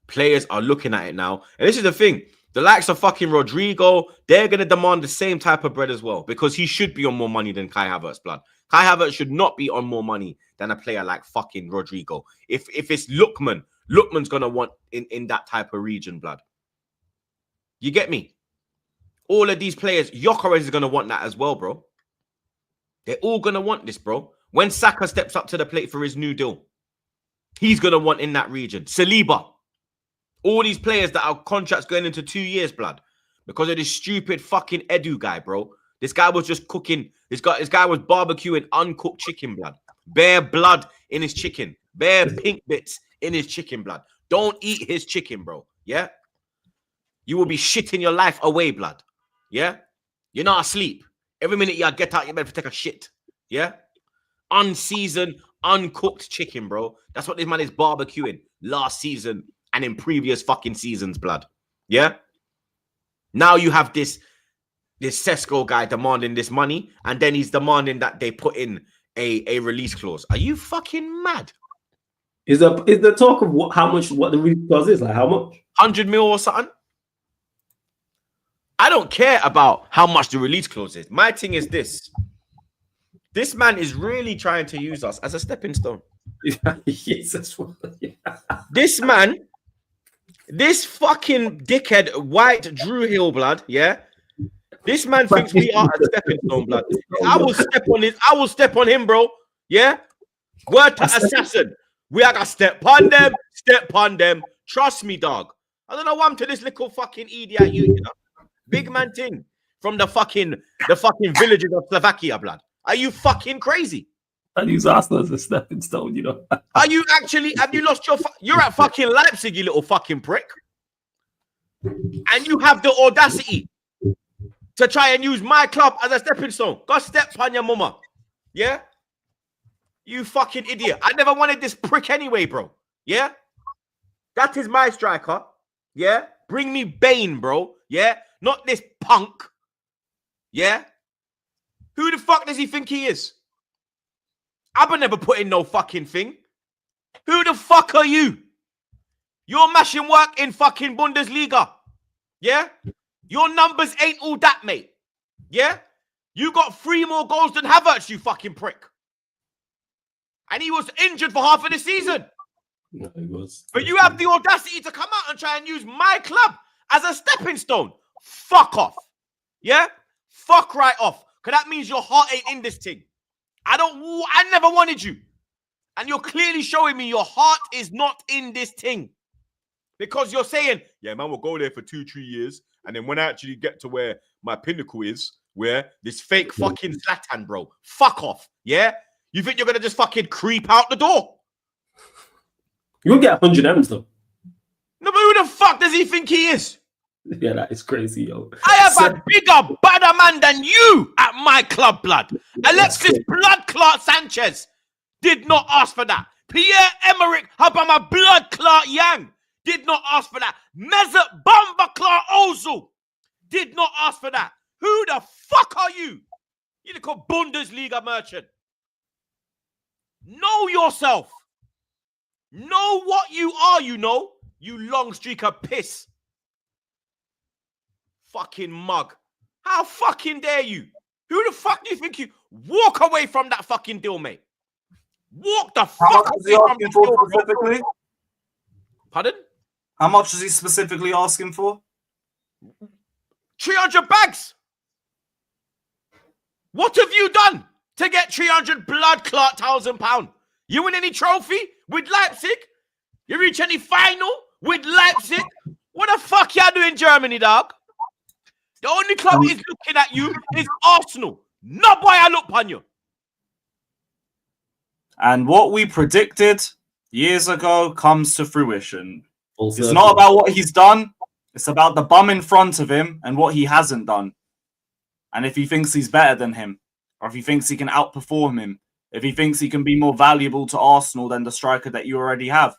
Players are looking at it now. And this is the thing. The likes of fucking Rodrigo, they're going to demand the same type of bread as well, because he should be on more money than Kai Havertz, blood. Kai Havertz should not be on more money than a player like fucking Rodrigo. If it's Lookman's going to want in that type of region, blood. You get me? All of these players, Gyökeres is going to want that as well, bro. They're all going to want this, bro. When Saka steps up to the plate for his new deal, he's going to want in that region. Saliba. All these players that are contracts going into 2 years, blood. Because of this stupid fucking Edu guy, bro. This guy was just cooking. This guy was barbecuing uncooked chicken, blood. Bare blood in his chicken. Bare pink bits in his chicken, blood. Don't eat his chicken, bro. Yeah? You will be shitting your life away, blood. Yeah? You're not asleep. Every minute you get out your bed to take a shit. Yeah? Unseasoned, uncooked chicken, bro. That's what this man is barbecuing last season and in previous fucking seasons, blood. Yeah? Now you have this Sesko guy demanding this money, and then he's demanding that they put in a release clause. Are you fucking mad? Is the talk of what the release clause is? Like how much? 100 mil or something? I don't care about how much the release clause is. My thing is this. This man is really trying to use us as a stepping stone. Yes, that's what, yeah. This man, this fucking dickhead, white Drew Hill, blood, yeah? This man thinks we are a stepping stone, blood. I will step on him, bro. Yeah? Word to assassin. We are gonna step on them. Trust me, dog. I don't know why I'm to this little fucking idiot, you know? Big man thing from the fucking villages of Slovakia, blood. Are you fucking crazy? I use Arsenal as a stepping stone, you know. Are you actually, have you lost your, you're at fucking Leipzig, you little fucking prick. And you have the audacity to try and use my club as a stepping stone. Go step on your mama. Yeah? You fucking idiot. I never wanted this prick anyway, bro. Yeah? That is my striker. Yeah? Bring me Bane, bro. Yeah? Not this punk. Yeah? Who the fuck does he think he is? I've never put in no fucking thing. Who the fuck are you? You're mashing work in fucking Bundesliga. Yeah? Your numbers ain't all that, mate. Yeah? You got 3 more goals than Havertz, you fucking prick. And he was injured for half of the season. No, he was. But you have the audacity to come out and try and use my club as a stepping stone. Fuck off. Yeah? Fuck right off. Because that means your heart ain't in this thing. I never wanted you. And you're clearly showing me your heart is not in this thing. Because you're saying, yeah, man, we'll go there for 2-3 years. And then when I actually get to where my pinnacle is, where this fake fucking Zlatan, bro, fuck off. Yeah? You think you're going to just fucking creep out the door? You'll get 100 M's though. No, but who the fuck does he think he is? Yeah, that is crazy, yo. I have a bigger, badder man than you at my club, blood. Alexis Blood Clot Sanchez did not ask for that. Pierre-Emerick Habama Blood Clot Yang did not ask for that. Mesut Bamba Clot Ozil did not ask for that. Who the fuck are you? You little Bundesliga merchant. Know yourself. Know what you are, you know. You long streak of piss. Fucking mug. How fucking dare you? Who the fuck do you think you... Walk away from that fucking deal, mate. Walk the fuck away from that deal, specifically? Pardon? How much is he specifically asking for? 300 bags. What have you done to get 300 blood clot £1,000? You win any trophy with Leipzig? You reach any final with Leipzig? What the fuck y'all doing in Germany, dog? The only club is looking at you is Arsenal. Not boy I look upon you. And what we predicted years ago comes to fruition. It's not about what he's done. It's about the bum in front of him and what he hasn't done. And if he thinks he's better than him, or if he thinks he can outperform him, if he thinks he can be more valuable to Arsenal than the striker that you already have.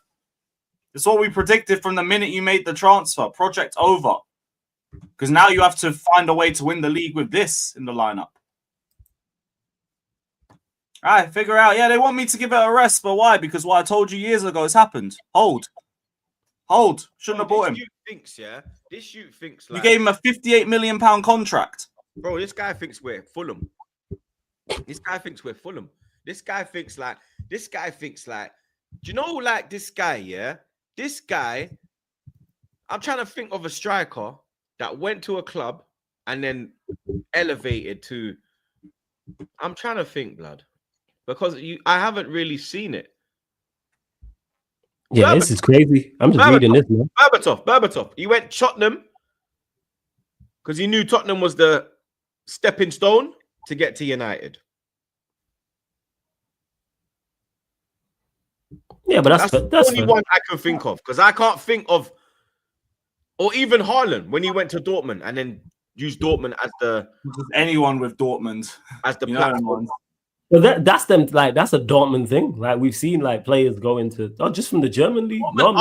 It's what we predicted from the minute you made the transfer. Project over. Because now you have to find a way to win the league with this in the lineup. All right, figure out. Yeah, they want me to give it a rest, but why? Because what I told you years ago has happened. Hold. Shouldn't have bought him. This shoot thinks You gave him a £58 million contract. Bro, this guy thinks we're Fulham. This guy thinks, do you know, like, this guy, yeah? This guy, I'm trying to think of a striker that went to a club and then elevated to, I'm trying to think, blood. because I haven't really seen it. Yeah, this is crazy. I'm just reading this, man. Berbatov. He went Tottenham because he knew Tottenham was the stepping stone to get to United. Yeah, but that's the only one I can think of, because I can't think of, or even Haaland when he went to Dortmund and then used Dortmund as the anyone with Dortmund as the platform. But that's them, like that's a Dortmund thing. Like we've seen like players go into just from the German league. Bro,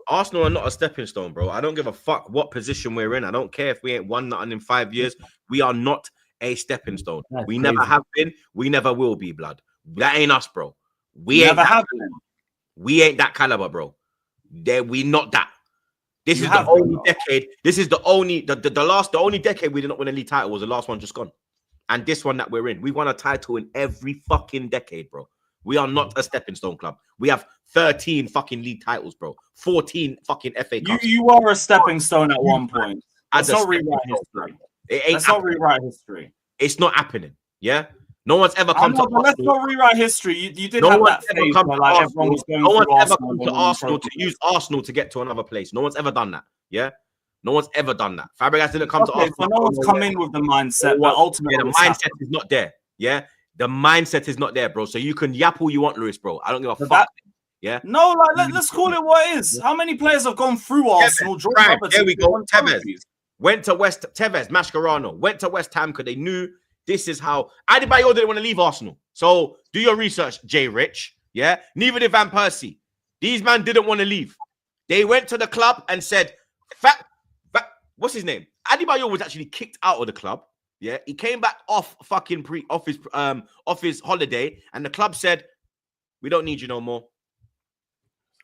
Arsenal are not a stepping stone, bro. I don't give a fuck what position we're in. I don't care if we ain't won nothing in 5 years. We are not a stepping stone. That's we crazy. Never have been. We never will be, blood. That ain't us, bro. We never ain't have been. We ain't that caliber, bro. We not that. This is the only decade. This is the only the only decade we did not win a league title was the last one just gone. And this one that we're in. We won a title in every fucking decade, bro. We are not a stepping stone club. We have 13 fucking league titles, bro. 14 fucking FA Cups. You are a stepping stone at one point. Let's not rewrite history. Let's not rewrite history. It's not happening. Yeah? No one's ever come to Arsenal. Let's not rewrite history. You did have that phase where like everyone was going no one's ever come to Arsenal to use Arsenal to get to another place. No one's ever done that. Yeah? No one's ever done that. Fabregas didn't come to Arsenal. So no one's come in with the mindset, but ultimately the mindset is not there. Yeah? The mindset is not there, bro. So you can yap all you want, Lewis, bro. I don't give a fuck. Yeah? No, like let's call it what it is. How many players have gone through Arsenal? There we go. Tevez went to Tevez, Mascherano went to West Ham because they knew this is how Adebayo didn't want to leave Arsenal. So do your research, Jay Rich. Yeah, neither did Van Persie. These men didn't want to leave. They went to the club and said, what's his name? Adebayo was actually kicked out of the club. Yeah, he came back off his holiday, and the club said, "We don't need you no more.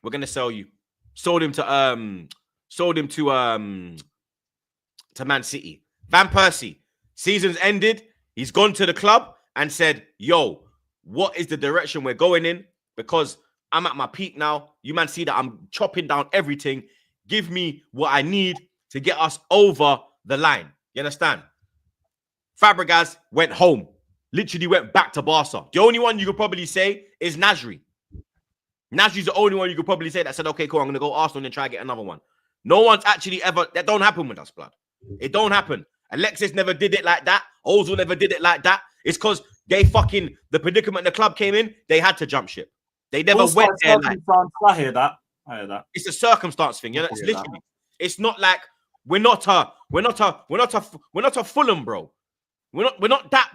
We're gonna sell you." Sold him to Man City. Van Persie, season's ended. He's gone to the club and said, "Yo, what is the direction we're going in? Because I'm at my peak now. You man see that I'm chopping down everything. Give me what I need to get us over the line." You understand? Fabregas went home. Literally went back to Barca. The only one you could probably say is Nasri. Nasri's the only one you could probably say that said, "Okay, cool, I'm going to go Arsenal and try and get another one." No one's actually ever... That don't happen with us, blood. It don't happen. Alexis never did it like that. Ozil never did it like that. It's because the predicament the club came in, they had to jump ship. They never went there like... I hear that. It's a circumstance thing. You know? It's literally... It's not like we're not a Fulham, bro. We are not that.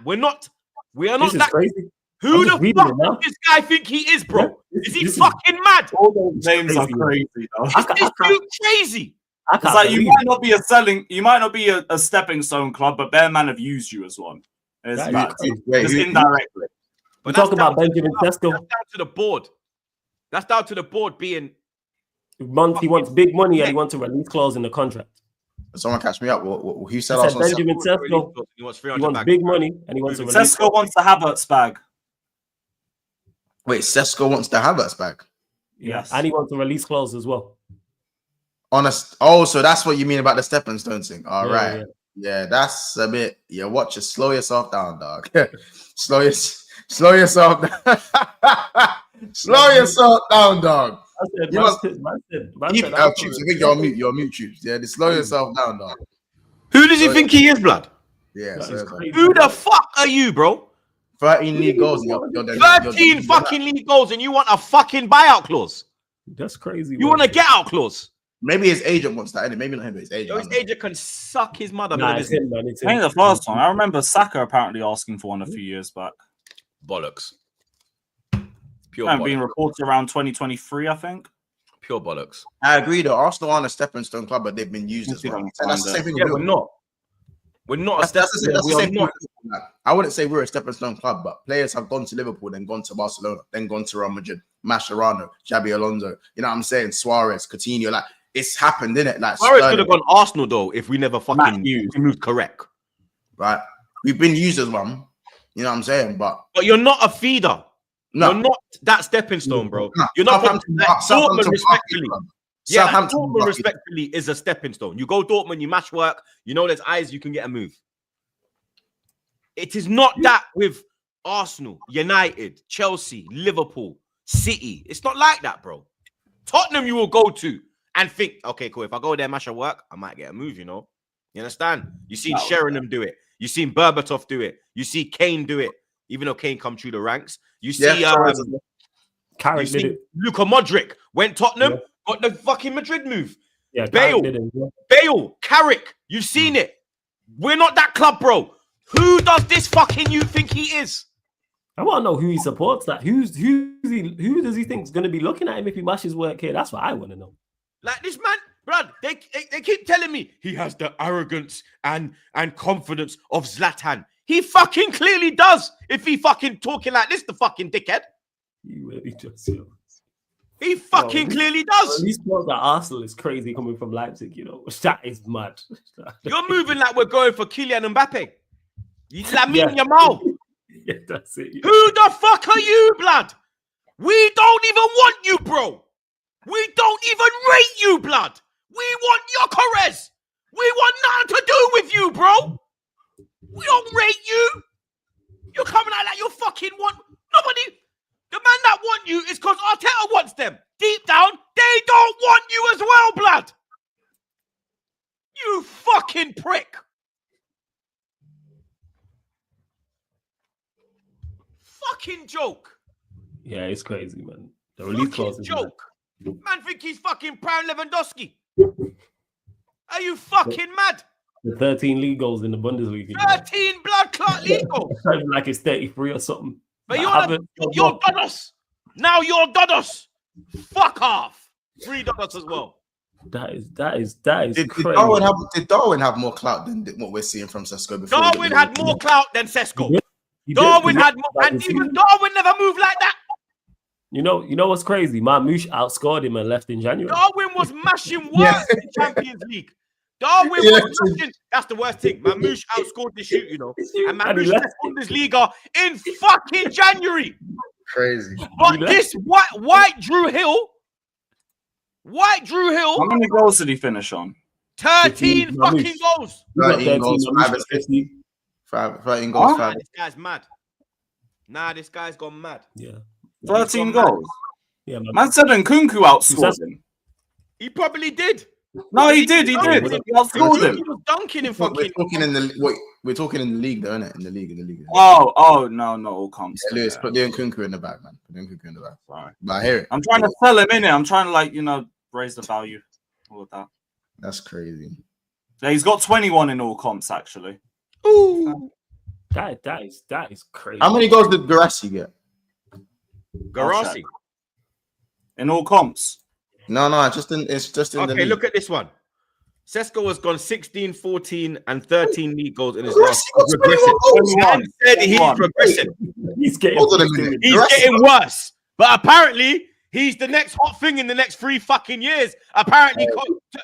Crazy. Who the fuck does this guy think he is, bro? Is he fucking mad? All those names are crazy, though. Is this dude crazy? It's like you might not be a stepping stone club, but Bear Man have used you as one. It's indirectly. But talk about Benjamin Sesko. That's down to the board. That's down to the board being. He wants big money and he wants a release clause in the contract. Someone catch me up. Who said Benjamin Sesko? He wants big money and he wants a release. Sesko wants the Havertz bag. Wait, Sesko wants the Havertz bag? Yes. And he wants a release clause as well. So that's what you mean about the stepping stone thing. All right. Yeah, that's a bit. Yeah, slow yourself down, dog. slow yourself down. Slow yourself down, dog. I think you're on mute. You're on mute, Troops. Yeah, slow yourself down, dog. Who does he think he is, blood? Yeah. Who the fuck are you, bro? 13 league goals. 13 fucking league goals, and you want a fucking buyout clause? That's crazy. You want a get out clause? Maybe his agent wants that, innit? Maybe not him, but his agent. His agent can suck his mother. It's him. I think the first one. I remember Saka apparently asking for one a few years back. Bollocks. Pure being reported around 2023, I think. Pure bollocks. I agree, though. Arsenal aren't a stepping stone club, but they've been used as well. That's the same thing. We're not. We're not a stepping stone. I wouldn't say we're a stepping stone club, but players have gone to Liverpool, then gone to Barcelona, then gone to Real Madrid, Mascherano, Xabi Alonso. You know what I'm saying? Suarez, Coutinho. Like, it's happened, innit? Like, Suarez could have gone Arsenal, though, if we never fucking moved correct. Right? We've been used as one. You know what I'm saying? But you're not a feeder. No. You're not that stepping stone, bro. You're not Dortmund, respectfully. Dortmund respectfully is a stepping stone. You go Dortmund, you match work. You know there's eyes, you can get a move. It is not that with Arsenal, United, Chelsea, Liverpool, City. It's not like that, bro. Tottenham you will go to and think, okay, cool. If I go there, mash and work, I might get a move, you know? You understand? You seen Sheringham do it. You seen Berbatov do it. You see Kane do it, even though Kane come through the ranks. You see, Carrick did it. Luka Modric went Tottenham, got the fucking Madrid move. Yeah, Bale, Bale, Carrick, you've seen it. We're not that club, bro. Who does this fucking you think he is? I want to know who he supports. That who does he think is going to be looking at him if he mashes work here? That's what I want to know. Like this man, bruv, they keep telling me he has the arrogance and confidence of Zlatan. He fucking clearly does. If he fucking talking like this, the fucking dickhead. You really just, you know. He fucking clearly does. He thought that Arsenal is crazy coming from Leipzig, you know. That is mad. You're moving like we're going for Kylian Mbappe. You Lamine Yamal. Yeah, that's it. Yeah. Who the fuck are you, blood? We don't even want you, bro. We don't even rate you, blood. We want Gyökeres. We want nothing to do with you, bro. We don't rate you. You're coming out like you fucking want nobody. The man that want you is because Arteta wants them. Deep down, they don't want you as well, blood. You fucking prick. Fucking joke. Yeah, it's crazy, man. The release clause is joke. Man think he's fucking Brown Lewandowski. Are you fucking mad? The 13 league goals in the Bundesliga. 13 blood clot league goals. Like it's 33 or something. But you're Dodos. Now you're Dodos. Fuck off. 3 Dodos as well. That is crazy. Did Darwin have more clout than what we're seeing from Sesko before? Darwin had more clout than Sesko. Darwin had more, and even Darwin never moved like that. You know what's crazy? Marmoush outscored him and left in January. Darwin was mashing worse in the Champions League. Darwin was mashing. That's the worst thing. Marmoush outscored the shoot, you know. And Marmoush left Bundesliga in fucking January. Crazy. But this white Drew Hill. How many goals did he finish on? 13 fucking goals. 13 goals, 5 assists. 13 goals, 5. This guy's mad. This guy's gone mad. Yeah. 13 goals. Yeah, man said Nkunku outscored him. He probably did. No, he did. He outscored him. He was dunking in fucking. We're talking in the league, though, isn't it? In the league. Oh, no, not all comps. Yeah, Lewis, put Nkunku in the back, man. Put Nkunku in the back. Sorry. But I hear it. I'm trying to sell him in it. I'm trying to raise the value. All of that. That's crazy. Yeah, he's got 21 in all comps actually. Ooh. That is crazy. How many goals did Guehi get? Guehi. In all comps. No, it's just in the league. Look at this one. Sesko has gone 16, 14, and 13 league goals in his last. He's regressing. He's getting worse. But apparently, he's the next hot thing in the next 3 fucking years. Apparently,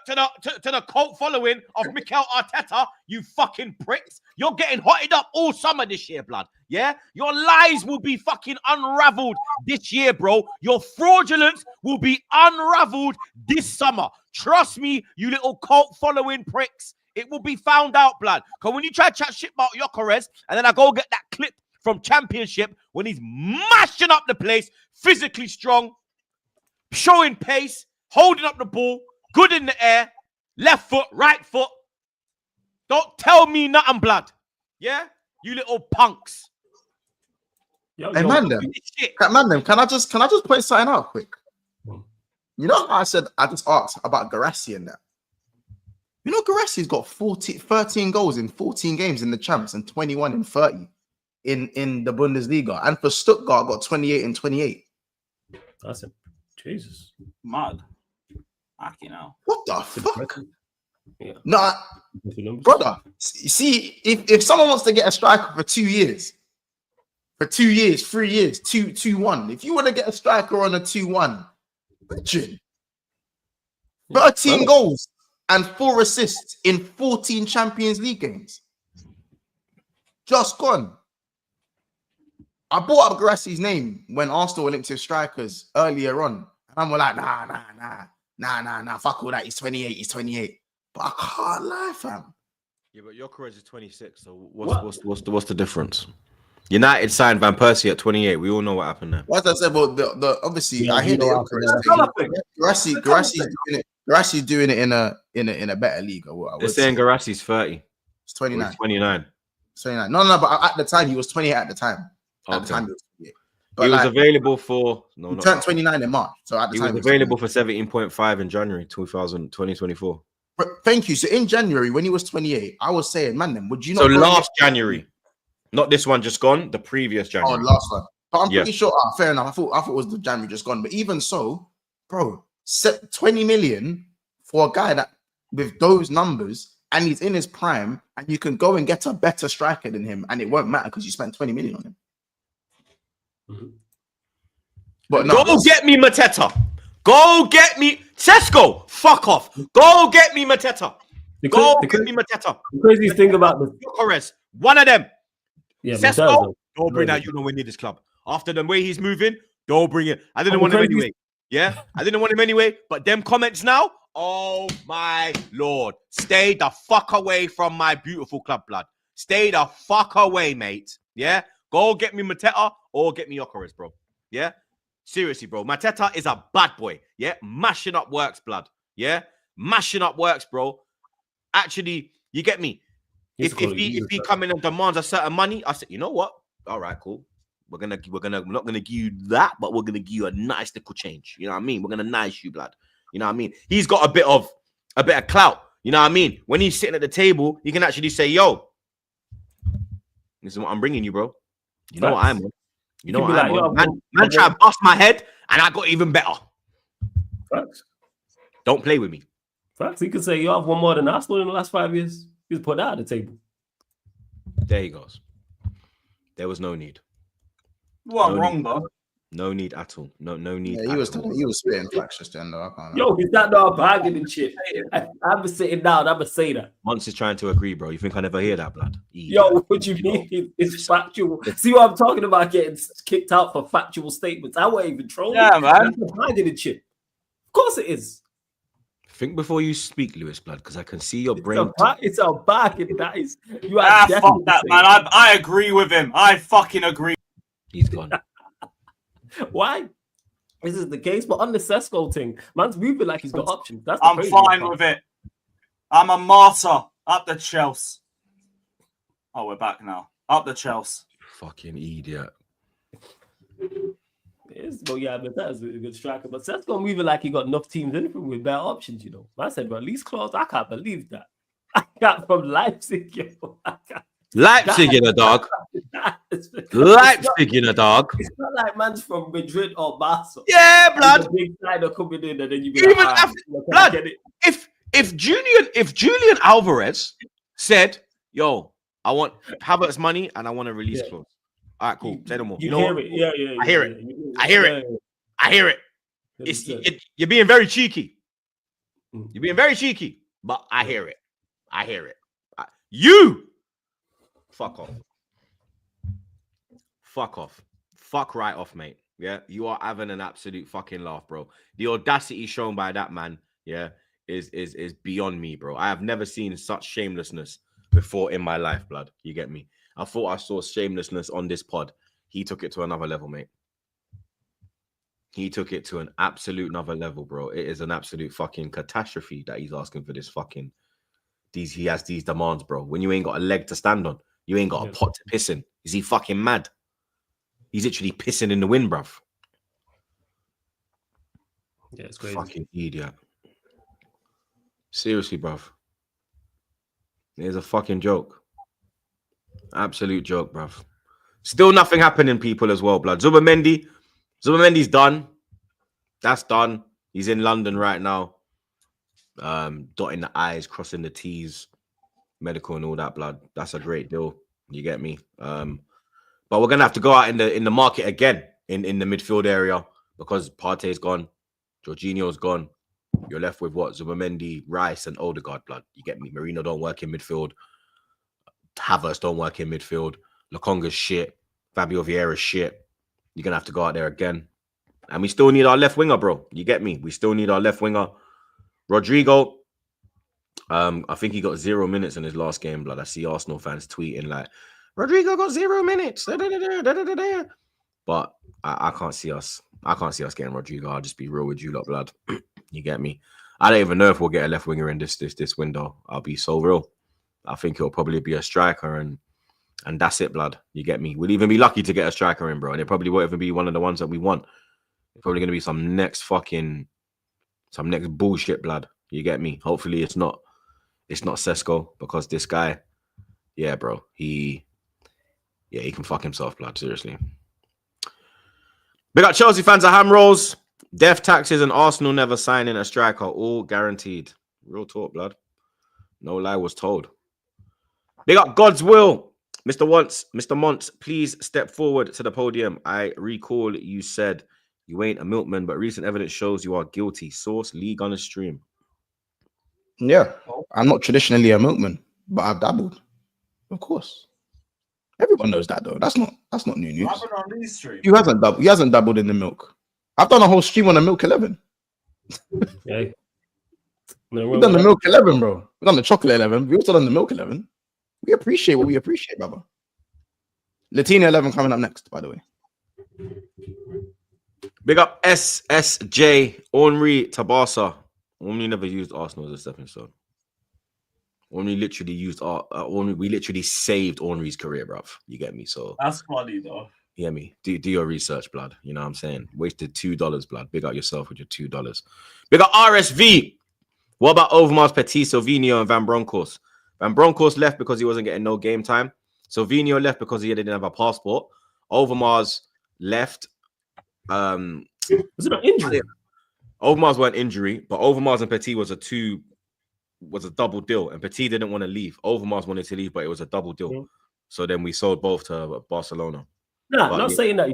to the cult following of Mikel Arteta, you fucking pricks. You're getting hotted up all summer this year, blood. Yeah? Your lies will be fucking unraveled this year, bro. Your fraudulence will be unraveled this summer. Trust me, you little cult following pricks. It will be found out, blood. Because when you try to chat shit about Gyökeres, and then I go get that clip from Championship when he's mashing up the place, physically strong, showing pace, holding up the ball, good in the air, left foot, right foot. Don't tell me nothing, blood. Yeah? You little punks. Hey, man, can I just point something out quick? You know how I said I just asked about Guehi and that? You know, Guehi's got 13 goals in 14 games in the Champs and 21 in 30 in the Bundesliga. And for Stuttgart, got 28 and 28. That's it. Jesus. Mad. You know. What the fuck? Yeah. Nah, brother. See, if someone wants to get a striker for 2 years, 3 years, 2-1. If you want to get a striker on a 2-1, 13 goals and 4 assists in 14 Champions League games. Just gone. I brought up Guehi's name when Arsenal were linked to strikers earlier on. And I'm like, nah, fuck all that. He's 28. But I can't lie, fam. Yeah, but Gyökeres is 26. So what's the difference? United signed Van Persie at 28. We all know what happened there. What I said, well, the obviously Yeah, I hear you know the what happened Garassi's doing it in a better league. Or what I They're would saying say. Garassi's 30. It's Or 29. he's 29. 29. No, but at the time he was 28 at the time. At the Okay. time he was 28. But He was like, available for he turned 29 in March. So at the he time was available for 17.5 in January 2024. But thank you. So in January, when he was 28, I was saying, man, then would you not? So go last January, not this one just gone, the previous Oh, January. last one. But I'm Yeah. pretty sure. Fair enough. I thought it was the January just gone. But even so, bro, set 20 million for a guy that with those numbers and he's in his prime, and you can go and get a better striker than him, and it won't matter because you spent 20 million on him. Mm-hmm. But no, Go get me Mateta. Go get me Sesko. Fuck off. Go get me Mateta. Go get me Mateta. The craziest thing about the Corres. One of them. yeah, Sesko. Don't bring that. You know when near this club. After the way he's moving, don't bring it. I didn't want him anyway. Yeah, I didn't want him anyway. But them comments now. Oh my lord. Stay the fuck away from my beautiful club, blood. Stay the fuck away, mate. Yeah. Go get me Mateta or get me Yokeres, bro. Yeah. Seriously, bro. Mateta is a bad boy. Yeah. Mashing up works, blood. Yeah. Mashing up works, bro. Actually, you get me. If he come in and demands a certain money, I said, you know what? All right, cool. We're not gonna give you that, but we're gonna give you a nice little change. You know what I mean? We're gonna nice you, blood. You know what I mean? He's got a bit of clout. You know what I mean? When he's sitting at the table, he can actually say, yo, this is what I'm bringing you, bro. You know what I'm on. You know what I'm on. Man try to bust my head, and I got even better. Facts. Don't play with me. Facts. He could say, you have one more than Arsenal in the last 5 years. He's put that at the table. There he goes. There was no need. What wrong, though? No need at all. No need. Yeah, he was spitting facts just then, though. Yo, is that not a bargaining shit? I've been sitting down. I'm gonna say that. Monts is trying to agree, bro. You think I never hear that, blood? Yo, what you mean? It's factual. See what I'm talking about? Getting kicked out for factual statements. I wasn't even trolling. Yeah, man. That's a bargaining shit. Of course it is. Think before you speak, Lewis, blood, because I can see your brain. It's a bargain. That is. You fuck that, man. I agree with him. I fucking agree. He's gone. Why? This is the case, but on the Sesko thing, man's moving like he's got options. I'm fine with it. I'm a martyr. Up the Chelsea. Oh, we're back now. Up the Chelsea. Fucking idiot. But yeah, but that's a good striker. But Sesko moving like he got enough teams in him with better options, you know. Man said, but least clause, I can't believe that. I got from Leipzig, yo. Leipzig in a dog. Leipzig in a dog. It's not like man's from Madrid or Barca. Yeah, blood. Big side of coming in, and then you be even like, after, blood. If Julian Alvarez said, "Yo, I want Havertz money and I want a release clause," all right, cool. Say no more. You know hear what? it? Yeah. I hear it. I hear it. I hear it. You're being very cheeky. You're being very cheeky, but I hear it. I hear it. You fuck off. Fuck off. Fuck right off, mate. Yeah, you are having an absolute fucking laugh, bro. The audacity shown by that man, yeah, is beyond me, bro. I have never seen such shamelessness before in my life, blood. You get me? I thought I saw shamelessness on this pod. He took it to another level, mate. He took it to an absolute another level, bro. It is an absolute fucking catastrophe that he's asking for this fucking he has these demands, bro. When you ain't got a leg to stand on, you ain't got a pot to piss in. Is he fucking mad? He's literally pissing in the wind, bruv. Yeah, it's crazy. Fucking idiot. Seriously, bruv. It's a fucking joke. Absolute joke, bruv. Still nothing happening, people, as well, blood. Zubamendi's done. That's done. He's in London right now. Dotting the I's, crossing the T's, medical and all that, blood. That's a great deal. You get me? But we're gonna have to go out in the market again in the midfield area because Partey's gone, Jorginho's gone. You're left with what? Zubamendi, Rice, and Odegaard, blood. You get me? Marino don't work in midfield. Havertz don't work in midfield. Lokonga's shit. Fabio Vieira's shit. You're gonna have to go out there again. And we still need our left winger, bro. You get me? We still need our left winger. Rodrigo, I think he got 0 minutes in his last game, blood. I see Arsenal fans tweeting like, Rodrigo got 0 minutes. Da, da, da, da, da, da, da. But I can't see us. I can't see us getting Rodrigo. I'll just be real with you, lot, blood. You get me? I don't even know if we'll get a left winger in this window. I'll be so real. I think it'll probably be a striker and that's it, blood. You get me? We'll even be lucky to get a striker in, bro. And it probably won't even be one of the ones that we want. It's probably gonna be some next bullshit, blood. You get me? Hopefully it's not Sesko, because this guy, yeah, bro, he can fuck himself, blood. Seriously. Big up Chelsea fans at ham rolls. Death taxes and Arsenal never signing a striker. All guaranteed. Real talk, blood. No lie was told. Big up God's will. Mr. Montz, please step forward to the podium. I recall you said you ain't a milkman, but recent evidence shows you are guilty. Source, league on the stream. Yeah, I'm not traditionally a milkman, but I've dabbled. Of course. Everyone knows that though. That's not new news. What happened on these streams? He hasn't dabbled in the milk. I've done a whole stream on the milk 11. Yeah. We've done the milk 11, bro. We've done the chocolate 11. We've also done the milk 11. We appreciate what we appreciate, brother. Latina 11 coming up next, by the way. Big up SSJ, Henri Tabasa. Only never used Arsenal as a stepping stone. Only literally used we literally saved Henri's career, bruv. You get me? So That's funny though. You get me? Do your research, blood. You know what I'm saying? Wasted $2, blood. Big up yourself with your $2. Big up RSV. What about Overmars, Petit, Silvinho, and Van Bronckhorst? Van Bronckhorst left because he wasn't getting no game time. Silvinho left because he didn't have a passport. Overmars left. Was it an injury? Overmars weren't injury, but Overmars and Petit was a double deal, and Petit didn't want to leave. Overmars wanted to leave, but it was a double deal. Mm-hmm. So then we sold both to Barcelona. Nah, But not yeah. saying that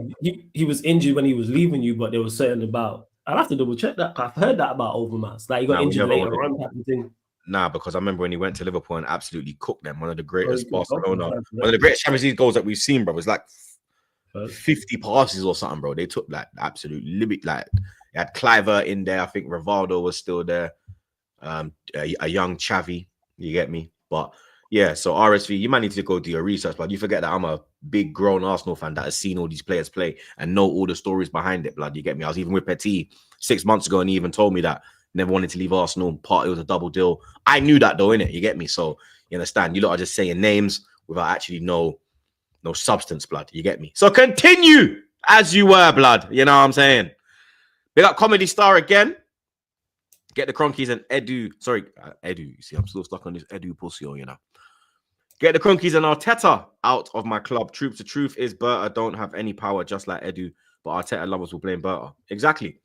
he was injured when he was leaving you, but there was certain about. I'll have to double check that. I've heard that about Overmars. Like he got Nah, we injured never later wanted- on, type of thing. Nah, because I remember when he went to Liverpool and absolutely cooked them. One of the greatest Oh, he cooked Barcelona, them. one of the greatest Champions League goals that we've seen, bro. It was like Right. 50 passes or something, bro. They took like absolute limit. Like they had Cliver in there. I think Rivaldo was still there. A young Xavi, you get me? But yeah, so RSV, you might need to go do your research, but you forget that I'm a big grown Arsenal fan that has seen all these players play and know all the stories behind it, blood. You get me? I was even with Petit 6 months ago, and he even told me that never wanted to leave Arsenal. Part it was a double deal. I knew that though, innit? You get me? So you understand? You lot are just saying names without actually no substance, blood. You get me? So continue as you were, blood. You know what I'm saying? Big up Comedy Star again. Get the Cronkies and Edu. Sorry, Edu. You see, I'm still stuck on this Edu pussy, you know. Get the Cronkies and Arteta out of my club. Troops, the truth is Berta don't have any power, just like Edu. But Arteta lovers will blame Berta. Exactly.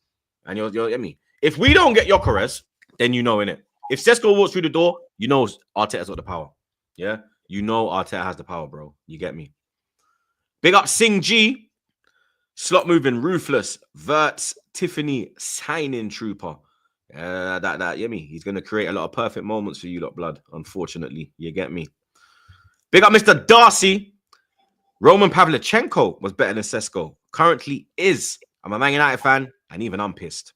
And you're get me. If we don't get Gyökeres, then you know, innit? If Sesko walks through the door, you know Arteta's got the power. Yeah? You know Arteta has the power, bro. You get me? Big up Sing G. Slot moving, ruthless. Verts, Tiffany, signing trooper. You me? He's going to create a lot of perfect moments for you lot, blood. Unfortunately, you get me? Big up Mr. Darcy. Roman Pavlyuchenko was better than Sesko. Currently is. I'm a Man United fan, and even I'm pissed.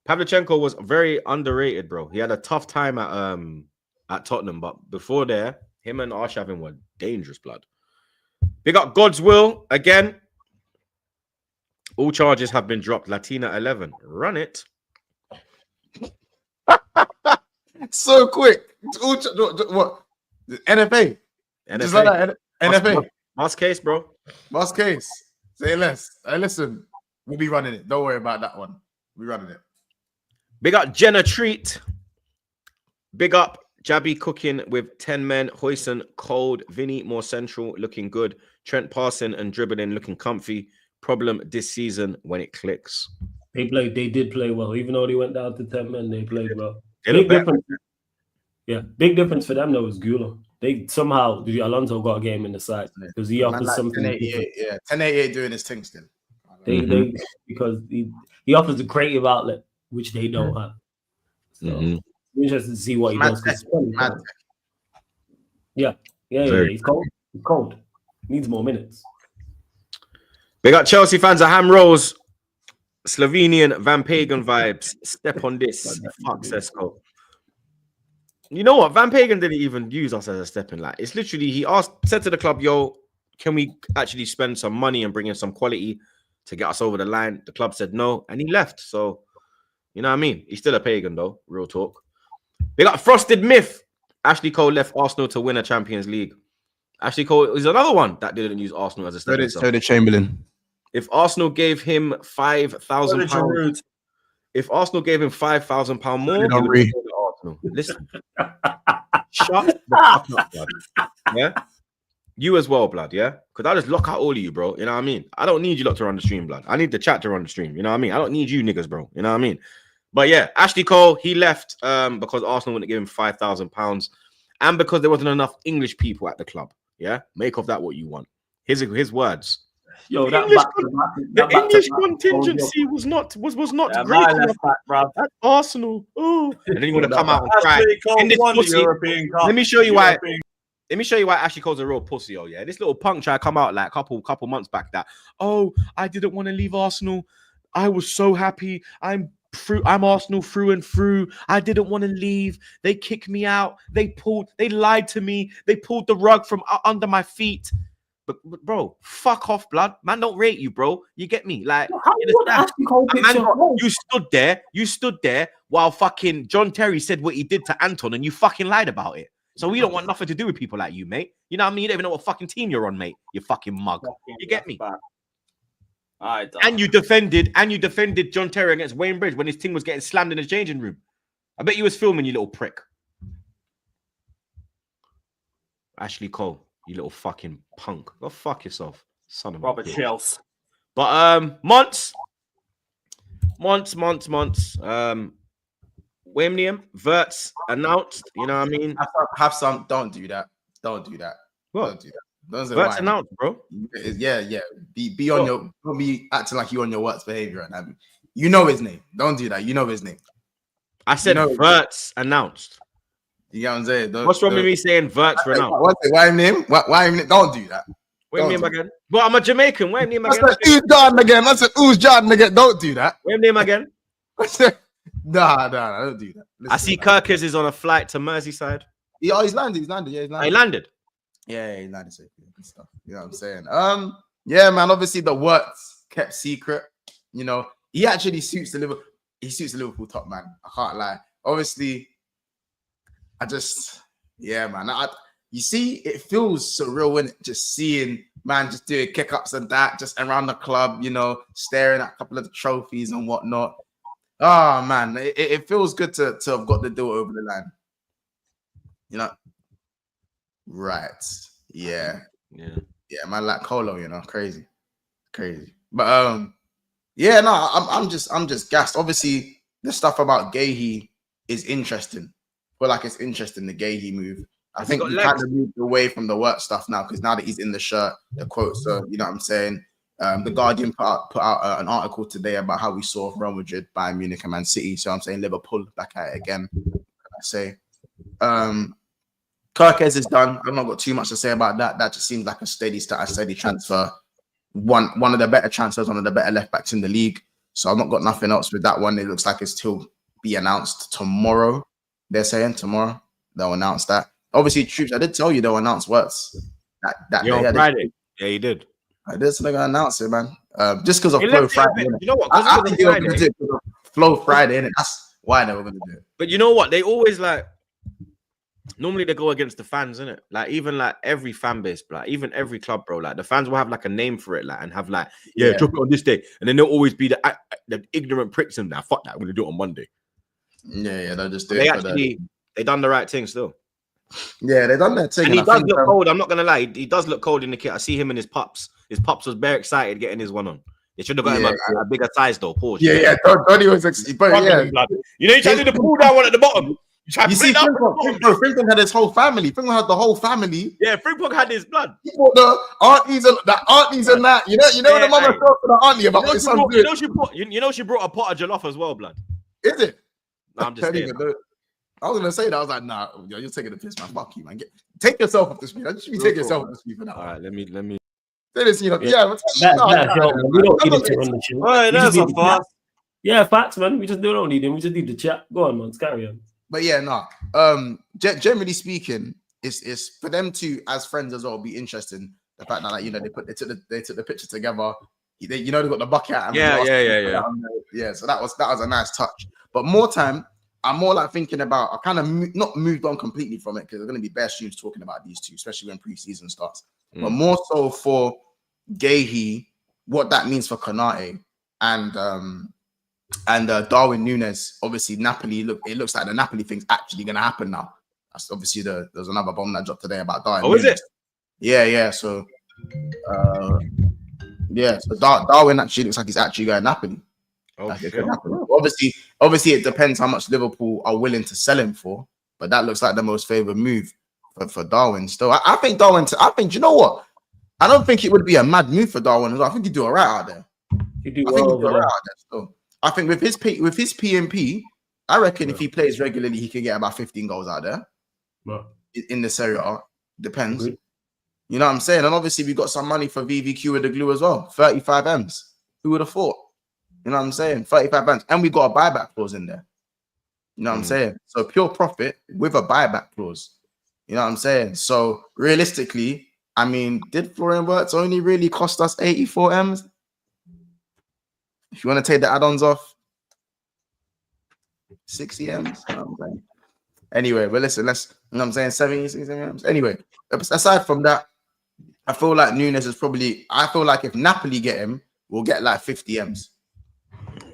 Pavlyuchenko was very underrated, bro. He had a tough time at Tottenham, but before there, him and Arshavin were dangerous, blood. Big up God's will again. All charges have been dropped. Latina 11. Run it. So quick. What? NFA. Just like that. NFA. Last case, bro. Last case. Say less. Hey, listen. We'll be running it. Don't worry about that one. We're running it. Big up Jenna Treat. Big up Jabby cooking with 10 men. Hoyson cold. Vinny more central, looking good. Trent passing and dribbling, looking comfy. Problem this season when it clicks. They did play well. Even though they went down to 10 men, they played well. They Big look better. difference. Yeah, big difference for them though is Gula. They somehow Alonso got a game in the side because he offers like something. 1088, yeah, 1088 doing his thing still. They because he offers a creative outlet which they don't have. So I'm interested to see what he does. Yeah, he's cold. He's cold. Needs more minutes. Big up Chelsea fans at Ham Rose. Slovenian Van Pagan vibes. Step on this. Fuck Sesko. You know what? Van Pagan didn't even use us as a stepping. Like, it's literally he said to the club, "Yo, can we actually spend some money and bring in some quality to get us over the line?" The club said no, and he left. So, you know what I mean? He's still a pagan, though. Real talk. They got Frosted Myth. Ashley Cole left Arsenal to win a Champions League. Ashley Cole is another one that didn't use Arsenal as a stepping stone. So did Chamberlain. If Arsenal gave him £5,000, if Arsenal gave him £5,000 more, he would go to Arsenal. Listen, shut the fuck up, blood. Yeah, you as well, blood. Yeah, because I just lock out all of you, bro. You know what I mean? I don't need you lot to run the stream, blood. I need the chat to run the stream. You know what I mean? I don't need you niggas, bro. You know what I mean? But yeah, Ashley Cole, he left because Arsenal wouldn't give him £5,000 and because there wasn't enough English people at the club. Yeah, make of that what you want. His words. Yo, the English contingency was not great enough at Arsenal. Oh, and then you want to come out and cry. Let me show you why. Let me show you why Ashley Cole's a real pussy. Oh yeah, this little punk tried to come out like a couple months back that, oh, I didn't want to leave Arsenal. I was so happy. I'm Arsenal through and through. I didn't want to leave. They kicked me out. They lied to me. They pulled the rug from under my feet. But bro, fuck off, blood. Man, don't rate you, bro. You get me? Like, you stood there while fucking John Terry said what he did to Anton, and you fucking lied about it. So we don't want nothing to do with people like you, mate. You know what I mean? You don't even know what fucking team you're on, mate. You fucking mug. You get me? And you defended John Terry against Wayne Bridge when his team was getting slammed in the changing room. I bet you was filming, you little prick. Ashley Cole. You little fucking punk. Go fuck yourself, son of a Robert Shields. But months. Wemnium, Verts announced. You know what I mean? Have some. Don't do that. Don't do that. What? Don't do that. Verts announced, bro. Yeah. Be on your. Don't be acting like you on your works behavior. And you know his name. Don't do that. You know his name. I said Verts announced. You know what I'm saying? What's wrong with me saying Verts renounced? What's it? Why name? Why name? Don't do that. What name again? Well, I'm a Jamaican. What name again? Who's Jordan again? That's who's Jordan again? Don't do that. What name again? Nah, don't do that. Listen, I see Kirkers is on a flight to Merseyside. Yeah, he's landed. Yeah, he's landed. He landed. Yeah, he landed safely and stuff. You know what I'm saying? Yeah, man. Obviously, the works kept secret. You know, he actually suits the Liverpool. He suits the Liverpool top man. I can't lie. Obviously. Man. You see, it feels surreal when just seeing man just doing kick-ups and that, just around the club, you know, staring at a couple of the trophies and whatnot. Oh man, it feels good to have got the deal over the line. You know, right? Yeah, man, like Colo, you know, crazy. But yeah, no, I'm just gassed. Obviously, the stuff about Guehi is interesting. Feel like it's interesting, the Guehi move. I think we kind of moved away from the work stuff now because now that he's in the shirt, the quotes are, you know what I'm saying? The Guardian put out an article today about how we saw Real Madrid, Bayern Munich, and Man City. So I'm saying Liverpool back at it again. I say Kirkes is done. I've not got too much to say about that. That just seems like a steady transfer. One of the better transfers, one of the better left backs in the league. So I've not got nothing else with that one. It looks like it's still be announced tomorrow. They're saying tomorrow they'll announce that. Obviously, Troops, I did tell you they'll announce works that day. On Friday. Yeah, you did. I did, so they're gonna announce it, man. Just because of Flow Friday. You know what? I think they were gonna do it because of Flow Friday, and that's why they were gonna do it. But you know what? They always like. Normally they go against the fans, innit? Like even like every fan base, like even every club, bro. Like the fans will have like a name for it, like and have like, drop it on this day, and then they'll always be the ignorant pricks in there. Fuck that, we're gonna do it on Monday. Yeah, they'll just do it. They done the right thing still. Yeah, they done that thing. And he does look cold. I'm not gonna lie. He does look cold in the kit. I see him and his pups. His pups was very excited getting his one on. They should have got him a bigger size though. Pause. Yeah. Donny was excited. But yeah, you know, you tried to do the pull down one at the bottom. You see, Frimpong had his whole family. Frimpong had the whole family. Yeah, Frimpong had his blood. He brought the aunties and that. You know the mama talked to the auntie about his son good. You know she brought a pot of jollof as well, blood. Is it? No, I'm just saying. I was gonna say that. I was like, nah, you're taking the piss, man. Fuck you, man. Take yourself off the screen. I just be taking yourself off the screen for now. All right, let me. Say this, you know. We don't need him to run the show. That's a fast. Yeah, facts, man. We just don't need him. We just need the chat. Go on, man. Carry on. But yeah, no. Generally speaking, it's for them to, as friends as well, be interesting. The fact that, like, you know, they took the picture together. They got the bucket out. Yeah. So that was a nice touch. But more time, I'm more like thinking about. I kind of not moved on completely from it because there's going to be bare streams talking about these two, especially when preseason starts. But more so for Guehi, what that means for Konate and Darwin Núñez. Obviously, Napoli. It looks like the Napoli thing's actually going to happen now. That's obviously there's another bomb that dropped today about Darwin. Oh, is it? Yeah. So, so Darwin actually looks like he's actually going Napoli. Oh, like shit. Obviously, it depends how much Liverpool are willing to sell him for, but that looks like the most favored move for Darwin. Still, I think Darwin. I think, you know what? I don't think it would be a mad move for Darwin. I think he'd do all right out there. He'd do well over there. So I think with his PMP, I reckon if he plays regularly, he can get about 15 goals out there. In the Serie A. Depends. Agreed. You know what I'm saying? And obviously, we got some money for VVQ with the glue as well. 35 M's. Who would have thought? You know what I'm saying? 35 M's. And we got a buyback clause in there. You know what I'm saying? So pure profit with a buyback clause. You know what I'm saying? So realistically, I mean, did Florian Wirtz only really cost us 84 M's? If you want to take the add-ons off, 60 M's. You know what I'm saying? Anyway, but listen, you know what I'm saying, 70, 60 M's. Anyway, aside from that, I feel like Núñez is probably, I feel like if Napoli get him, we'll get like 50 M's.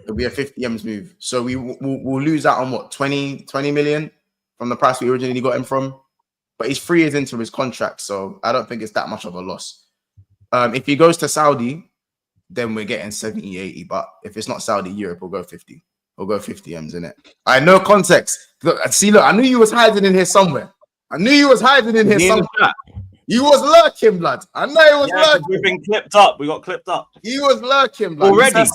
It'll be a 50 M's move. So we'll lose out on what, 20 million from the price we originally got him from. But he's 3 years into his contract, so I don't think it's that much of a loss. If he goes to Saudi, then we're getting 70, 80. But if it's not Saudi, Europe, we'll go 50. We'll go 50 M's in it. I know context. Look, I knew you was hiding in here somewhere. You was lurking, blood. I know he was lurking. We've been clipped up. We got clipped up. He was lurking, blood. Already.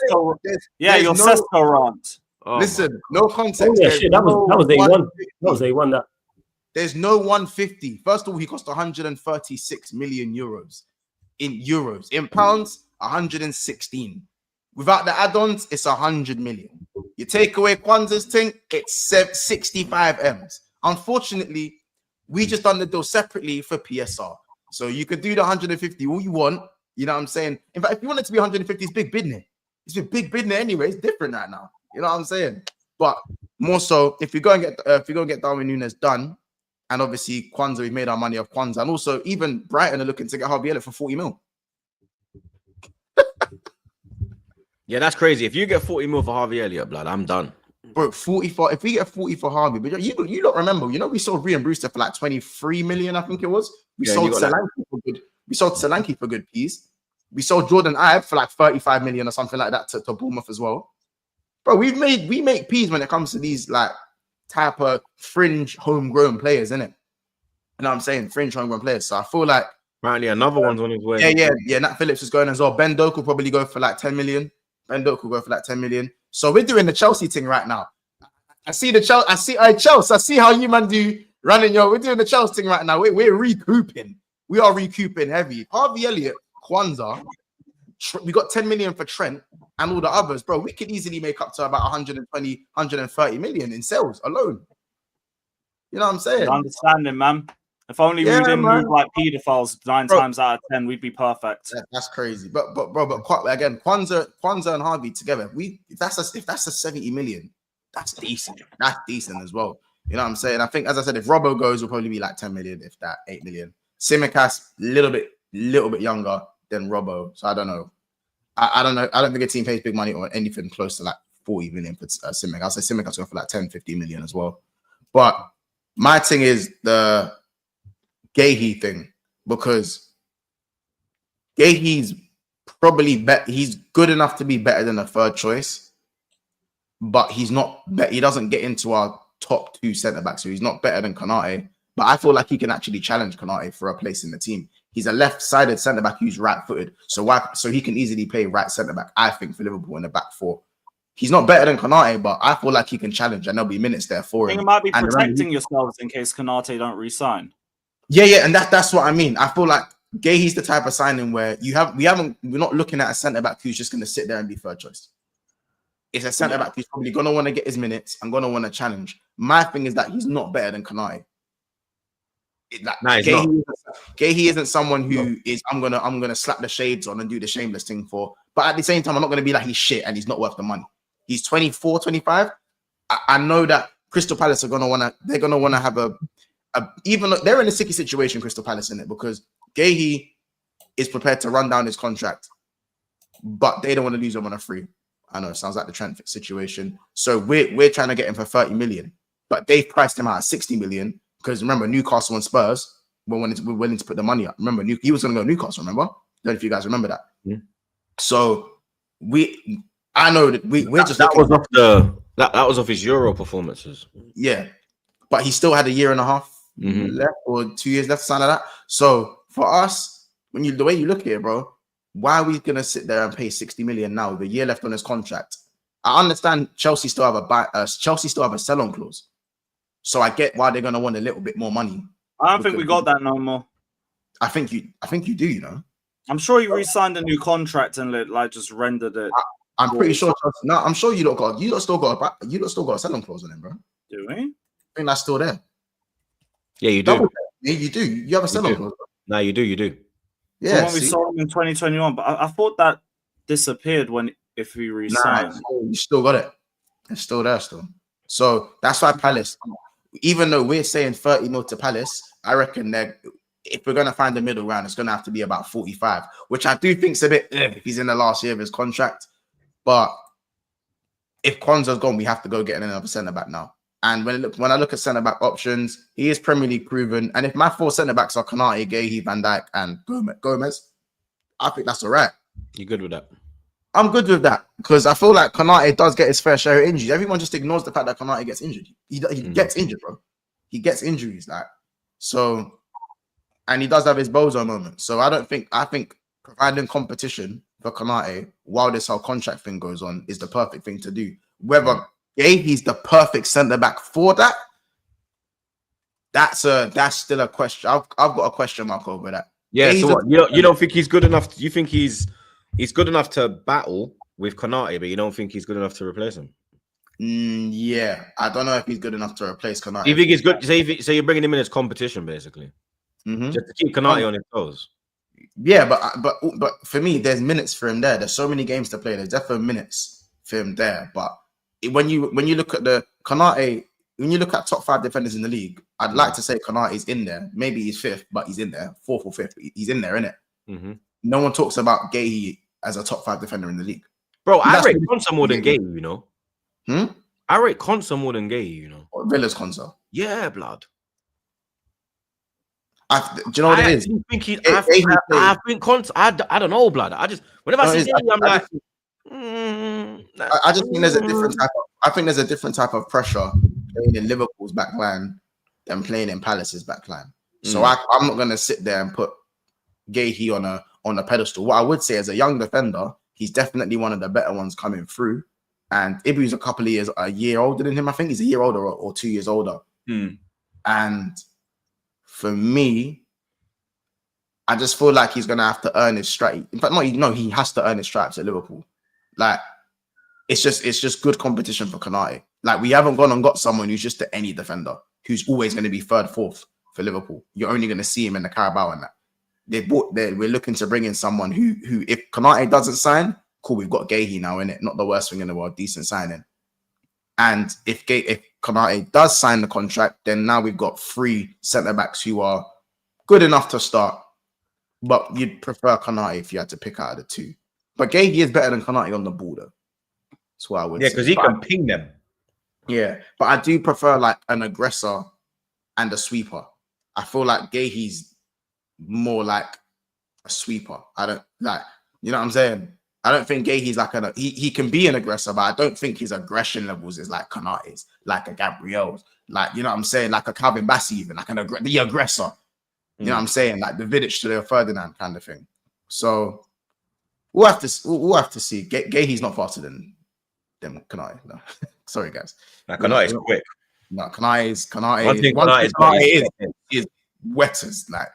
Your Sesko rant. Oh, listen, no context. Oh, yeah, shit. That was A1. That was A1. That. There's no 150. First of all, he cost 136 million euros. In pounds, 116. Without the add-ons, it's 100 million. You take away Kwanzaa's thing, it's 65 M's. Unfortunately, we just done the deal separately for PSR. So you could do the 150 all you want. You know what I'm saying? In fact, if you want it to be 150, it's big bidding. It's been big bidding anyway. It's different right now. You know what I'm saying? But more so, if you go and get Darwin Núñez done, and obviously Kwanzaa, we've made our money off Kwanzaa, and also even Brighton are looking to get Harvey Elliott for 40 mil. Yeah, that's crazy. If you get 40 mil for Harvey Elliott, blood, I'm done. Bro, 44. If we get 40 for Harvey, but you don't remember, we sold Rhian Brewster for like 23 million, I think it was. We sold Solanke for good piece. We sold Jordan Ibe for like 35 million or something like that to Bournemouth as well. Bro, we make peas when it comes to these like type of fringe homegrown players, innit? You know what I'm saying? Fringe homegrown players. So I feel like apparently another one's on his way. Yeah. Nat Phillips is going as well. Ben Doak will probably go for like 10 million. So we're doing the Chelsea thing right now. I see how you man do running we're doing the Chelsea thing right now. We're recouping. We are recouping heavy. Harvey Elliott, Kwanzaa, we got 10 million for Trent and all the others, bro. We could easily make up to about 120, 130 million in sales alone. You know what I'm saying? Understanding, man. If only we didn't move like pedophiles 9 times out of 10, we'd be perfect. That's crazy. But again, Kwanzaa and Harvey together, if that's a 70 million, that's decent. That's decent as well. You know what I'm saying? I think, as I said, if Robbo goes, will probably be like 10 million, if that, 8 million. Tsimikas, little bit younger than Robbo. So I don't know. I don't know. I don't think a team pays big money or anything close to like 40 million for Tsimikas. I'll say Tsimikas go for like 10, 15 million as well. But my thing is the Guehi thing, because Guehi's probably he's good enough to be better than a third choice, but he's not. He doesn't get into our top 2 centre backs, so he's not better than Konate. But I feel like he can actually challenge Konate for a place in the team. He's a left-sided centre back who's right-footed, so he can easily play right centre back. I think for Liverpool in the back 4. He's not better than Konate, but I feel like he can challenge, and there'll be minutes there for him. You might be protecting yourselves in case Konate don't resign. Yeah, and that's what I mean. I feel like Guehi's the type of signing where we're not looking at a centre back who's just going to sit there and be third choice. It's a centre back who's probably gonna want to get his minutes and gonna want to challenge. My thing is that he's not better than Kanai. Guehi isn't someone who is I'm gonna slap the shades on and do the shameless thing for. But at the same time, I'm not gonna be like he's shit and he's not worth the money. He's 24, 25. I know that Crystal Palace are gonna wanna have a even though they're in a sticky situation, Crystal Palace in it, because Guehi is prepared to run down his contract, but they don't want to lose him on a free. I know it sounds like the Trent situation. So we're trying to get him for 30 million, but they've priced him out at 60 million because remember Newcastle and Spurs were willing to put the money up. Remember he was going to go to Newcastle. Remember? I don't know if you guys remember that. Yeah. So I know that we're just that was off his Euro performances. Yeah, but he still had a year and a half left or 2 years left, something like that. So for us, the way you look at it, bro. Why are we gonna sit there and pay 60 million now with a year left on his contract? I understand Chelsea still have a sell-on clause, so I get why they're gonna want a little bit more money. I don't think we got that no more. I think you do. You know, I'm sure he re-signed a new contract and like just rendered it. I'm pretty sure. No, I'm sure you still got a sell-on clause on him, bro. Do we? I think that's still there. Yeah, you do. Yeah, you do. You have a sell-on clause. No, you do. Yeah, when we saw him in 2021, but I thought that disappeared if we re-signed. You still got it. It's still there, still. So that's why Palace, even though we're saying 30 mil to Palace, I reckon that if we're gonna find the middle ground, it's gonna have to be about 45, which I do think's a bit if he's in the last year of his contract. But if Konza's gone, we have to go get another centre back now. And when I look at centre back options, he is Premier League proven. And if my 4 centre backs are Konate, Guehi, Van Dijk, and Gomez, I think that's all right. You good with that? I'm good with that because I feel like Konate does get his fair share of injuries. Everyone just ignores the fact that Konate gets injured. He gets injured, bro. He gets injuries, like so, and he does have his bozo moment. So I think providing competition for Konate while this whole contract thing goes on is the perfect thing to do. Whether he's the perfect centre back for that. That's still a question. I've got a question mark over that. Yeah. So what, you don't think he's good enough? You think he's good enough to battle with Konate, but you don't think he's good enough to replace him? Yeah, I don't know if he's good enough to replace Konate. Do you think he's good? So you're bringing him in as competition, basically, just to keep Konate on his toes. Yeah, but for me, there's minutes for him there. There's so many games to play. There's definitely minutes for him there, but. When you look at the Konate, when you look at top 5 defenders in the league, I'd like to say Konate is in there. Maybe he's 5th, but he's in there, 4th or 5th. He's in there, innit? No one talks about Guehi as a top 5 defender in the league. Bro, I rate Konsa more than Guehi, you know. I rate Konsa more than Guehi, you know. Or Villa's Konsa. Yeah, blood. Do you know what it is? I think Konsa. I don't know, blood. I just whenever I see Guehi, I'm like. I just think there's a different type of. I think there's a different type of pressure playing in Liverpool's backline than playing in Palace's backline. So I'm not gonna sit there and put Guehi on a pedestal. What I would say as a young defender, he's definitely one of the better ones coming through. And Ibu's a year older than him. I think he's a year older or 2 years older. And for me, I just feel like he's gonna have to earn his stripes. In fact, he has to earn his stripes at Liverpool. Like, it's just good competition for Konate. Like, we haven't gone and got someone who's just any defender who's always going to be 3rd, 4th for Liverpool. You're only going to see him in the Carabao and that. We're looking to bring in someone who if Konate doesn't sign, cool, we've got Guehi now, innit? Not the worst thing in the world, decent signing. And if Konate does sign the contract, then now we've got 3 centre backs who are good enough to start. But you'd prefer Konate if you had to pick out of the 2. But Guehi is better than Konate on the ball, though. That's what I would say. Yeah, because he can ping them. Yeah, but I do prefer like an aggressor and a sweeper. I feel like Guehi's more like a sweeper. I don't like, you know what I'm saying? I don't think Guehi's like he can be an aggressor, but I don't think his aggression levels is like Konate's, like a Gabriel's, like, you know what I'm saying? Like a Calvin Bassey, even like the aggressor. You know what I'm saying? Like the Vidic to the Ferdinand kind of thing. So we'll have to see. Guehi's not faster than Konate. No. Sorry, guys. Like Konate is quick. No, Konate. One thing Konate is wetters. Like,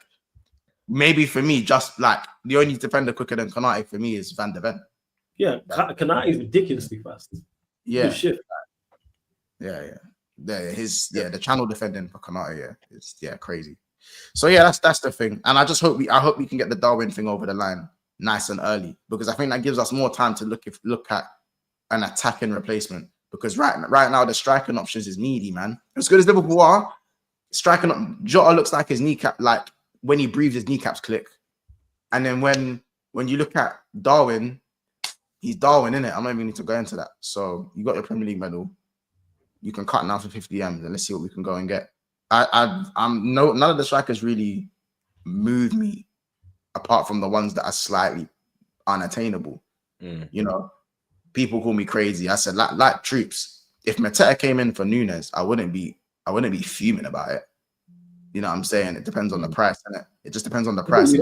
maybe for me, just like the only defender quicker than Konate for me is Van de Ven. Yeah, Konate is ridiculously fast. Yeah, Good shift. yeah. The channel defending for Canada, it's crazy. So yeah, that's the thing, and I just hope we can get the Darwin thing over the line nice and early, because I think that gives us more time to look at an attacking replacement. Because right now the striking options is needy, man. As good as Liverpool are, striking Jota looks like his kneecap, like when he breathes, his kneecaps click. And then when you look at Darwin, he's Darwin, innit? I'm not even need to go into that. So you got your Premier League medal. You can cut now for 50 M's, and let's see what we can go and get. None of the strikers really move me, apart from the ones that are slightly unattainable. You know, people call me crazy. I said like Troops. If Mateta came in for Nunes, I wouldn't be fuming about it. You know what I'm saying? It depends on the price, innit? It just depends on the price. 50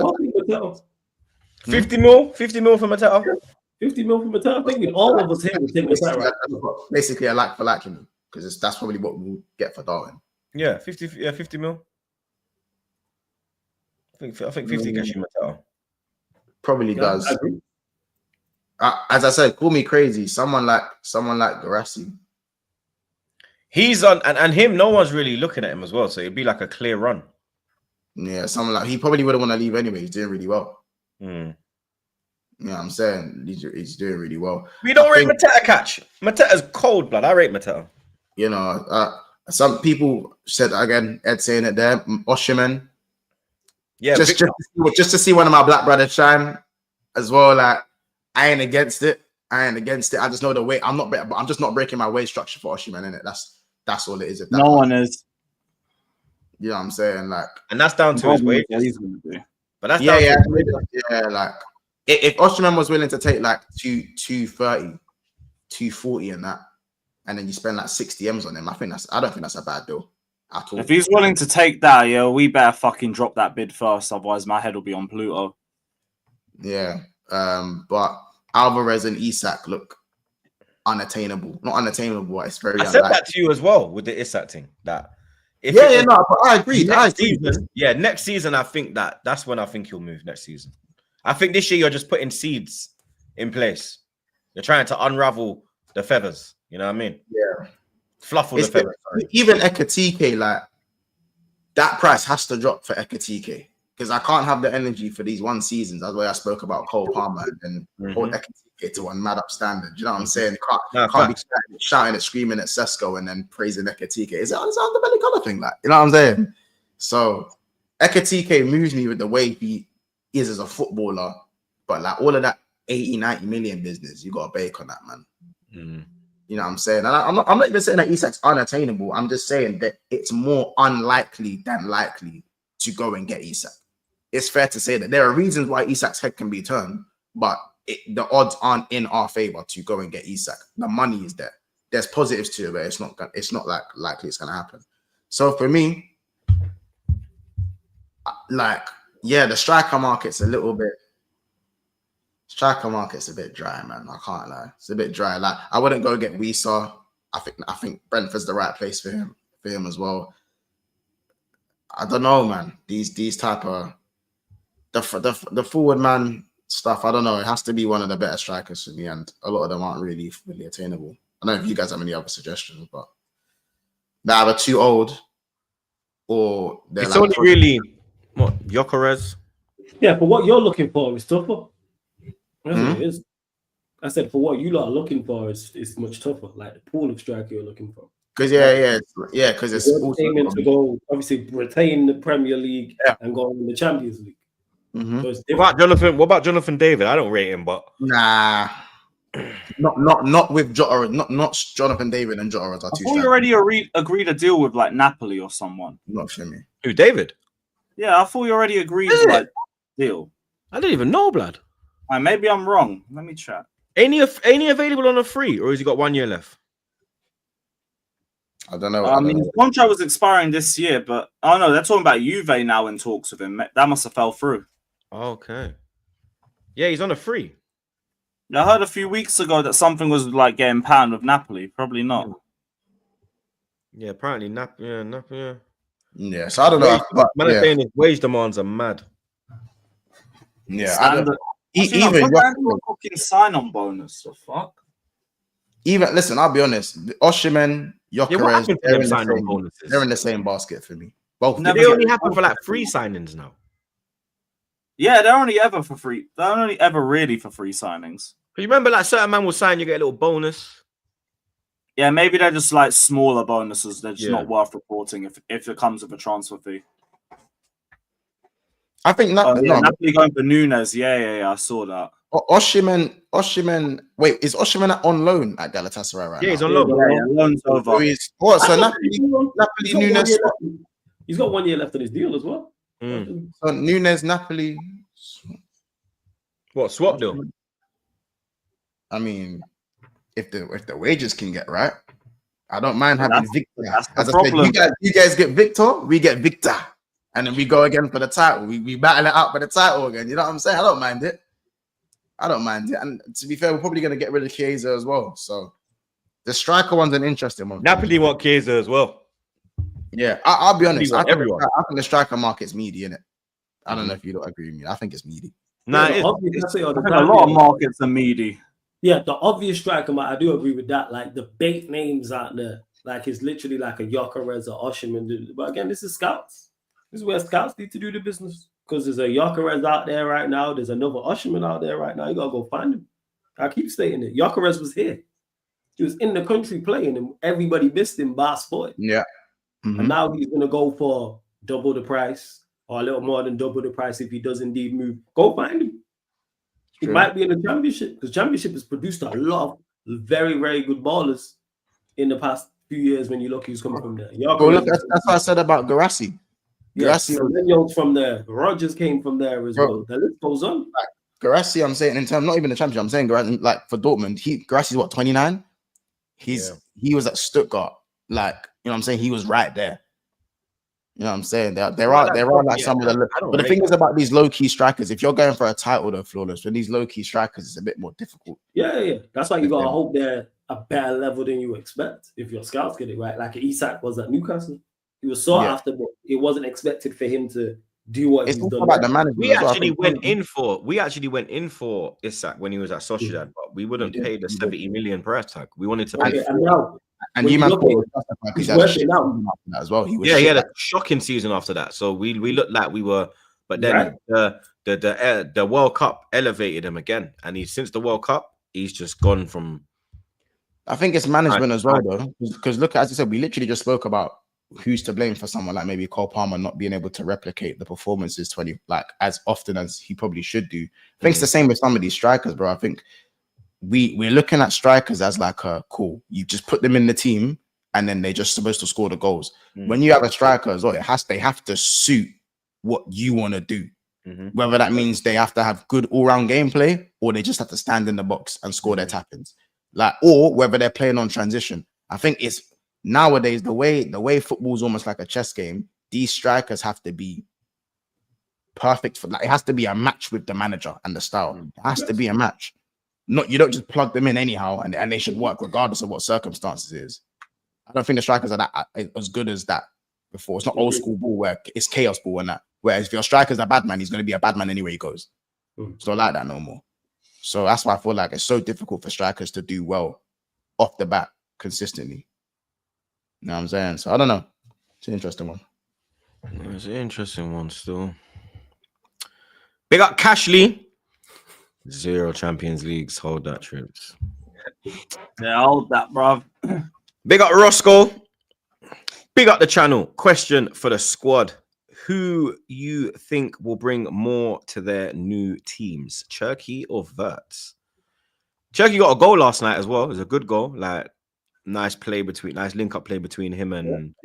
mil for Mateta. 50 mil from Mateta. I think with all of us here would take Mateta, right? Basically a like for like for me, because that's probably what we'll get for Darwin. Yeah, 50 mil. I think 50 gets you Mateta. Probably does. As I said, call me crazy. Someone like Guehi. He's on, and him. No one's really looking at him as well, so it'd be like a clear run. Yeah, someone like he probably wouldn't want to leave anyway. He's doing really well. You know what I'm saying? He's doing really well. We don't rate Mateta catch. Mateta's cold blood. I rate Mateta. You know, some people said again, Ed saying it there, Oshiman. Yeah, just to see one of my black brothers shine as well. Like, I ain't against it. I just know the way. I'm just not breaking my wage structure for Oshiman, innit? That's all it is. No one is. You know what I'm saying? Like, and that's down to his wage. But that's like if Oshiman was willing to take like 230, 240 and that, and then you spend like 60 M's on him, I don't think that's a bad deal at all. If he's willing to take that, we better fucking drop that bid first, otherwise my head will be on Pluto. Yeah. But Alvarez and Isak look unattainable. Not unattainable, but it's very unlikely. I said that to you as well with the Isak thing. That but I agree. Next season, I think that's when I think he'll move next season. I think this year you're just putting seeds in place. You're trying to unravel the feathers. You know what I mean? Yeah. Fluffle the feathers. Even Ekatike, like, that price has to drop for Ekatike. Because I can't have the energy for these one seasons. That's why I spoke about Cole Palmer and hold Ekatike to one mad up standard. You know what I'm saying? Can't be shouting and screaming at Sesko and then praising Ekatike. It's an underbelly color thing, like, you know what I'm saying? So Ekatike moves me with the way he is as a footballer, but like all of that 80, 90 million business, you got to bake on that, man. You know what I'm saying? And I'm not even saying that Isak's unattainable. I'm just saying that it's more unlikely than likely to go and get Isak. It's fair to say that there are reasons why Isak's head can be turned, but the odds aren't in our favor to go and get Isak. The money is there. There's positives to it, but it's not like likely it's gonna happen. So for me, like, yeah, the striker market's a bit dry, man. I can't lie. It's a bit dry. Like, I wouldn't go get Wisa. I think Brentford's the right place for him as well. I don't know, man. These type of the forward man stuff, I don't know. It has to be one of the better strikers for me, and a lot of them aren't really attainable. I don't know if you guys have any other suggestions, but they're either too old or they're it's only really Gyökeres. Yeah, but what you're looking for is tougher. That's what it is. I said for what you lot are looking for is much tougher. Like the pool of striker you're looking for. Because because it's aiming to go obviously retain the Premier League and go in the Champions League. What about Jonathan David? I don't rate him, but not with Jota. Not Jonathan David and Jota are two. I thought you already agreed a deal with like Napoli or someone. Not for me. Who, David? Yeah, I thought you already agreed like deal. I didn't even know, blood. Maybe I'm wrong. Let me check. Ain't he available on a free, or has he got 1 year left? I don't know. I mean, his contract was expiring this year, but no, they're talking about Juve now in talks with him. That must have fell through. Okay. Yeah, he's on a free. I heard a few weeks ago that something was like getting panned with Napoli. Probably not. Yeah, apparently Napoli. Yeah, so I don't know. But saying his wage demands are mad. Yeah, even fucking sign-on bonus. The fuck. Even listen, I'll be honest. Osimhen, what Gyökeres, happened to them signing bonuses? they're in the same basket for me. Both. Never They only get- happen for like 3 signings now. Yeah, they're only ever for free. They're only ever really for free signings. But you remember, like certain man will sign, you get a little bonus. Yeah, maybe they're just like smaller bonuses. They're just Yeah. not worth reporting if it comes with a transfer fee. I think Oh, yeah, no. Napoli going for Nunes. Yeah, I saw that. Osimhen. Wait, is Osimhen on loan at Galatasaray right Yeah, now? he's on loan. Yeah, loan's So over. he's what? So I thought Napoli, he's got 1 Nunes, year left. He's got 1 year left on his deal as well. Mm. so Nunes, Napoli. What, swap deal? I mean, if the wages can get right, I don't mind having That's- Victor. that's the As I problem. said, you guys get Victor, we get Victor, and then we go again for the title. We battle it out for the title again. You know what I'm saying? I don't mind it. And to be fair, we're probably gonna get rid of Chiesa as well. So the striker one's an interesting one. Napoli want Chiesa as well. Yeah, I'll be honest. want everyone. I think the striker market's meaty, innit? I don't know if you don't agree with me. I think it's meaty. Nah, Yeah, it is. obvious, I say all the I think a time, lot of yeah. markets are meaty. Yeah, the obvious striker, I do agree with that. Like the bait names out there, like it's literally like a Gyökeres or Osimhen. But again, this is scouts. This is where scouts need to do the business. Because there's a Gyökeres out there right now. There's another Osimhen out there right now. You gotta go find him. I keep stating it. Gyökeres was here. He was in the country playing, and everybody missed him by sport. Yeah. And now he's gonna go for double the price or a little more than double the price if he does indeed move. Go find him. He True. might be in the championship because championship has produced a lot of very, very good ballers in the past few years when you look who's coming from there. Well, look, that's what I said about Garassi. Yes, Garassi, Semenyo's from there. Rogers came from there as Bro. well. The list goes on. Garassi, I'm saying in terms, not even the championship. I'm saying Garassi, like for Dortmund, Garassi's what 29. He was at Stuttgart, like you know what I'm saying. He was right there. You know what I'm saying? There are like some of the. But the thing is about these low key strikers. If you're going for a title, though, flawless. When these low key strikers, it's a bit more difficult. Yeah. That's why you gotta hope they're a better level than you expect. If your scouts get it right, like Isak was at Newcastle, he was sought after, but it wasn't expected for him to do what It's he's also done. about the management. We as well. I actually think- went in for Isak when he was at Sociedad, but we wouldn't We did. pay the 70 million price tag. We wanted to Okay, pay. and now And when you you man look thought at it was justified because he's he had a working shit out. season after that as well. He was Yeah, he shit had a shocking season after that. So we looked like we were, but then the World Cup elevated him again, and since the World Cup, he's just gone from. I think it's management as well, though, because look, as I said, we literally just spoke about who's to blame for someone like maybe Cole Palmer not being able to replicate the performances as often as he probably should do. I think it's the same with some of these strikers, bro. I think we're looking at strikers as like cool. You just put them in the team and then they're just supposed to score the goals. When you have a striker as well, they have to suit what you want to do. Whether that means they have to have good all-round gameplay or they just have to stand in the box and score their tap-ins. Or whether they're playing on transition. I think it's nowadays the way football is almost like a chess game. These strikers have to be perfect for it has to be a match with the manager and the style. It has to be a match. You don't just plug them in anyhow and they should work regardless of what circumstances it is. I don't think the strikers are that as good as that before. It's not old school ball where it's chaos ball and that. Whereas if your striker's a bad man, he's going to be a bad man anywhere he goes. It's not like that no more. So that's why I feel like it's so difficult for strikers to do well off the bat consistently. You know what I'm saying? So I don't know. It's an interesting one. It's an interesting one still. Big up Cashley. 0 Champions Leagues. Hold that, Troops. Yeah, hold that, bruv. Big up Roscoe. Big up the channel. Question for the squad. Who you think will bring more to their new teams? Cherky or Verts? Cherky got a goal last night as well. It was a good goal. Like nice link up play between him and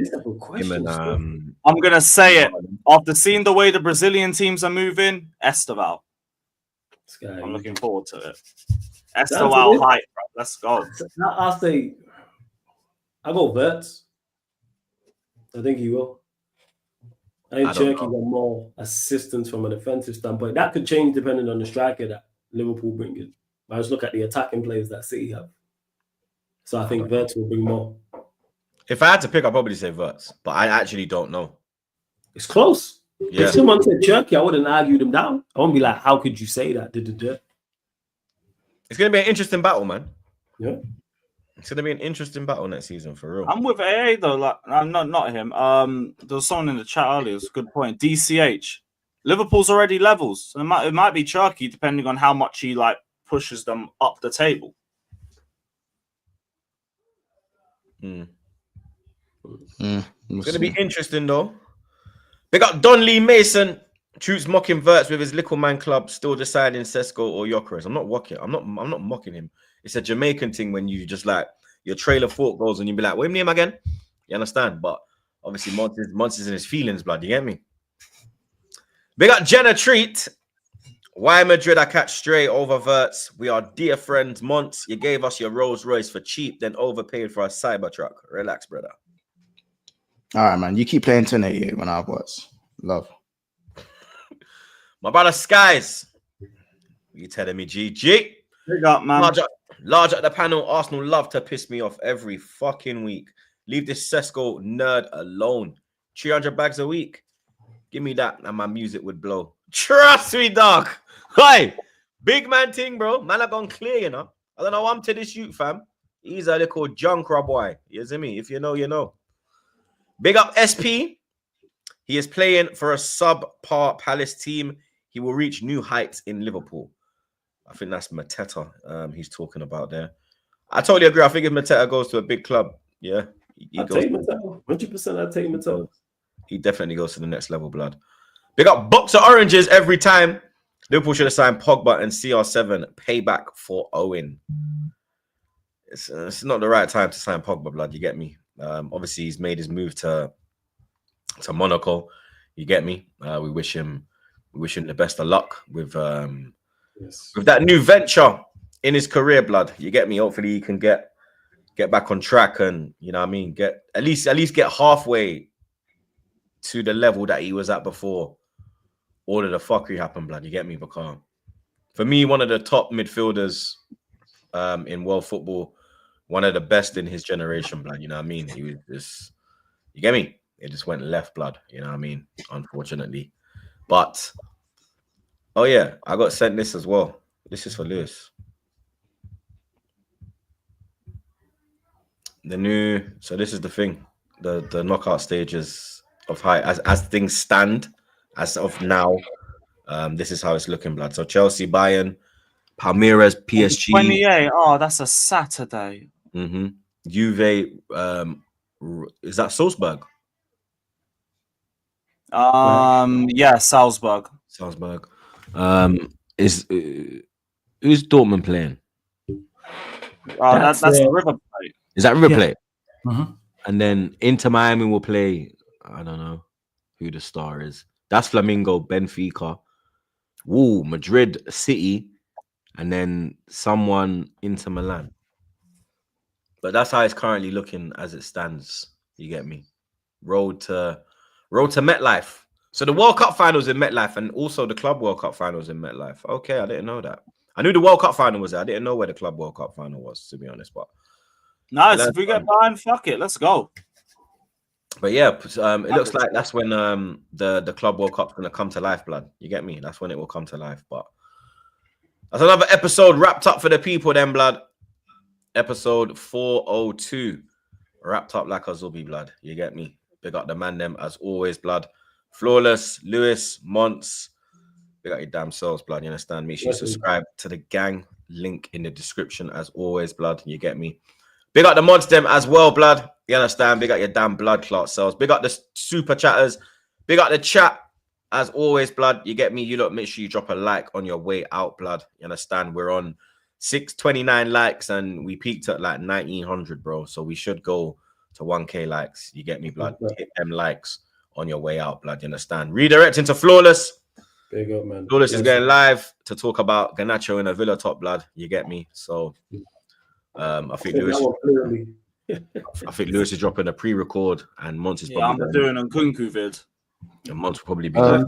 I'm gonna say it. After seeing the way the Brazilian teams are moving, Esteval. I'm looking forward to it. Esteval hype, bro. Let's go. I'll say I'll go Verts. I think he will. I think Cherky got more assistance from a defensive standpoint. That could change depending on the striker that Liverpool bring in. I just look at the attacking players that City have. So I think Verts will bring more. If I had to pick, I'd probably say Verts, but I actually don't know. It's close. Yeah. If someone said Cherky, I wouldn't argue them down. I wouldn't be like, how could you say that? It's going to be an interesting battle, man. Yeah. It's gonna be an interesting battle next season for real. I'm with AA though. Like, I'm not him. There was someone in the chat earlier. It's a good point. DCH. Liverpool's already levels. So it might be Cherky depending on how much he like pushes them up the table. It's We'll gonna be see. interesting though. Big up Don Lee Mason. Troops mocking Verts with his little man club, still deciding Sesko or Yokeres. I'm not mocking him. It's a Jamaican thing when you just like your trailer thought goes and you be like, "What's his name again?" You understand? But obviously, Monty's in his feelings, blood. You get me? Big up Jenna Treat. Why Madrid I catch straight over Verts? We are dear friends, Monts. You gave us your Rolls Royce for cheap, then overpaid for a Cybertruck. Relax, brother. All right, man. You keep playing 1088 when I have words. Love. My brother Skies. You telling me, GG? Big up, man. Large at the panel. Arsenal love to piss me off every fucking week. Leave this Sesko nerd alone. 300 bags a week. Give me that and my music would blow. Trust me, dog. Hey, big man thing, bro. Man, I gone clear, you know. I don't know. I'm to this youth, fam. He's a little junk rub boy. You see me? If you know, you know. Big up SP. He is playing for a subpar Palace team. He will reach new heights in Liverpool. I think that's Mateta he's talking about there. I totally agree. I think if Mateta goes to a big club, yeah. I'd take Mateta. 100% I'd take Mateta. He definitely goes to the next level, blood. Big up box of oranges every time. Liverpool should have signed Pogba and CR7. Payback for Owen. It's not the right time to sign Pogba, blood. You get me? Obviously, he's made his move to Monaco. You get me? We wish him the best of luck with that new venture in his career, blood. You get me? Hopefully, he can get back on track and you know what I mean. Get at least get halfway to the level that he was at before all of the fuckery happened, blood. You get me? Because for me, one of the top midfielders in world football, one of the best in his generation, blood. You know what I mean? He was just, you get me? It just went left, blood. You know what I mean? Unfortunately. But, oh yeah, I got sent this as well. This is for Lewis. So this is the thing. The knockout stages of height as things stand as of now. This is how it's looking, blood. So Chelsea, Bayern, Palmeiras, PSG. 28. Oh, that's a Saturday. Juve. Is that Salzburg? Yeah, Salzburg. Salzburg. Who's Dortmund playing? That's River Plate. Is that River Plate? Mm-hmm. And then Inter Miami will play. I don't know who the star is. That's Flamengo, Benfica. Ooh, Madrid, City, and then someone Inter Milan. But that's how it's currently looking as it stands. You get me? Road to MetLife. So the World Cup finals in MetLife, and also the Club World Cup finals in MetLife. Okay, I didn't know that. I knew the World Cup final was there. I didn't know where the Club World Cup final was, to be honest. But nice. If we get behind, fuck it, let's go. But yeah, it looks like that's when the Club World Cup's gonna come to life, blood. You get me? That's when it will come to life. But that's another episode wrapped up for the people, then, blood. Episode 402 wrapped up like a Zubi, blood. You get me? Big up the man, them as always, blood. Flawless, Lewis, Monts. Big up your damn selves, blood. You understand? Make sure you subscribe to the gang. Link in the description as always, blood. You get me? Big up the mods them as well, blood. You understand? Big up your damn blood clot cells. Big up the super chatters. Big up the chat as always, blood. You get me? You lot, make sure you drop a like on your way out, blood. You understand? We're on 629 likes and we peaked at like 1900, bro. So we should go to 1k likes. You get me, blood? Hit them likes on your way out, blood. You understand? Redirect into Flawless. Big up, man. Flawless is going live to talk about Garnacho in a Villa top, blood. You get me? So I think Lewis is dropping a pre-record and Monts is probably I'm doing a Kunku vid. And Monts will probably be live.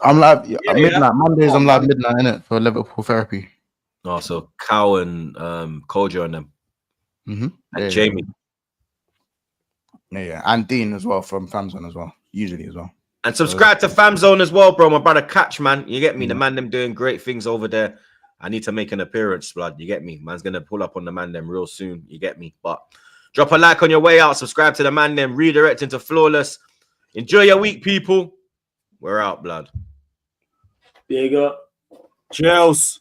I'm live midnight. Mondays I'm live midnight, innit, for Liverpool therapy. Oh, so Cow and Kojo and them. And Jamie. Yeah, and Dean as well from Famzone as well. Usually as well. And subscribe to Famzone as well, bro. My brother Catch, man. You get me? The man them doing great things over there. I need to make an appearance, blood. You get me? Man's gonna pull up on the man them real soon. You get me? But drop a like on your way out. Subscribe to the man them. Redirect into Flawless. Enjoy your week, people. We're out, blood. Big up. Cheers.